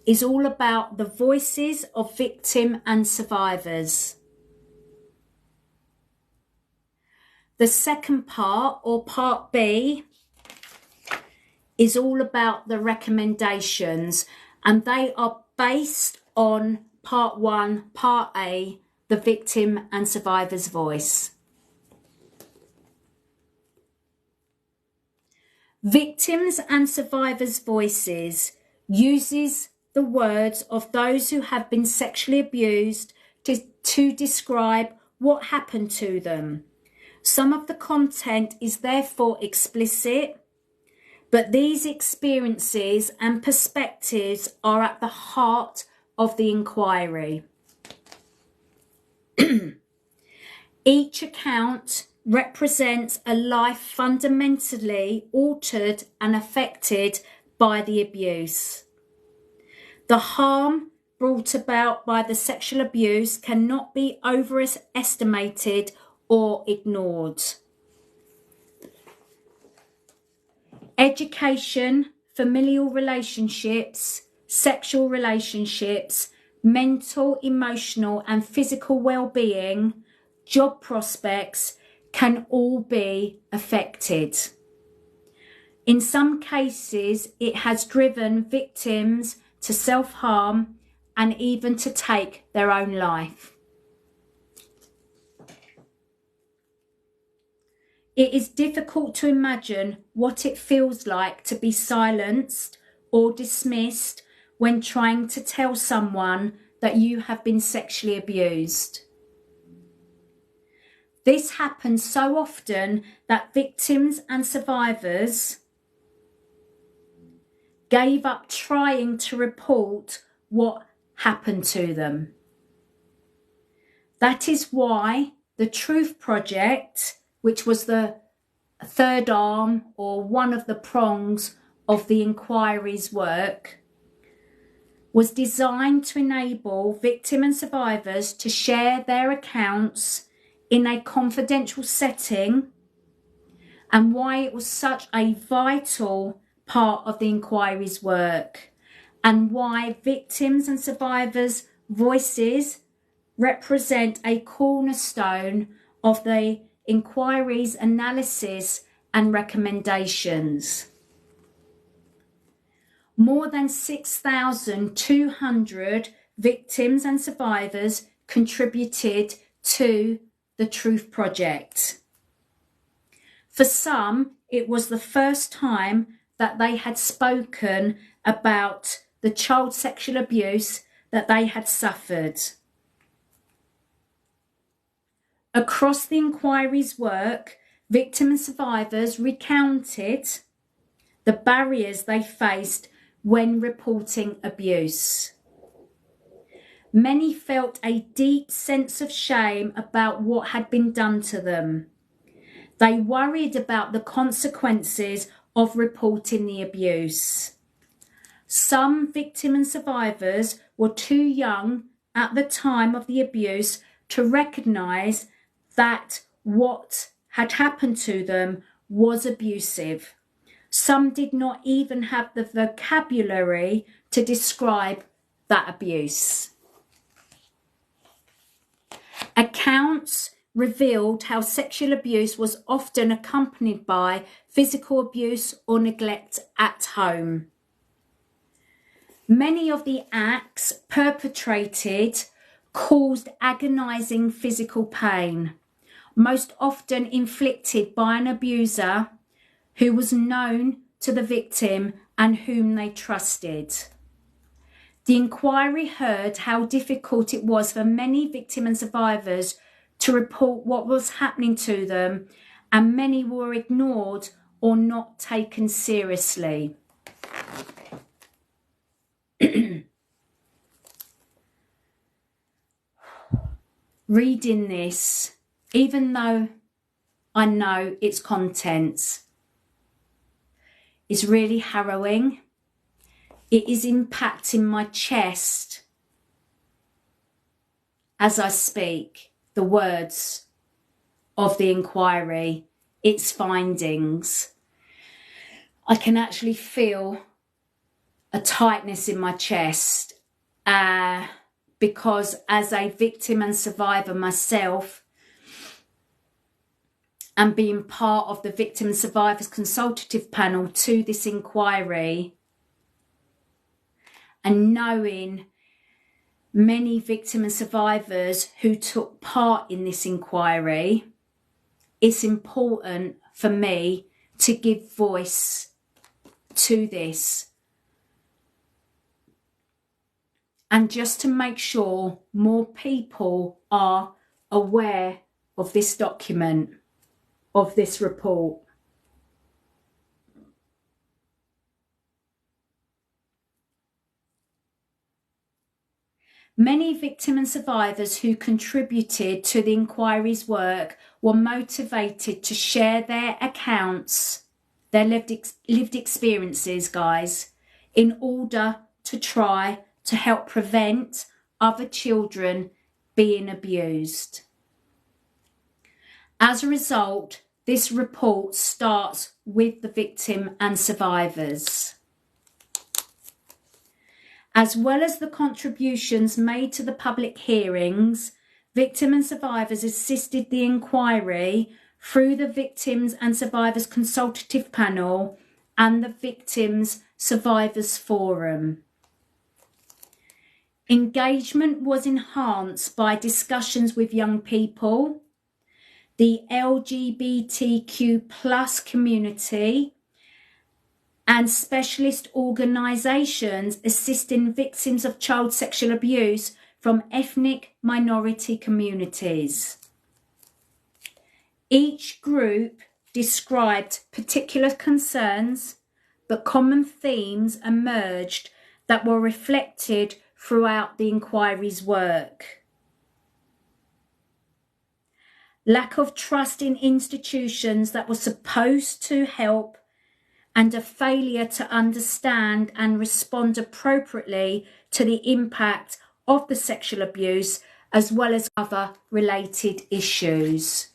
is all about the voices of victim and survivors. The second part, or Part B, is all about the recommendations, and they are based on Part 1, Part A, the victim and survivor's voice. Victims and survivors' voices uses the words of those who have been sexually abused to describe what happened to them. Some of the content is therefore explicit, but these experiences and perspectives are at the heart of the inquiry. Each account represents a life fundamentally altered and affected by the abuse. The harm brought about by the sexual abuse cannot be overestimated or ignored. Education, familial relationships, sexual relationships, mental, emotional and physical well-being, job prospects can all be affected. In some cases, it has driven victims to self-harm and even to take their own life. It is difficult to imagine what it feels like to be silenced or dismissed when trying to tell someone that you have been sexually abused. This happens so often that victims and survivors gave up trying to report what happened to them. That is why the Truth Project, which was the third arm or one of the prongs of the inquiry's work, was designed to enable victims and survivors to share their accounts in a confidential setting, and why it was such a vital part of the inquiry's work, and why victims and survivors' voices represent a cornerstone of the inquiry's analysis and recommendations. More than 6,200 victims and survivors contributed to the Truth Project. For some, it was the first time that they had spoken about the child sexual abuse that they had suffered. Across the inquiry's work, victims and survivors recounted the barriers they faced when reporting abuse. Many felt a deep sense of shame about what had been done to them. They worried about the consequences of reporting the abuse. Some victims and survivors were too young at the time of the abuse to recognise that what had happened to them was abusive. Some did not even have the vocabulary to describe that abuse. Accounts revealed how sexual abuse was often accompanied by physical abuse or neglect at home. Many of the acts perpetrated caused agonizing physical pain, most often inflicted by an abuser who was known to the victim and whom they trusted. The inquiry heard how difficult it was for many victims and survivors to report what was happening to them, and many were ignored or not taken seriously. Reading this, even though I know its contents, is really harrowing. It is impacting my chest as I speak the words of the inquiry, its findings. I can actually feel a tightness in my chest because as a victim and survivor myself, and being part of the Victim and Survivors Consultative Panel to this inquiry, and knowing many victims and survivors who took part in this inquiry, it's important for me to give voice to this. And just to make sure more people are aware of this document, of this report. Many victims and survivors who contributed to the inquiry's work were motivated to share their accounts, their lived experiences, guys, in order to try to help prevent other children being abused. As a result, this report starts with the victim and survivors. As well as the contributions made to the public hearings, victims and survivors assisted the inquiry through the Victims and Survivors Consultative Panel and the Victims Survivors Forum. Engagement was enhanced by discussions with young people, the LGBTQ+ community, and specialist organisations assisting victims of child sexual abuse from ethnic minority communities. Each group described particular concerns, but common themes emerged that were reflected throughout the inquiry's work. Lack of trust in institutions that were supposed to help, and a failure to understand and respond appropriately to the impact of the sexual abuse, as well as other related issues.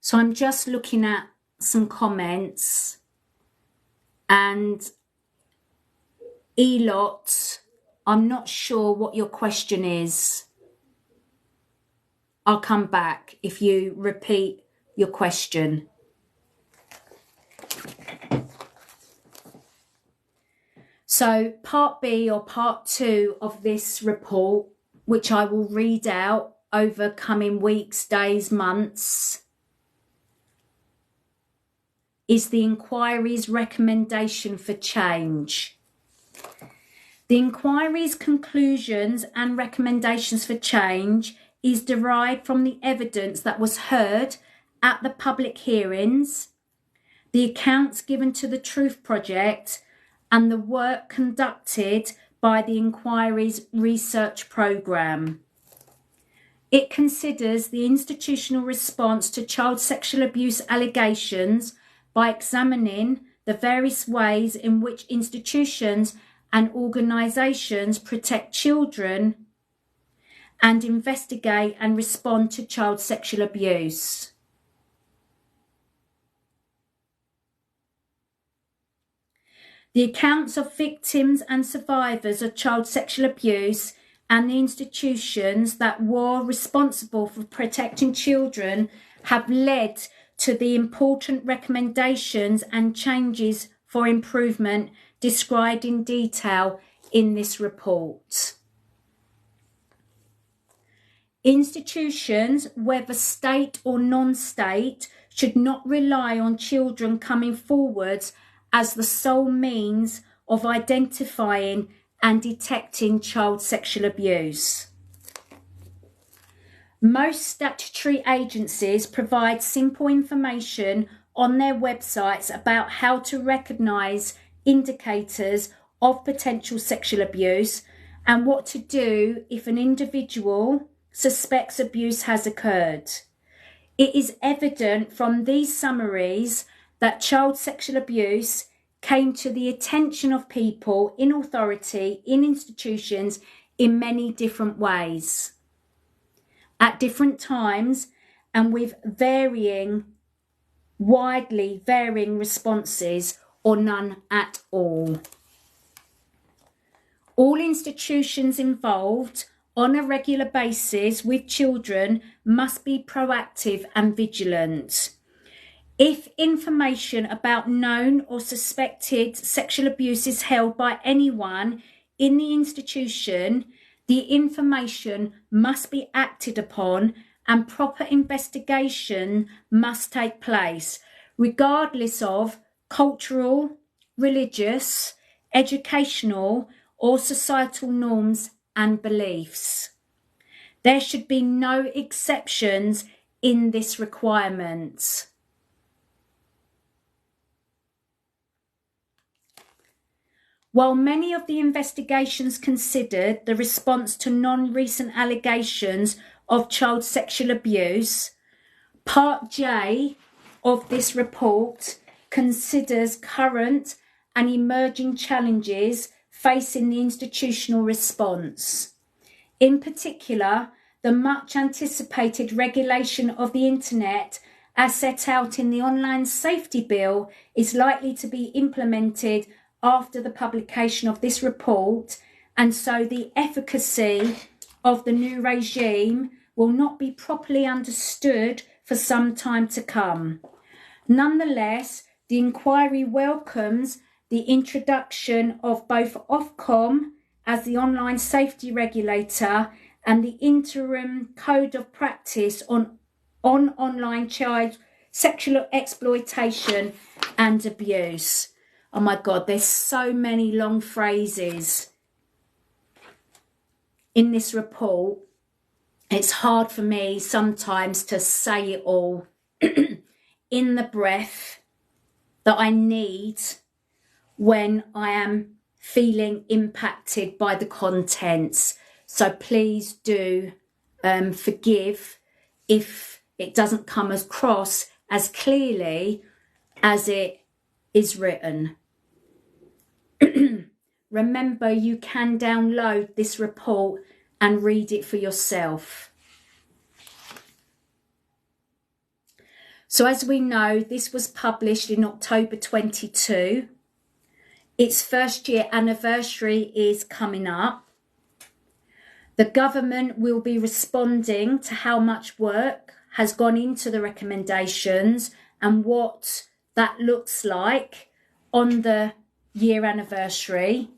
So I'm just looking at some comments, and Elot, I'm not sure what your question is. I'll come back if you repeat your question. So part B, or part 2 of this report, which I will read out over coming weeks, days, months, is the inquiry's recommendation for change. The inquiry's conclusions and recommendations for change is derived from the evidence that was heard at the public hearings, the accounts given to the Truth Project, and the work conducted by the inquiry's research programme. It considers the institutional response to child sexual abuse allegations by examining the various ways in which institutions and organisations protect children and investigate and respond to child sexual abuse. The accounts of victims and survivors of child sexual abuse and the institutions that were responsible for protecting children have led to the important recommendations and changes for improvement described in detail in this report. Institutions, whether state or non-state, should not rely on children coming forwards as the sole means of identifying and detecting child sexual abuse. Most statutory agencies provide simple information on their websites about how to recognise indicators of potential sexual abuse and what to do if an individual suspects abuse has occurred. It is evident from these summaries that child sexual abuse came to the attention of people in authority, in institutions, in many different ways, at different times, and with widely varying responses, or none at all. All institutions involved on a regular basis with children must be proactive and vigilant. If information about known or suspected sexual abuse is held by anyone in the institution, the information must be acted upon and proper investigation must take place, regardless of cultural, religious, educational, or societal norms and beliefs. There should be no exceptions in this requirement. While many of the investigations considered the response to non-recent allegations of child sexual abuse, Part J of this report considers current and emerging challenges facing the institutional response. In particular, the much anticipated regulation of the internet as set out in the Online Safety Bill is likely to be implemented after the publication of this report, and so the efficacy of the new regime will not be properly understood for some time to come. Nonetheless, the inquiry welcomes the introduction of both Ofcom as the online safety regulator and the interim code of practice on online child sexual exploitation and abuse. Oh my God, there's so many long phrases in this report. It's hard for me sometimes to say it all in the breath that I need when I am feeling impacted by the contents. So please do forgive if it doesn't come across as clearly as it is written. Remember, you can download this report and read it for yourself. So as we know, this was published in October 22. Its first year anniversary is coming up. The government will be responding to how much work has gone into the recommendations and what that looks like on the year anniversary.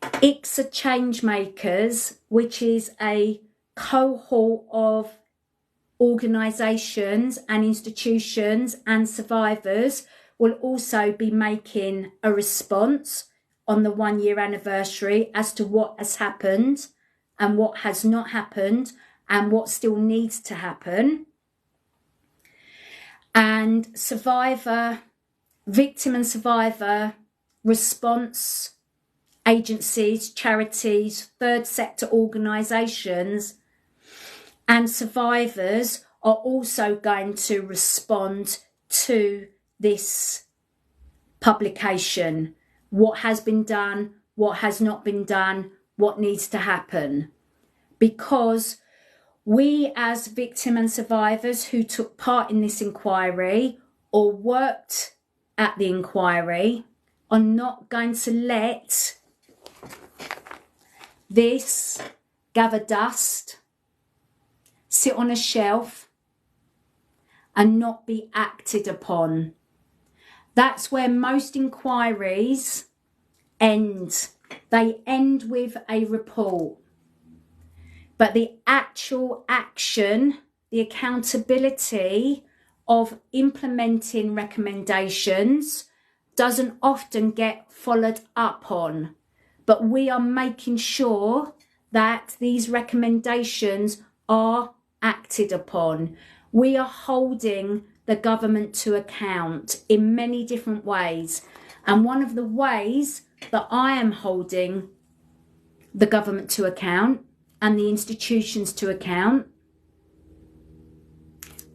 IICSA Changemakers, which is a cohort of organisations and institutions and survivors, will also be making a response on the 1 year anniversary as to what has happened and what has not happened and what still needs to happen. And victim and survivor response agencies, charities, third sector organisations and survivors are also going to respond to this publication. What has been done, what has not been done, what needs to happen. Because we as victim and survivors who took part in this inquiry or worked at the inquiry are not going to let this gather dust, sit on a shelf and not be acted upon. That's where most inquiries end. They end with a report. But the actual action, the accountability of implementing recommendations doesn't often get followed up on. But we are making sure that these recommendations are acted upon. We are holding the government to account in many different ways. And one of the ways that I am holding the government to account and the institutions to account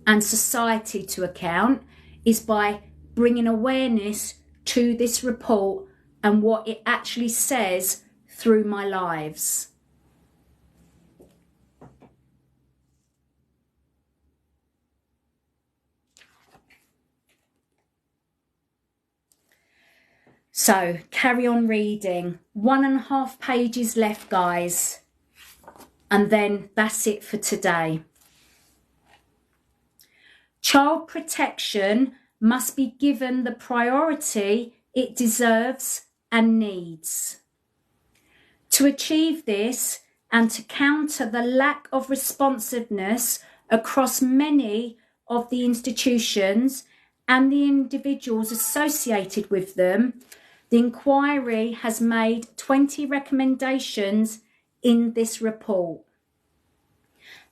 and society to account is by bringing awareness to this report and what it actually says through my lives. So carry on reading. 1.5 pages left, guys. And then that's it for today. Child protection must be given the priority it deserves and needs. To achieve this and to counter the lack of responsiveness across many of the institutions and the individuals associated with them, the inquiry has made 20 recommendations in this report.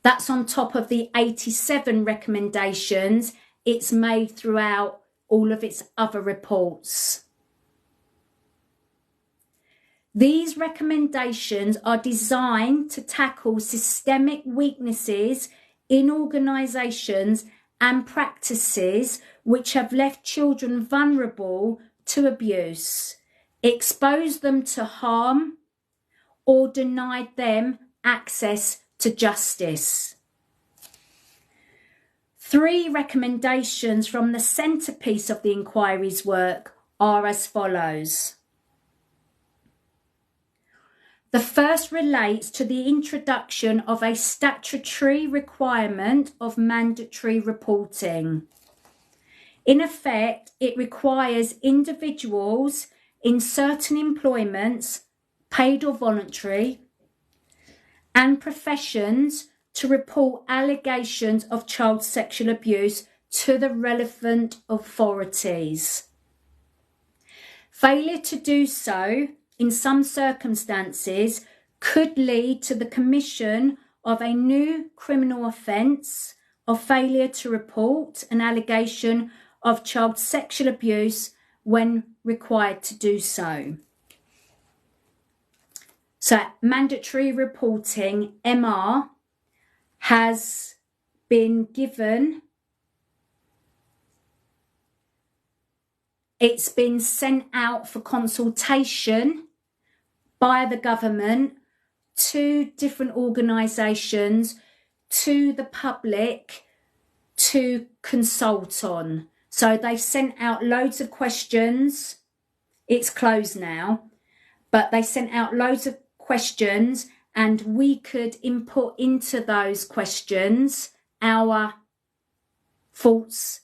That's on top of the 87 recommendations it's made throughout all of its other reports. These recommendations are designed to tackle systemic weaknesses in organisations and practices which have left children vulnerable to abuse, exposed them to harm, or denied them access to justice. 3 recommendations from the centrepiece of the inquiry's work are as follows. The first relates to the introduction of a statutory requirement of mandatory reporting. In effect, it requires individuals in certain employments, paid or voluntary, and professions to report allegations of child sexual abuse to the relevant authorities. Failure to do so in some circumstances could lead to the commission of a new criminal offence of failure to report an allegation of child sexual abuse when required to do so. So mandatory reporting, MR, has been given, it's been sent out for consultation by the government to different organisations, to the public, to consult on. So they've sent out loads of questions. It's closed now, but they sent out loads of questions, and we could input into those questions our thoughts,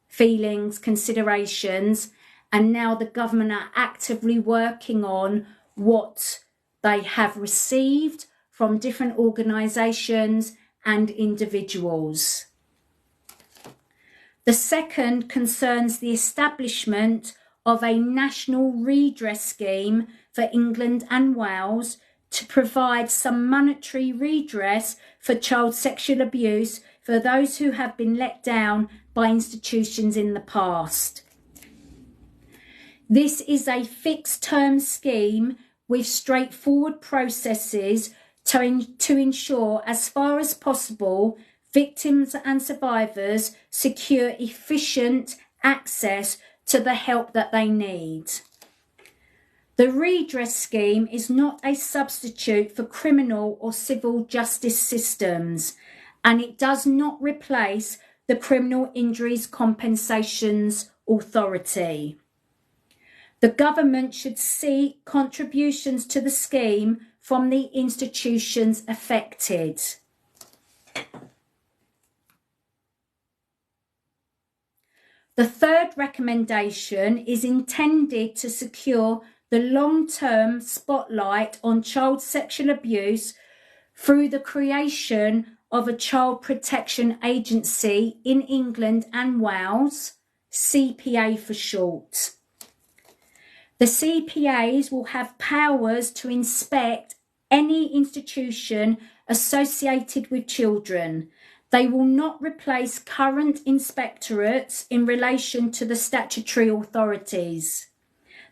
feelings, considerations, and now the government are actively working on what they have received from different organisations and individuals. The second concerns the establishment of a national redress scheme for England and Wales to provide some monetary redress for child sexual abuse for those who have been let down by institutions in the past. This is a fixed term scheme with straightforward processes to ensure, as far as possible, victims and survivors secure efficient access to the help that they need. The redress scheme is not a substitute for criminal or civil justice systems, and it does not replace the Criminal Injuries Compensations Authority. The government should seek contributions to the scheme from the institutions affected. The third recommendation is intended to secure the long-term spotlight on child sexual abuse through the creation of a Child Protection Agency in England and Wales, CPA for short. The CPAs will have powers to inspect any institution associated with children. They will not replace current inspectorates in relation to the statutory authorities,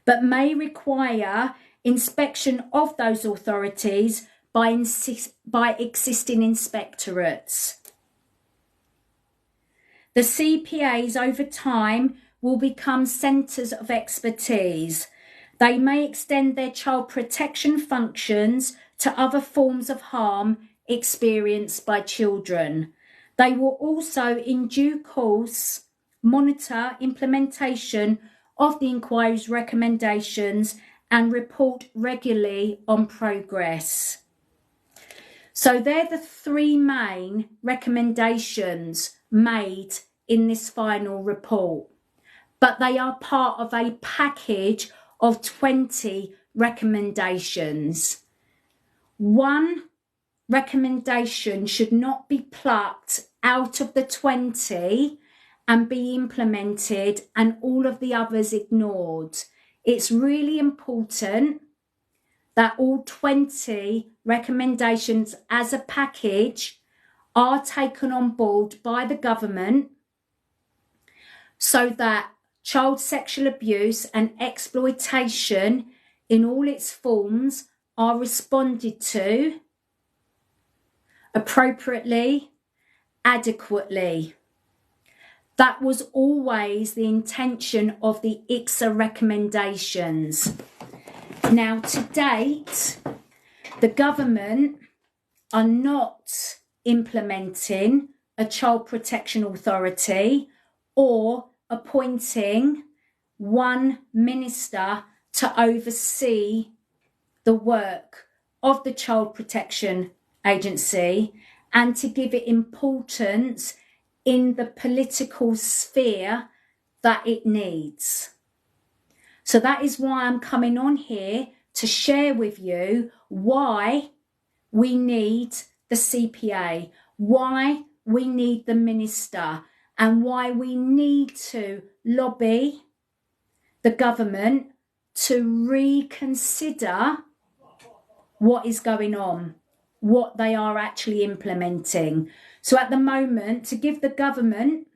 but may require inspection of those authorities by existing inspectorates. The CPAs over time will become centres of expertise. They may extend their child protection functions to other forms of harm experienced by children. They will also, in due course, monitor implementation of the inquiry's recommendations and report regularly on progress. So they're the three main recommendations made in this final report, but they are part of a package of 20 recommendations. One recommendation should not be plucked out of the 20 and be implemented and all of the others ignored. It's really important that all 20 recommendations as a package are taken on board by the government so that child sexual abuse and exploitation in all its forms are responded to appropriately, adequately. That was always the intention of the IICSA recommendations. Now, to date, the government are not implementing a child protection authority or appointing one minister to oversee the work of the Child Protection Agency and to give it importance in the political sphere that it needs. So that is why I'm coming on here to share with you why we need the CPA, why we need the minister, and why we need to lobby the government to reconsider what is going on, what they are actually implementing. So at the moment, to give the government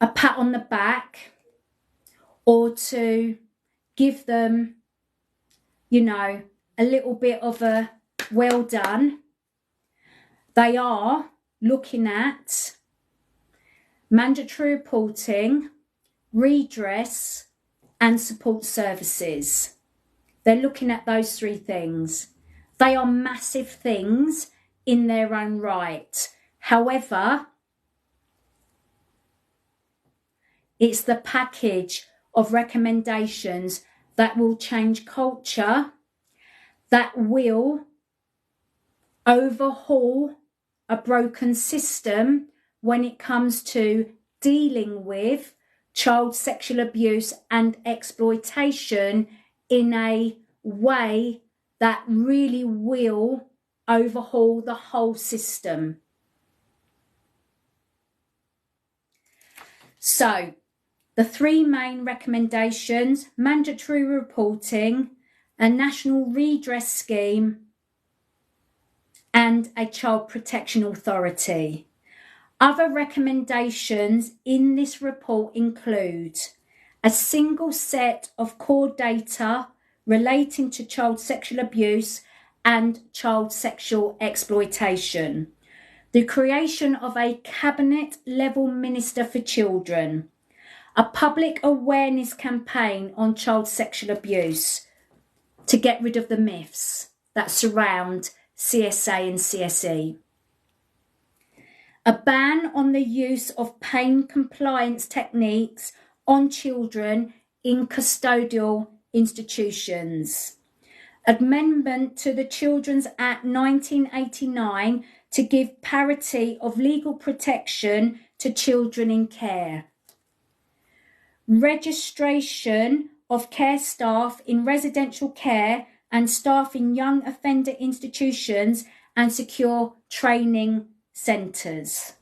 a pat on the back or to give them, a little bit of a well done, they are looking at mandatory reporting, redress, and support services. They're looking at those three things. They are massive things in their own right. However, it's the package of recommendations that will change culture, that will overhaul a broken system when it comes to dealing with child sexual abuse and exploitation in a way that really will overhaul the whole system. So, the three main recommendations: mandatory reporting, a national redress scheme, and a child protection authority. Other recommendations in this report include a single set of core data relating to child sexual abuse and child sexual exploitation, the creation of a cabinet level minister for children, a public awareness campaign on child sexual abuse to get rid of the myths that surround CSA and CSE, a ban on the use of pain compliance techniques on children in custodial institutions, amendment to the Children's Act 1989 to give parity of legal protection to children in care, registration of care staff in residential care and staff in young offender institutions and secure training centres,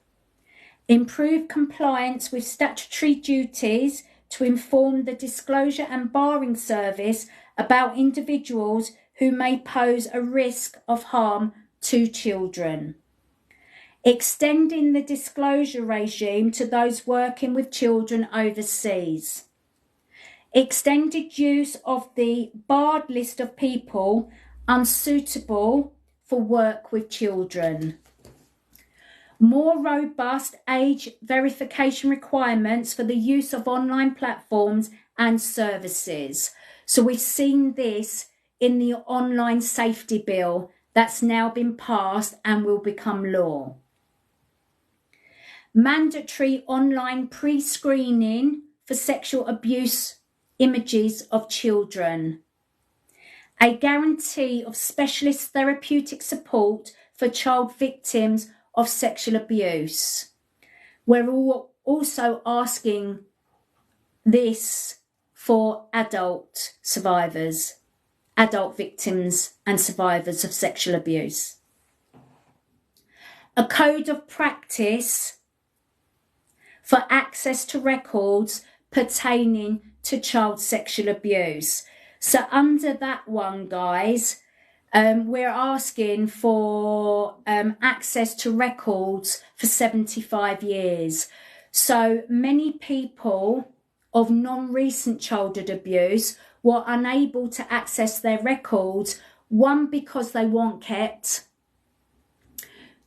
improve compliance with statutory duties to inform the disclosure and barring service about individuals who may pose a risk of harm to children, extending the disclosure regime to those working with children overseas, extended use of the barred list of people unsuitable for work with children, more robust age verification requirements for the use of online platforms and services. So we've seen this in the online safety bill that's now been passed and will become law. Mandatory online pre-screening for sexual abuse images of children. A guarantee of specialist therapeutic support for child victims of sexual abuse. We're also asking this for adult survivors, adult victims and survivors of sexual abuse. A code of practice for access to records pertaining to child sexual abuse. So under that one, guys, we're asking for access to records for 75 years. So many people of non-recent childhood abuse were unable to access their records, one, because they weren't kept,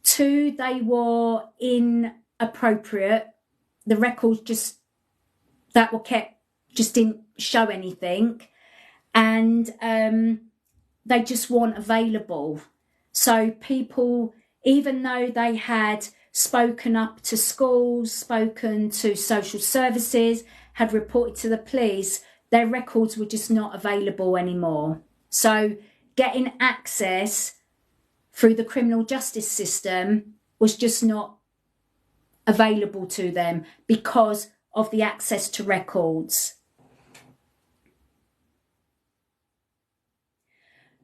two, they were inappropriate. The records that were kept just didn't show anything, and they just weren't available. So people, even though they had spoken up to schools, spoken to social services, had reported to the police, their records were just not available anymore. So getting access through the criminal justice system was just not available to them because of the access to records.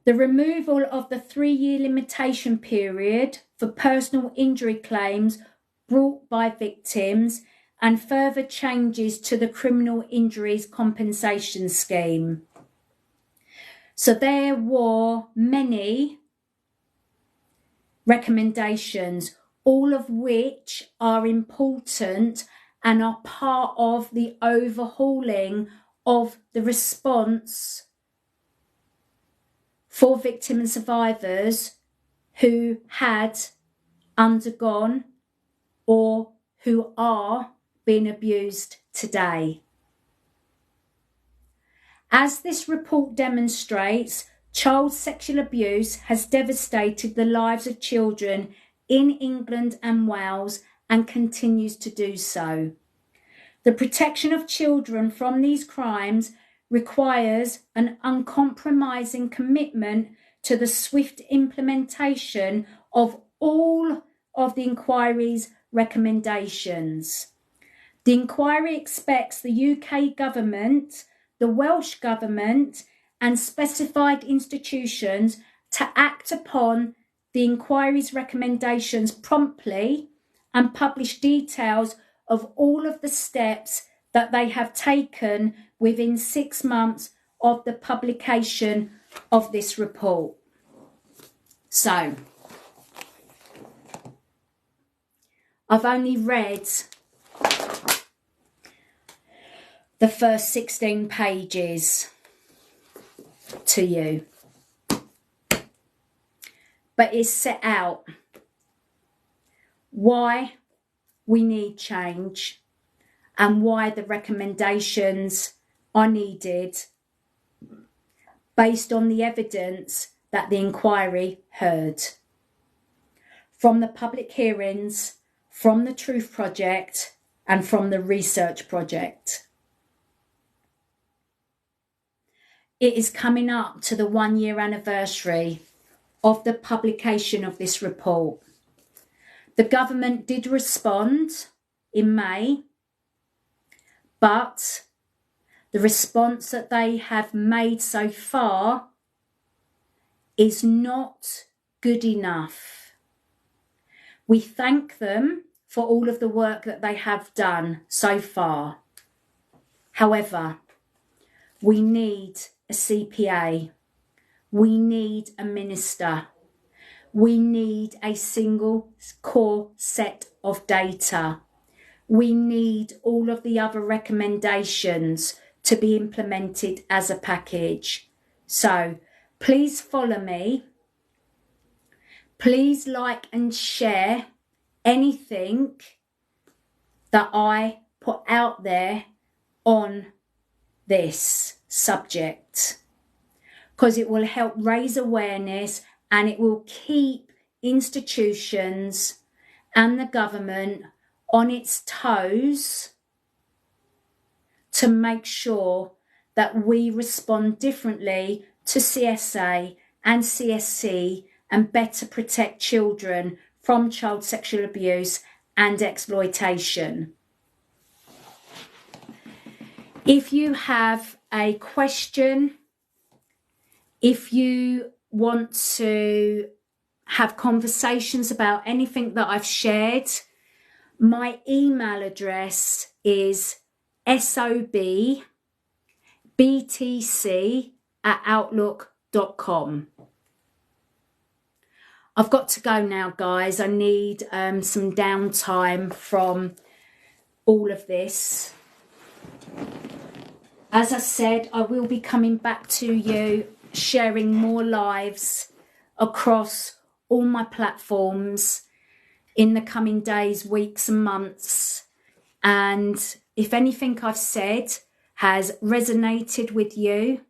The removal of the 3-year limitation period for personal injury claims brought by victims and further changes to the criminal injuries compensation scheme. So there were many recommendations, all of which are important and are part of the overhauling of the response for victims and survivors who had undergone or who are being abused today. As this report demonstrates, child sexual abuse has devastated the lives of children in England and Wales and continues to do so. The protection of children from these crimes requires an uncompromising commitment to the swift implementation of all of the inquiry's recommendations. The inquiry expects the UK government, the Welsh government, and specified institutions to act upon the inquiry's recommendations promptly and publish details of all of the steps that they have taken within 6 months of the publication of this report. So, I've only read the first 16 pages to you, but it's set out why we need change and why the recommendations are needed based on the evidence that the inquiry heard from the public hearings, from the Truth Project, and from the research project. It is coming up to the 1-year anniversary of the publication of this report. The government did respond in May, but the response that they have made so far is not good enough. We thank them for all of the work that they have done so far. However, we need a CPA. We need a minister. We need a single core set of data. We need all of the other recommendations to be implemented as a package. So please follow me. Please like and share anything that I put out there on this subject, because it will help raise awareness and it will keep institutions and the government on its toes to make sure that we respond differently to CSA and CSC and better protect children from child sexual abuse and exploitation. If you have a question, if you want to have conversations about anything that I've shared, my email address is sobbtc@outlook.com. I've got to go now, guys. I need some downtime from all of this. As I said, I will be coming back to you, sharing more lives across all my platforms in the coming days, weeks and months. And if anything I've said has resonated with you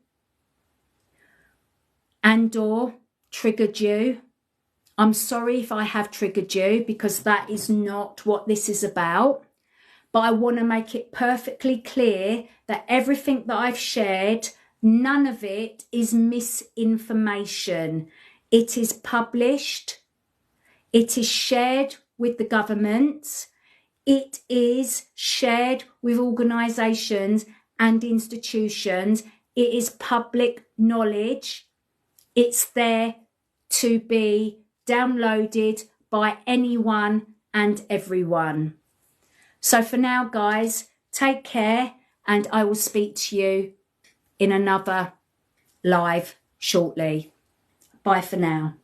and or triggered you, I'm sorry if I have triggered you, because that is not what this is about. But I want to make it perfectly clear that everything that I've shared, none of it is misinformation. It is published. It is shared with the government. It is shared with organisations and institutions. It is public knowledge. It's there to be downloaded by anyone and everyone. So for now, guys, take care, and I will speak to you in another live shortly. Bye for now.